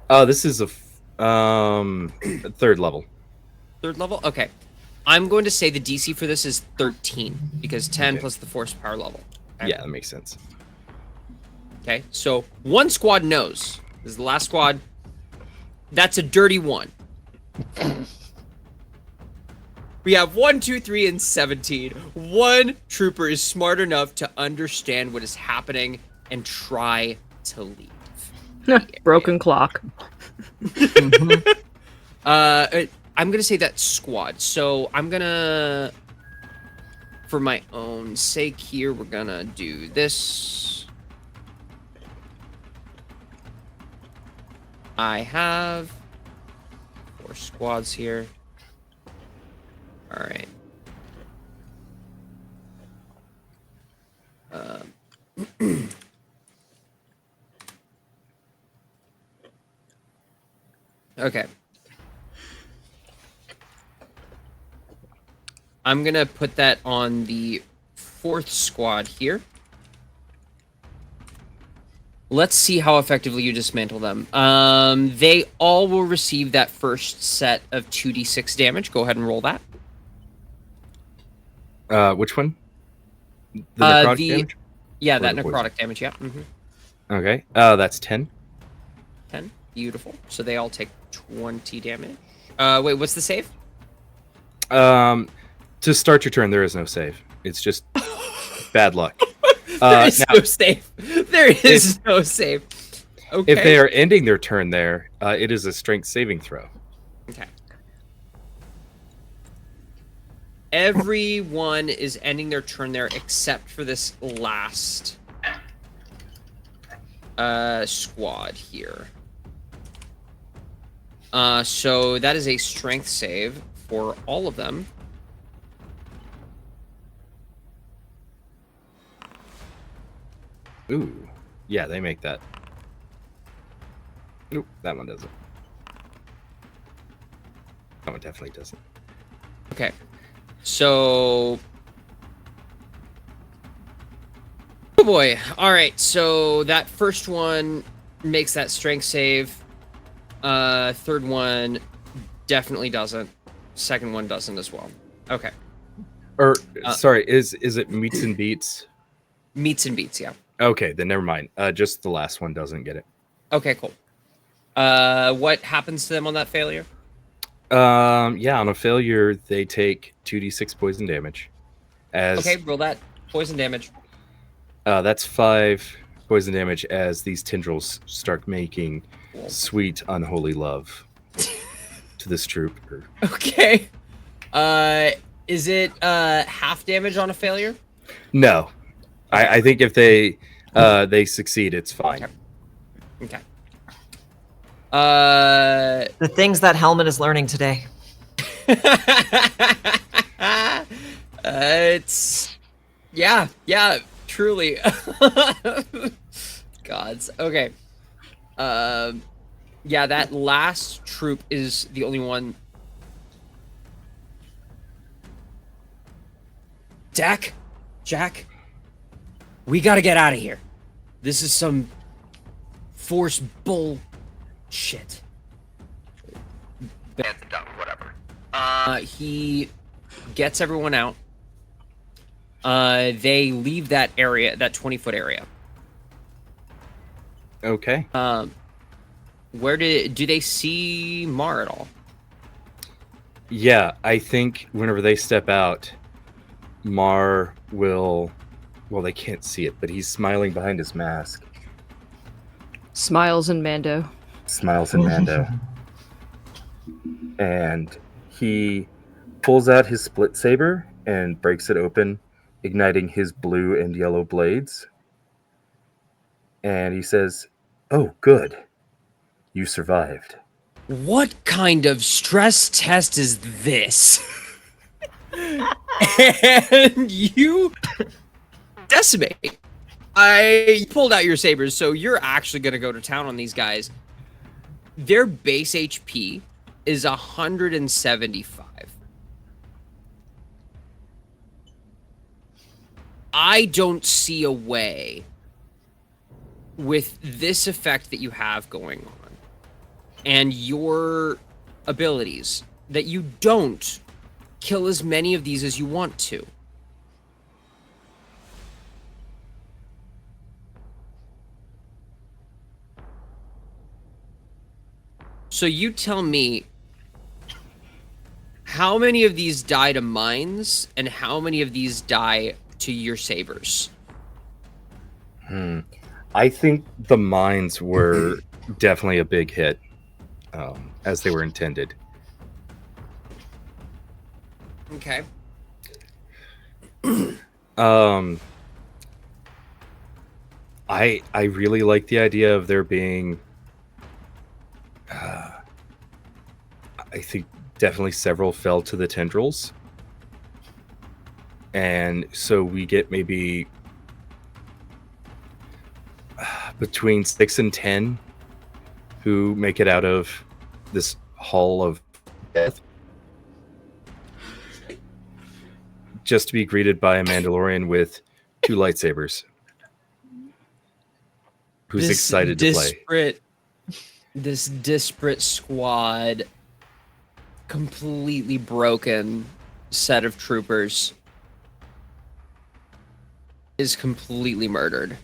This is a 3rd level. 3rd level? Okay. I'm going to say the DC for this is 13 because 10 plus the force power level. Okay. Yeah, that makes sense. Okay, so 1 squad knows. This is the last squad. That's a dirty 1. We have 1, 2, 3, and 17. 1 trooper is smart enough to understand what is happening and try to leave. Broken clock. I'm gonna say that squad. So I'm gonna, for my own sake here, we're gonna do this. I have 4 squads here. All right. Okay. I'm gonna put that on the 4th squad here. Let's see how effectively you dismantle them. They all will receive that first set of 2d6 damage. Go ahead and roll that. Which one? The necrotic damage? Yeah, Or that the necrotic poison? damage, yeah. Mm-hmm. Okay. That's 10. 10. Beautiful. So they all take 20 damage. Wait, what's the save? To start your turn, there is no save. It's just bad luck. There is no save. There is no save. Okay. If they are ending their turn there, it is a strength saving throw. Okay. Everyone is ending their turn there except for this last squad here. So that is a strength save for all of them. Ooh. Yeah, they make that. Nope, that one doesn't. That one definitely doesn't. Okay. So... Oh boy. Alright, so that first one makes that strength save. 3rd one definitely doesn't. 2nd one doesn't as well. Okay. Or, sorry, is it meets and beats? Meets and beats, yeah. Okay, then never mind. Just the last one doesn't get it. Okay, cool. What happens to them on that failure? Yeah, on a failure, they take 2d6 poison damage. Okay, roll that. Poison damage. That's 5 poison damage as these tendrils start making sweet, unholy love to this trooper. Okay. Is it half damage on a failure? No. I think if they succeed, it's fine. Okay. The things that Helmet is learning today. It's yeah, truly. Gods. Okay. Yeah, that last troop is the only one. Jack, we gotta get out of here. This is some force bull shit. Whatever. He gets everyone out. They leave that area, that 20-foot area. Okay. Where do they see Mar at all? Yeah, I think whenever they step out, Mar will. Well, they can't see it, but he's smiling behind his mask. Smiles and Mando. Smiles and Mando. And he pulls out his split saber and breaks it open, igniting his blue and yellow blades. And he says, "Oh, good. You survived." What kind of stress test is this? And you decimate. I pulled out your sabers, so you're actually going to go to town on these guys. Their base HP is 175. I don't see a way with this effect that you have going on and your abilities that you don't kill as many of these as you want to. So you tell me, how many of these die to mines and how many of these die to your sabers? I think the mines were definitely a big hit, as they were intended. Okay. I really like the idea of there being, I think definitely several fell to the tendrils. And so we get maybe between 6 and 10 who make it out of this hall of death, just to be greeted by a Mandalorian with 2 lightsabers, who's excited to play. This disparate squad, completely broken set of troopers is completely murdered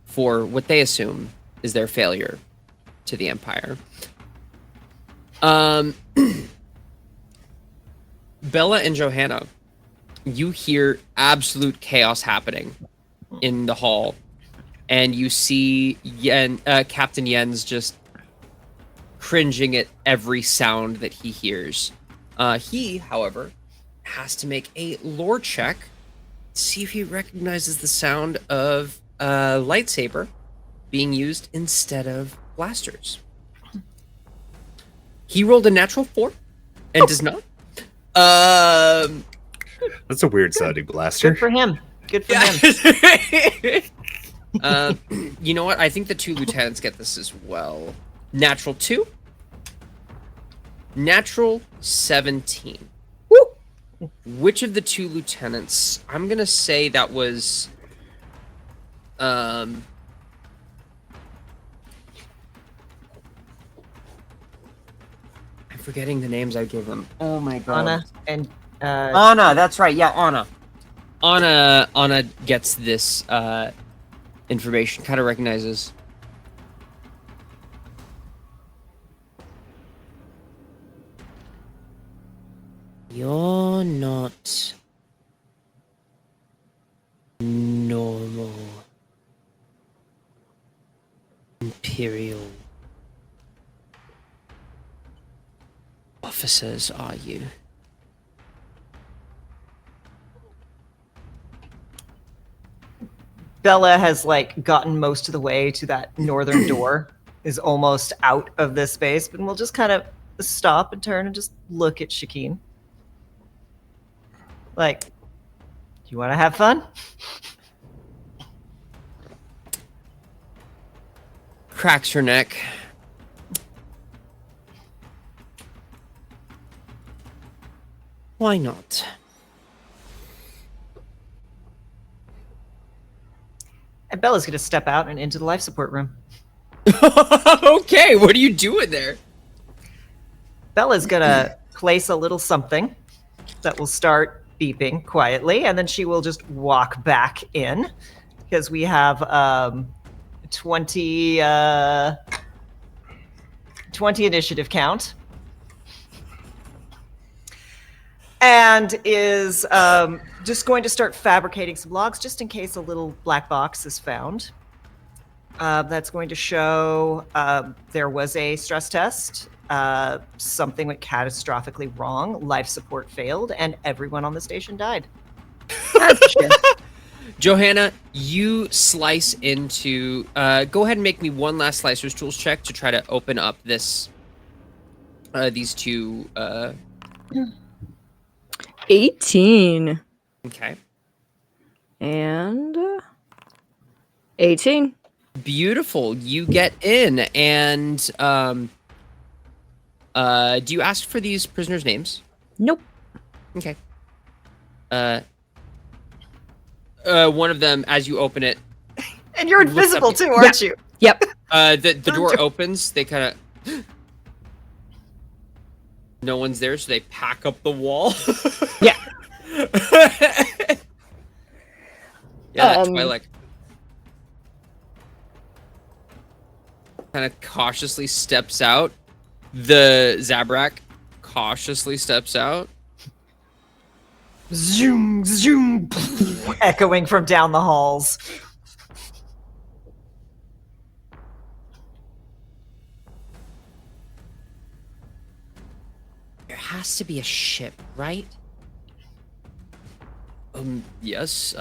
for what they assume is their failure to the Empire. Bella and Johanna, you hear absolute chaos happening in the hall, and you see Captain Yen's just cringing at every sound that he hears. He, however, has to make a lore check to see if he recognizes the sound of a lightsaber being used instead of blasters. He rolled a natural 4 and does not. That's a weird sounding blaster. Good for him. Good for him. You know what? I think the 2 lieutenants get this as well. Natural 2. Natural 17. Woo! Which of the 2 lieutenants? I'm gonna say that was I'm forgetting the names I gave them. Oh my god. Anna and Anna, that's right. Yeah, Anna. Anna gets this information, kind of recognizes. You're not normal Imperial officers, are you? Bella has like gotten most of the way to that northern door, is almost out of this space, but we'll just kind of stop and turn and just look at Shakeen. Like, do you want to have fun? cracks her neck. Why not? And Bella's going to step out and into the life support room. Okay, what are you doing there? Bella's going to place a little something that will start beeping quietly, and then she will just walk back in because we have 20 initiative count. And is just going to start fabricating some logs just in case a little black box is found. That's going to show there was a stress test. Something went catastrophically wrong. Life support failed, and everyone on the station died. Johanna, you slice into... go ahead and make me one last Slicer's Tools check to try to open up this... these two... 18. Okay. And 18. Beautiful. You get in, and do you ask for these prisoners' names? Nope. Okay. One of them, as you open it, and you're invisible too, aren't you? Yep. The door opens. They kind of. No one's there, so they pack up the wall. Yeah. Yeah, that's why, like, kind of cautiously steps out. The Zabrak cautiously steps out. Zoom, zoom, echoing from down the halls. There has to be a ship, right? Yes,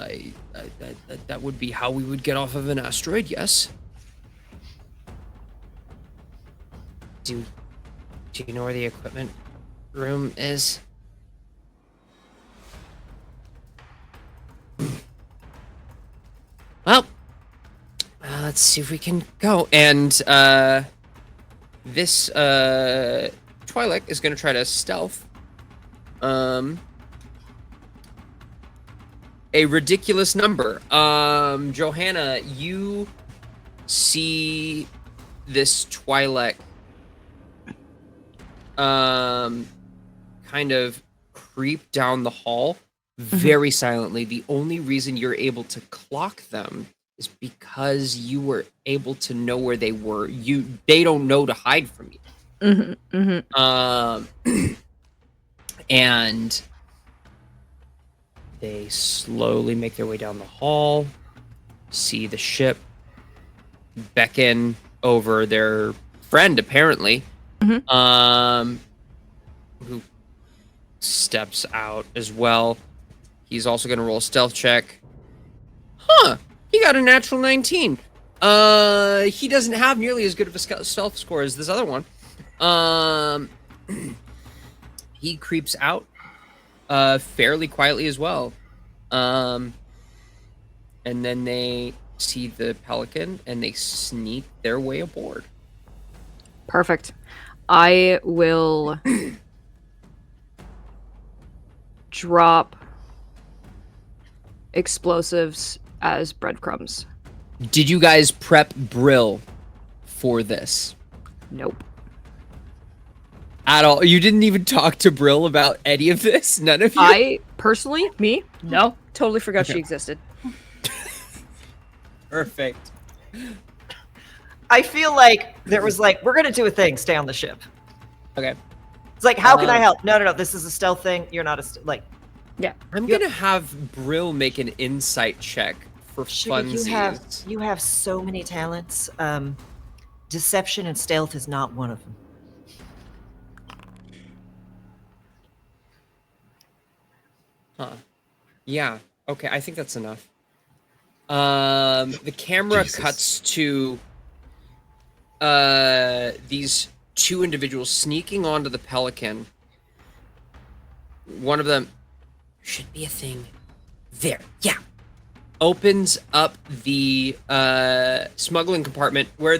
that would be how we would get off of an asteroid, yes. Do you know where the equipment room is? Well, let's see if we can go. And this Twi'lek is going to try to stealth. A ridiculous number. Johanna, you see this Twi'lek kind of creep down the hall very silently. The only reason you're able to clock them is because you were able to know where they were. They don't know to hide from you. And they slowly make their way down the hall, see the ship, beckon over their friend, apparently, who steps out as well. He's also going to roll a stealth check. Huh, he got a natural 19. He doesn't have nearly as good of a stealth score as this other one. He creeps out fairly quietly as well. And then they see the Pelican and they sneak their way aboard. Perfect. I will drop explosives as breadcrumbs. Did you guys prep Brill for this? Nope. At all? You didn't even talk to Brill about any of this? None of you? I, personally, no, totally forgot she existed. Perfect. I feel like there was like, we're going to do a thing, stay on the ship. Okay. It's like, how can I help? No, this is a stealth thing. You're not like... Yeah. I'm going to have Brill make an insight check for funsies. You have so many talents. Deception and stealth is not one of them. Huh. Yeah. Okay, I think that's enough. The camera cuts to these two individuals sneaking onto the Pelican. One of them should be a thing there. Yeah. opens up the smuggling compartment where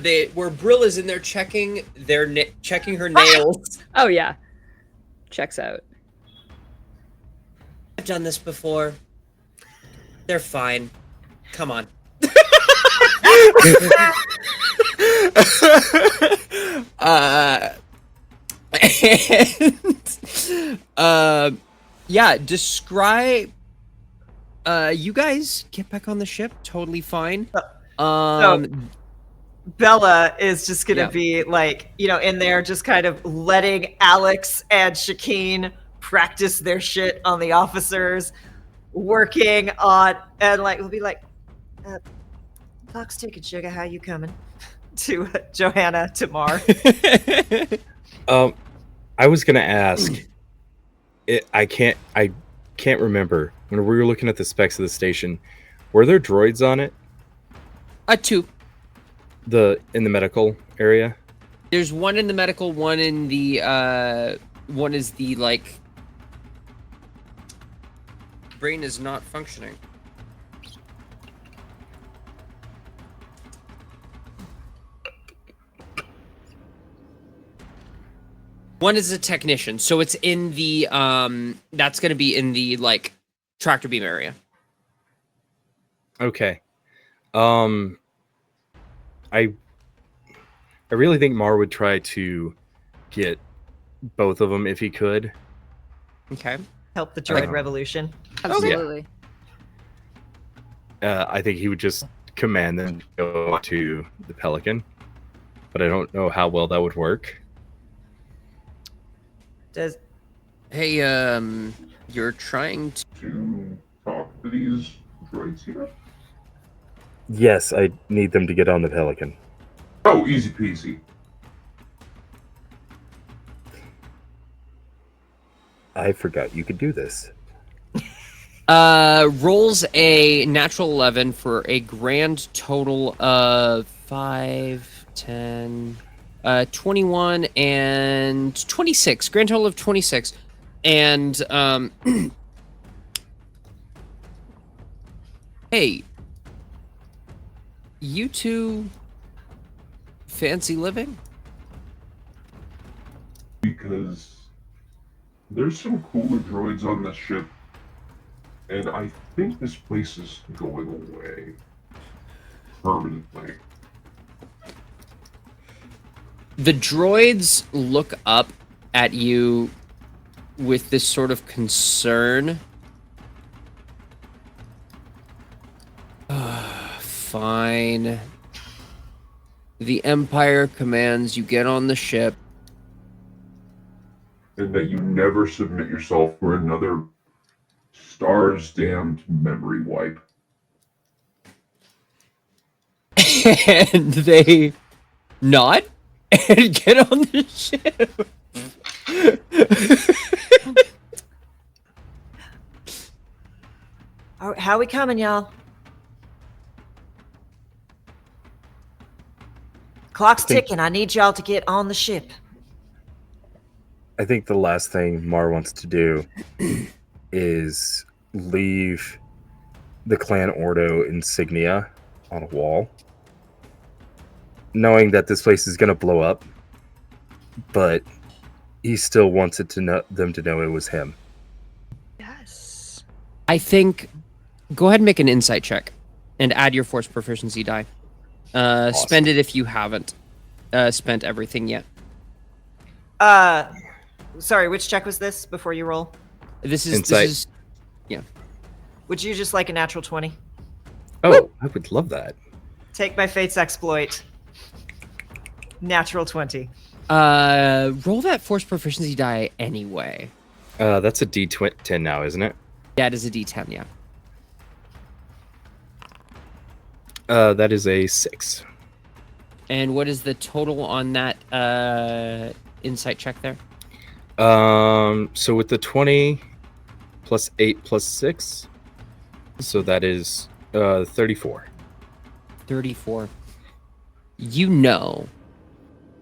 Brill is in there checking checking her nails. Oh yeah, checks out. I've done this before. They're fine. Come on. Yeah, describe. You guys get back on the ship. Totally fine. So Bella is just gonna Yeah. be like, in there, just kind of letting Alex and Shakeen practice their shit on the officers, working on, and like, we'll be like, clock's ticking, sugar. How you coming? To Johanna, to Mar. I was gonna ask. I can't remember when we were looking at the specs of the station. Were there droids on it? 2. In the medical area. There's one in the medical, one in the one is the like brain is not functioning. One is a technician, so it's in the that's gonna be in the like tractor beam area. Okay. I really think Mar would try to get both of them if he could. Okay. Help the droid revolution. Absolutely. I think he would just command them to go to the Pelican, but I don't know how well that would work. Hey, you're trying to talk to these droids here? Yes, I need them to get on the Pelican. Oh, easy peasy. I forgot you could do this. Rolls a natural 11 for a grand total of 5, 10, 21, and 26. Grand total of 26. And, hey, you two fancy living? Because there's some cooler droids on this ship, and I think this place is going away permanently. The droids look up at you with this sort of concern. Fine. The Empire commands you get on the ship. And that you never submit yourself for another Star's damned memory wipe. And they nod and get on the ship. How we coming, y'all? Clock's ticking. I need y'all to get on the ship. I think the last thing Mar wants to do is leave the Clan Ordo insignia on a wall, knowing that this place is going to blow up, but he still wants them to know it was him. Yes. I think go ahead and make an insight check and add your force proficiency die. Awesome. Spend it if you haven't spent everything yet. Sorry, which check was this before you roll? This Insight. is yeah. Would you just like a natural 20? Oh, I would love that. Take my fate's exploit. Natural 20. Roll that force proficiency die anyway. That's a D10 now, isn't it? Yeah, it is a D10, yeah. That is a 6. And what is the total on that insight check there? So with the 20 plus 8 plus 6, so that is 34. 34. You know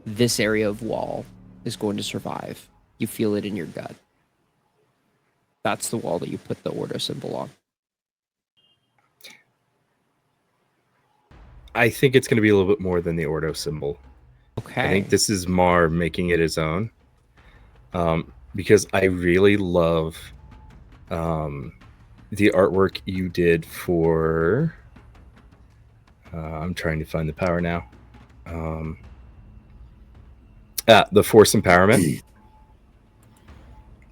this area of wall is going to survive. You feel it in your gut. That's the wall that you put the Ordo symbol on. I think it's going to be a little bit more than the Ordo symbol. Okay. I think this is Mar making it his own. Because I really love the artwork you did for. I'm trying to find the power now. The Force Empowerment.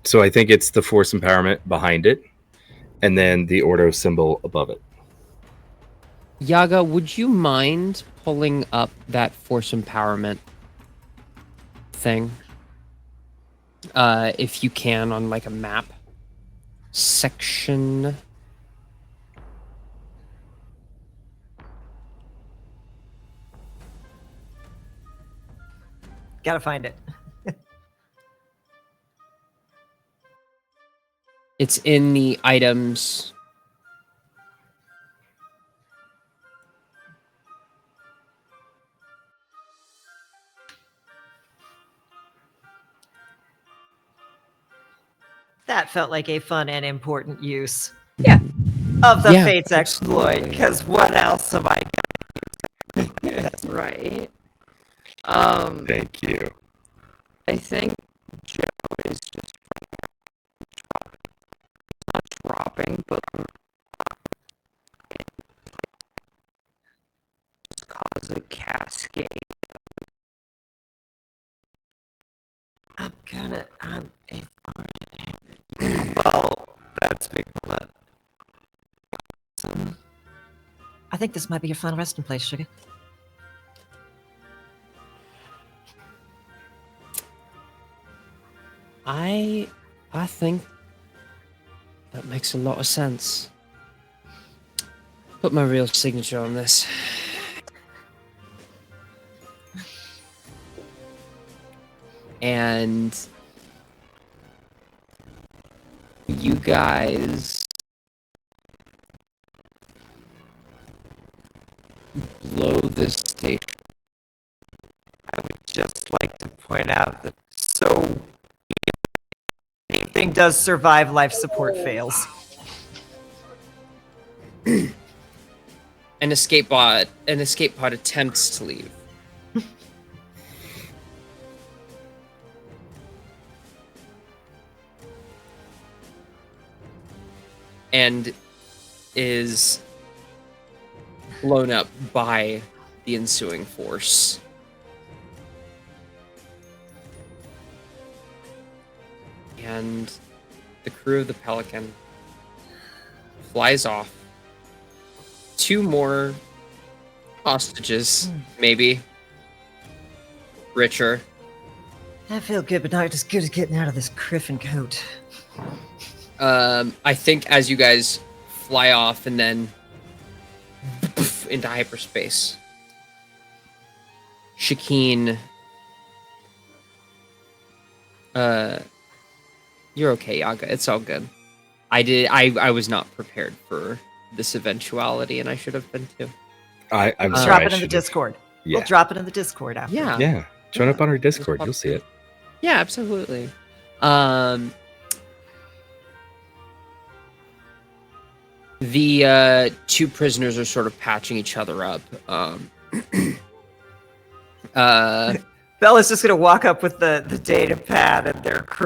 So I think it's the Force Empowerment behind it, and then the Ordo symbol above it. Yaga, would you mind pulling up that Force Empowerment thing? If you can, on like a map section. Gotta find it. It's in the items. That felt like a fun and important use. Yeah. Of the Yeah, Fates exploit, because what else am I That's right. Thank you. I think Joe is just not dropping, but cause a cascade. I'm gonna. Well, that's big. I think this might be your final resting place, Sugar. I think that makes a lot of sense. Put my real signature on this. And you guys blow this station. I would just like to point out that so anything does survive, life support fails. An escape pod attempts to leave. And is blown up by the ensuing force. And the crew of the Pelican flies off. 2 more hostages, maybe. Richer. I feel good, but not as good as getting out of this Griffin coat. I think as you guys fly off and then into hyperspace, Shakeen, you're okay, Yaga. It's all good. I was not prepared for this eventuality, and I should have been too. I'm sorry. Drop it in the Discord. Yeah. We'll drop it in the Discord after. Yeah. Yeah. Join up on our Just Discord. pop You'll see it. Yeah, absolutely. The 2 prisoners are sort of patching each other up. Bella's just gonna walk up with the data pad and their crew.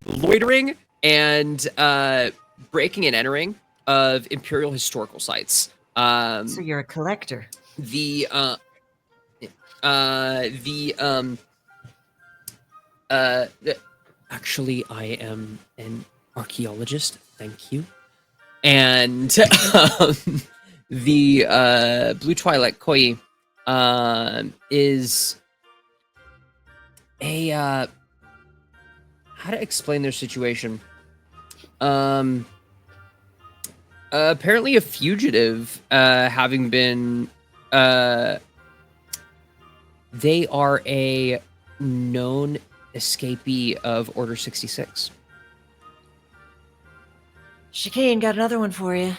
Loitering and breaking and entering of Imperial historical sites. So you're a collector. Actually, I am an archaeologist. Thank you. And the Blue Twilight Koi is a how to explain their situation. Apparently a fugitive, having been they are a known escapee of Order 66. Chicane, got another one for you.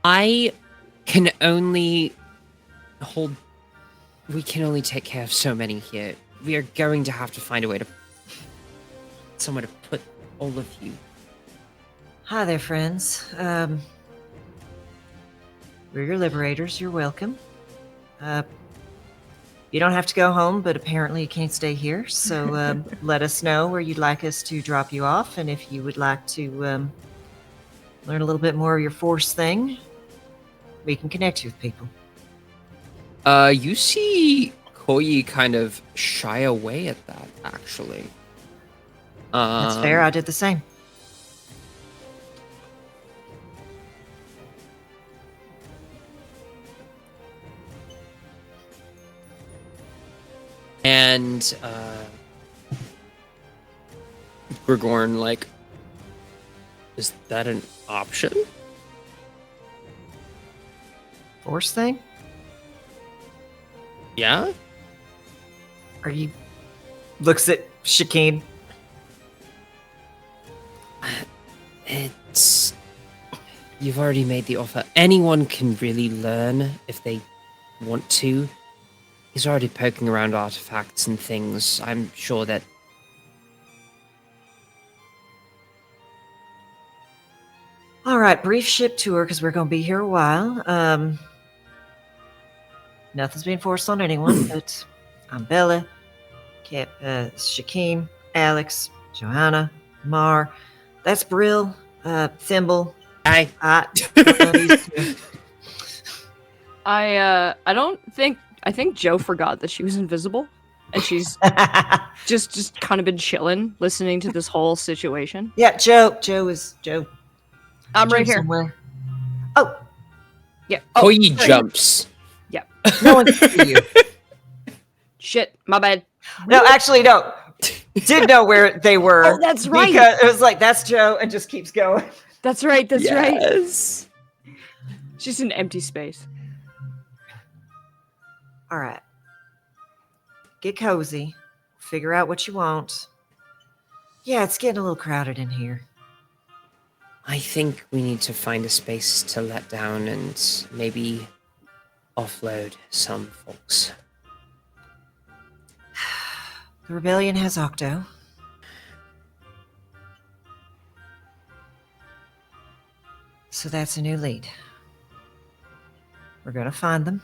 I can only hold. We can only take care of so many here. We are going to have to find a way to. Somewhere to put all of you. Hi there, friends. We're your liberators. You're welcome. You don't have to go home, but apparently you can't stay here. So let us know where you'd like us to drop you off, and if you would like to learn a little bit more of your force thing, we can connect you with people. You see Koyi kind of shy away at that, actually. That's fair. I did the same. And Grigorn, like, is that an option? Force thing? Yeah? Are you... Looks at Chicane. It's... You've already made the offer. Anyone can really learn if they want to. He's already poking around artifacts and things. I'm sure that... All right, brief ship tour, because we're going to be here a while. Nothing's being forced on anyone, but I'm Bella, Shakeen, Alex, Johanna, Mar. That's Brill, Thimble. Hi. I think Joe forgot that she was invisible, and she's just kind of been chilling, listening to this whole situation. Yeah, Joe. I'm right Joe's here. somewhere. Oh, yeah. Koyi sorry. jumps. Yeah. No one can see you. Shit, my bad. No, actually, no. Did know where they were. Oh, that's right. Because it was like, that's Joe, and just keeps going. That's right. That's right. Yes. It's just an empty space. All right. Get cozy. Figure out what you want. Yeah, it's getting a little crowded in here. I think we need to find a space to let down and maybe offload some folks. The rebellion has Octo. So that's a new lead. We're gonna find them.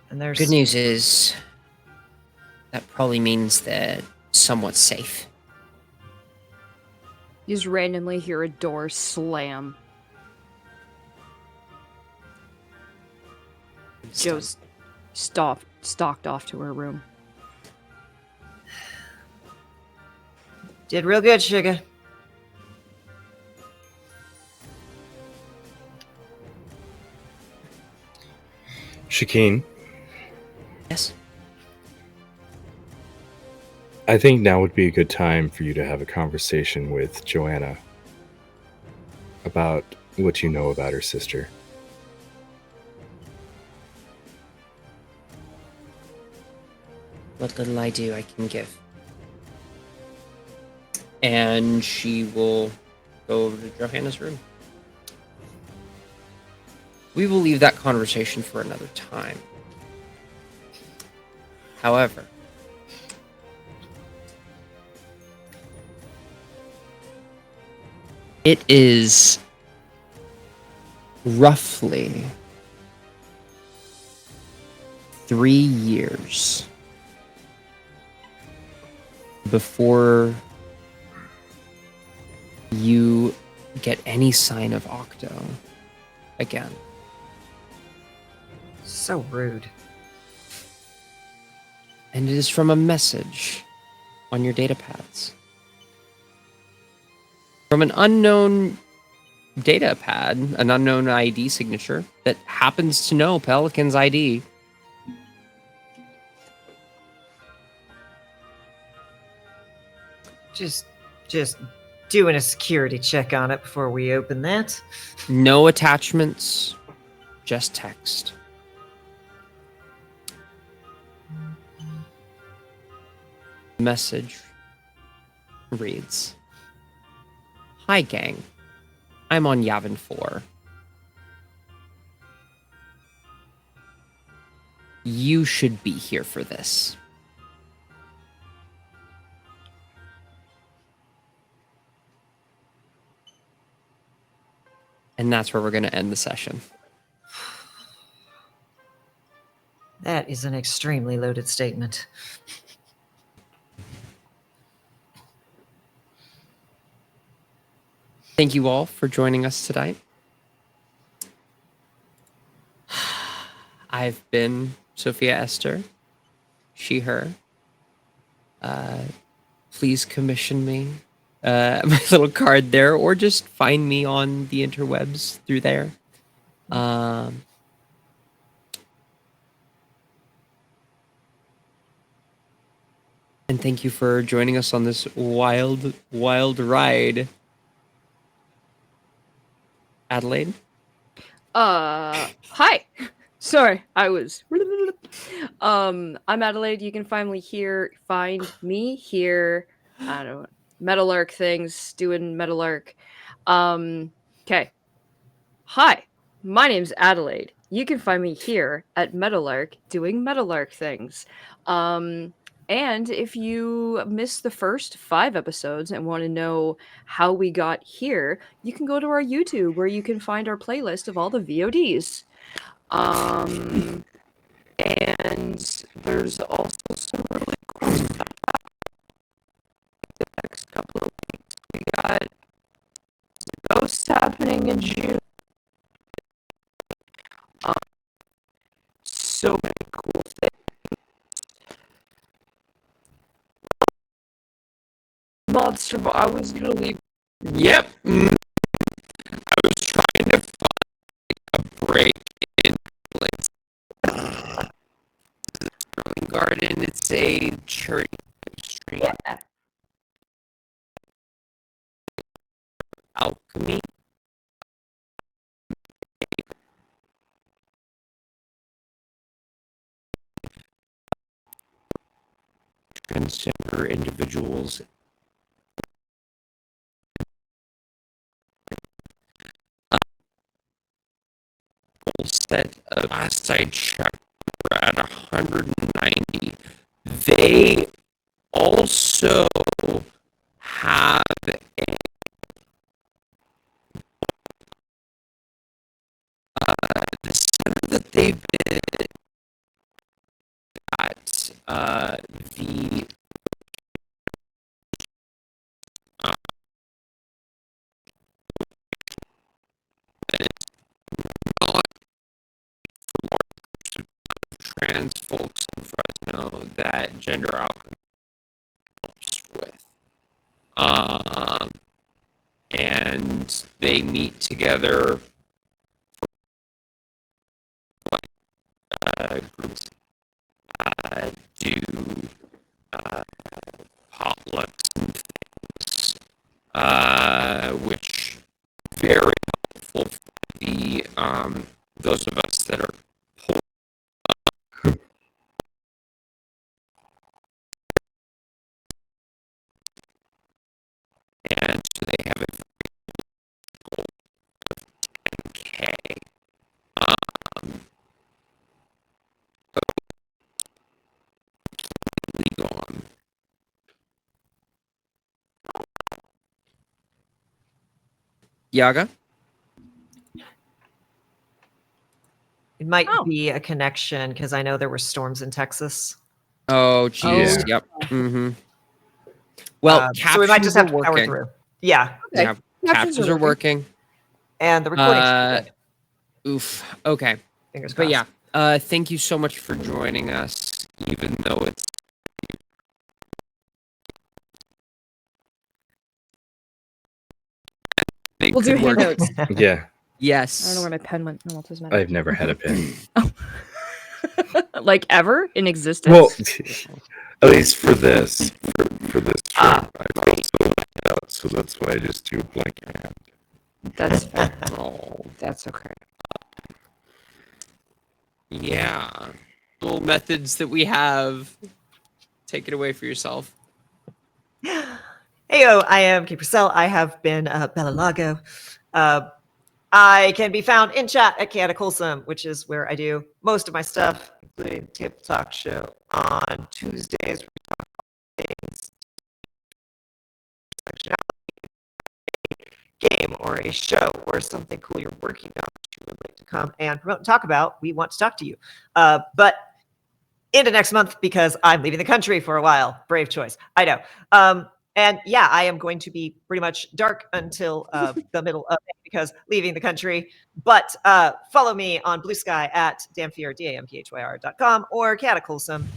And there's Good news is that probably means they're somewhat safe. You just randomly hear a door slam. Joe's stalked off to her room. Did real good, Sugar. Shakeen, Yes. I think now would be a good time for you to have a conversation with Joanna about what you know about her sister. What little I do, I can give. And she will go over to Johanna's room. We will leave that conversation for another time. However, it is roughly 3 years before you get any sign of Octo again. So rude. And it is from a message on your data pads. From an unknown data pad, an unknown ID signature that happens to know Pelican's ID. Just doing a security check on it before we open that. No attachments, just text. Message reads, "Hi gang, I'm on Yavin 4. You should be here for this." And that's where we're going to end the session. That is an extremely loaded statement. Thank you all for joining us tonight. I've been Sophia Esther, she, her. Please commission me. My little card there, or just find me on the interwebs through there. And thank you for joining us on this wild, wild ride. Adelaide? Hi. Sorry, I was. I'm Adelaide. You can find me here. I don't know, Metal-Arc things, doing Metal-Arc. Okay. Hi, my name's Adelaide. You can find me here at Metal-Arc doing Metal-Arc things. And if you missed the first 5 episodes and want to know how we got here, you can go to our YouTube where you can find our playlist of all the VODs. And there's also some really cool stuff the next couple of weeks. We got Ghosts happening in June. So many cool things. Monster, I was gonna leave. Yep. I was trying to find a break in Sterling Garden. It's a cherry stream. Yeah. Alchemy. Transgender individuals. Set of last I checked, we're at 190. They also have the center that they've been at the trans folks in Fresno that gender alchemy helps with. And they meet together for groups do potlucks and things, which very helpful for the those of us that are poor. And so they have a goal of 10K. So legal on. Yaga? It might be a connection because I know there were storms in Texas. Oh, jeez. Yeah. Yep. Mm-hmm. Well, so we might just have to power working. through. Yeah. Okay. Yeah, captions are working. And the recording should be good. Oof. Okay. Fingers But crossed. yeah, thank you so much for joining us, even though it's We'll do handouts. Yeah, Yes. I don't know where my pen went. Oh, well, it doesn't matter. I've never had a pen. Like ever in existence? Well, at least for this, for this trip, I've also had out so that's why I just do blank hand. That's fair. Oh. That's okay. Yeah. Little methods that we have. Take it away for yourself. Heyo, I am Kate Purcell. I have been Bella Lago. I can be found in chat at Chaotic Wholesome, which is where I do most of my stuff, including Table Talk Show on Tuesdays. We talk about things, game or a show or something cool you're working on that you would like to come and promote and talk about. We want to talk to you. But into next month because I'm leaving the country for a while. Brave choice. I know. And yeah, I am going to be pretty much dark until the middle of May because leaving the country. But follow me on Blue Sky at Damphyr, DAMPHYR.com or Chaotic Wholesome.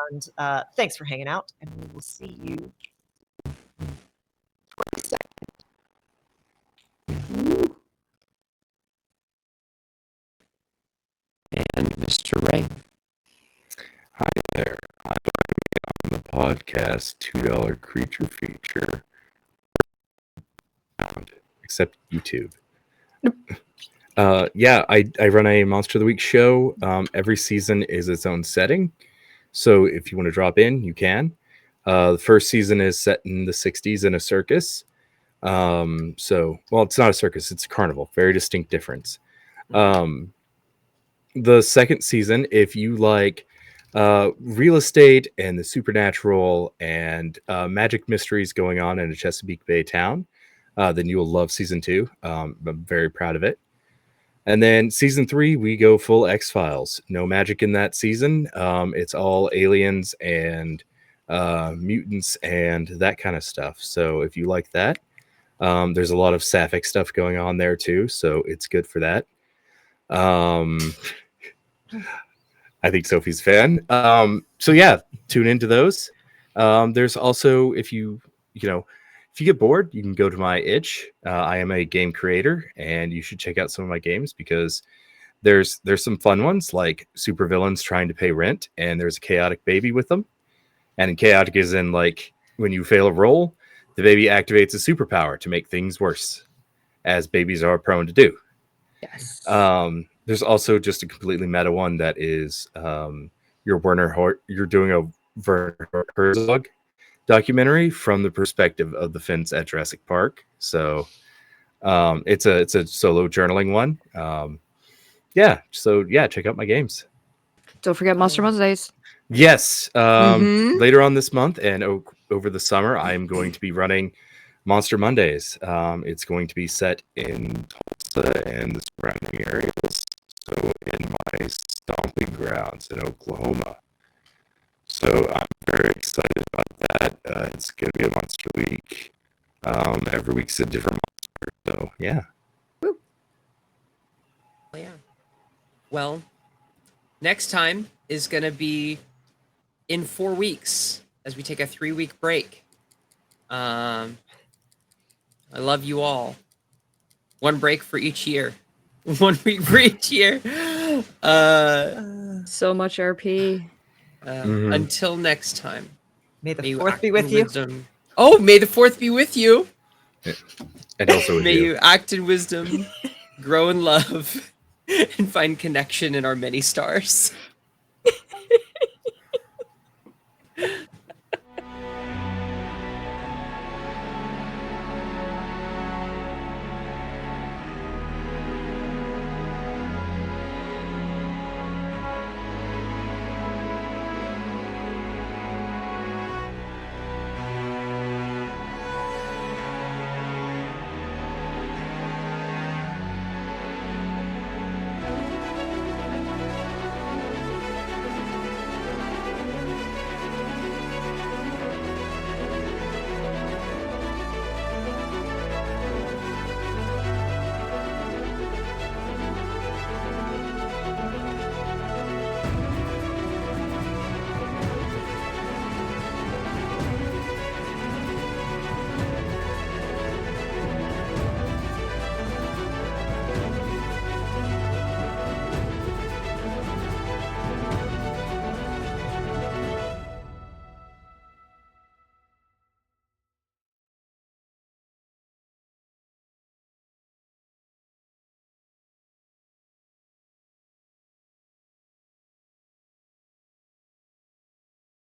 And thanks for hanging out. And we will see you 22nd. And Mr. Ray. Hi there. I'm on the podcast $2 creature feature. Except YouTube. Yeah, I run a Monster of the Week show. Every season is its own setting. So if you want to drop in, you can. The first season is set in the 60s in a circus. So, well, it's not a circus, it's a carnival. Very distinct difference. The second season, if you like real estate and the supernatural and magic mysteries going on in a Chesapeake Bay town, then you will love season 2. I'm very proud of it. And then season 3, we go full X-Files. No magic in that season. It's all aliens and mutants and that kind of stuff. So if you like that, there's a lot of sapphic stuff going on there too. So it's good for that. I think Sophie's a fan. So yeah, tune into those. There's also, if you get bored, you can go to my itch. I am a game creator, and you should check out some of my games because there's some fun ones like supervillains trying to pay rent, and there's a chaotic baby with them. And chaotic is in like when you fail a roll, the baby activates a superpower to make things worse, as babies are prone to do. Yes. There's also just a completely meta one that is you're doing a Werner Herzog documentary from the perspective of the Finns at Jurassic Park. So it's a solo journaling one. So check out my games. Don't forget Monster Mondays. Yes. Later on this month and over the summer, I am going to be running Monster Mondays. It's going to be set in Tulsa and the surrounding areas. So in my stomping grounds in Oklahoma. So I'm very excited about that. It's going to be a monster week. Every week's a different monster. So yeah. Oh, yeah. Well, next time is going to be in 4 weeks as we take a 3-week break. I love you all. 1 break for each year. 1 week for each year. So much RP. Until next time. May the 4th be with you. Wisdom. Oh, may the 4th be with you. And also with may you. you act in wisdom, grow in love, and find connection in our many stars.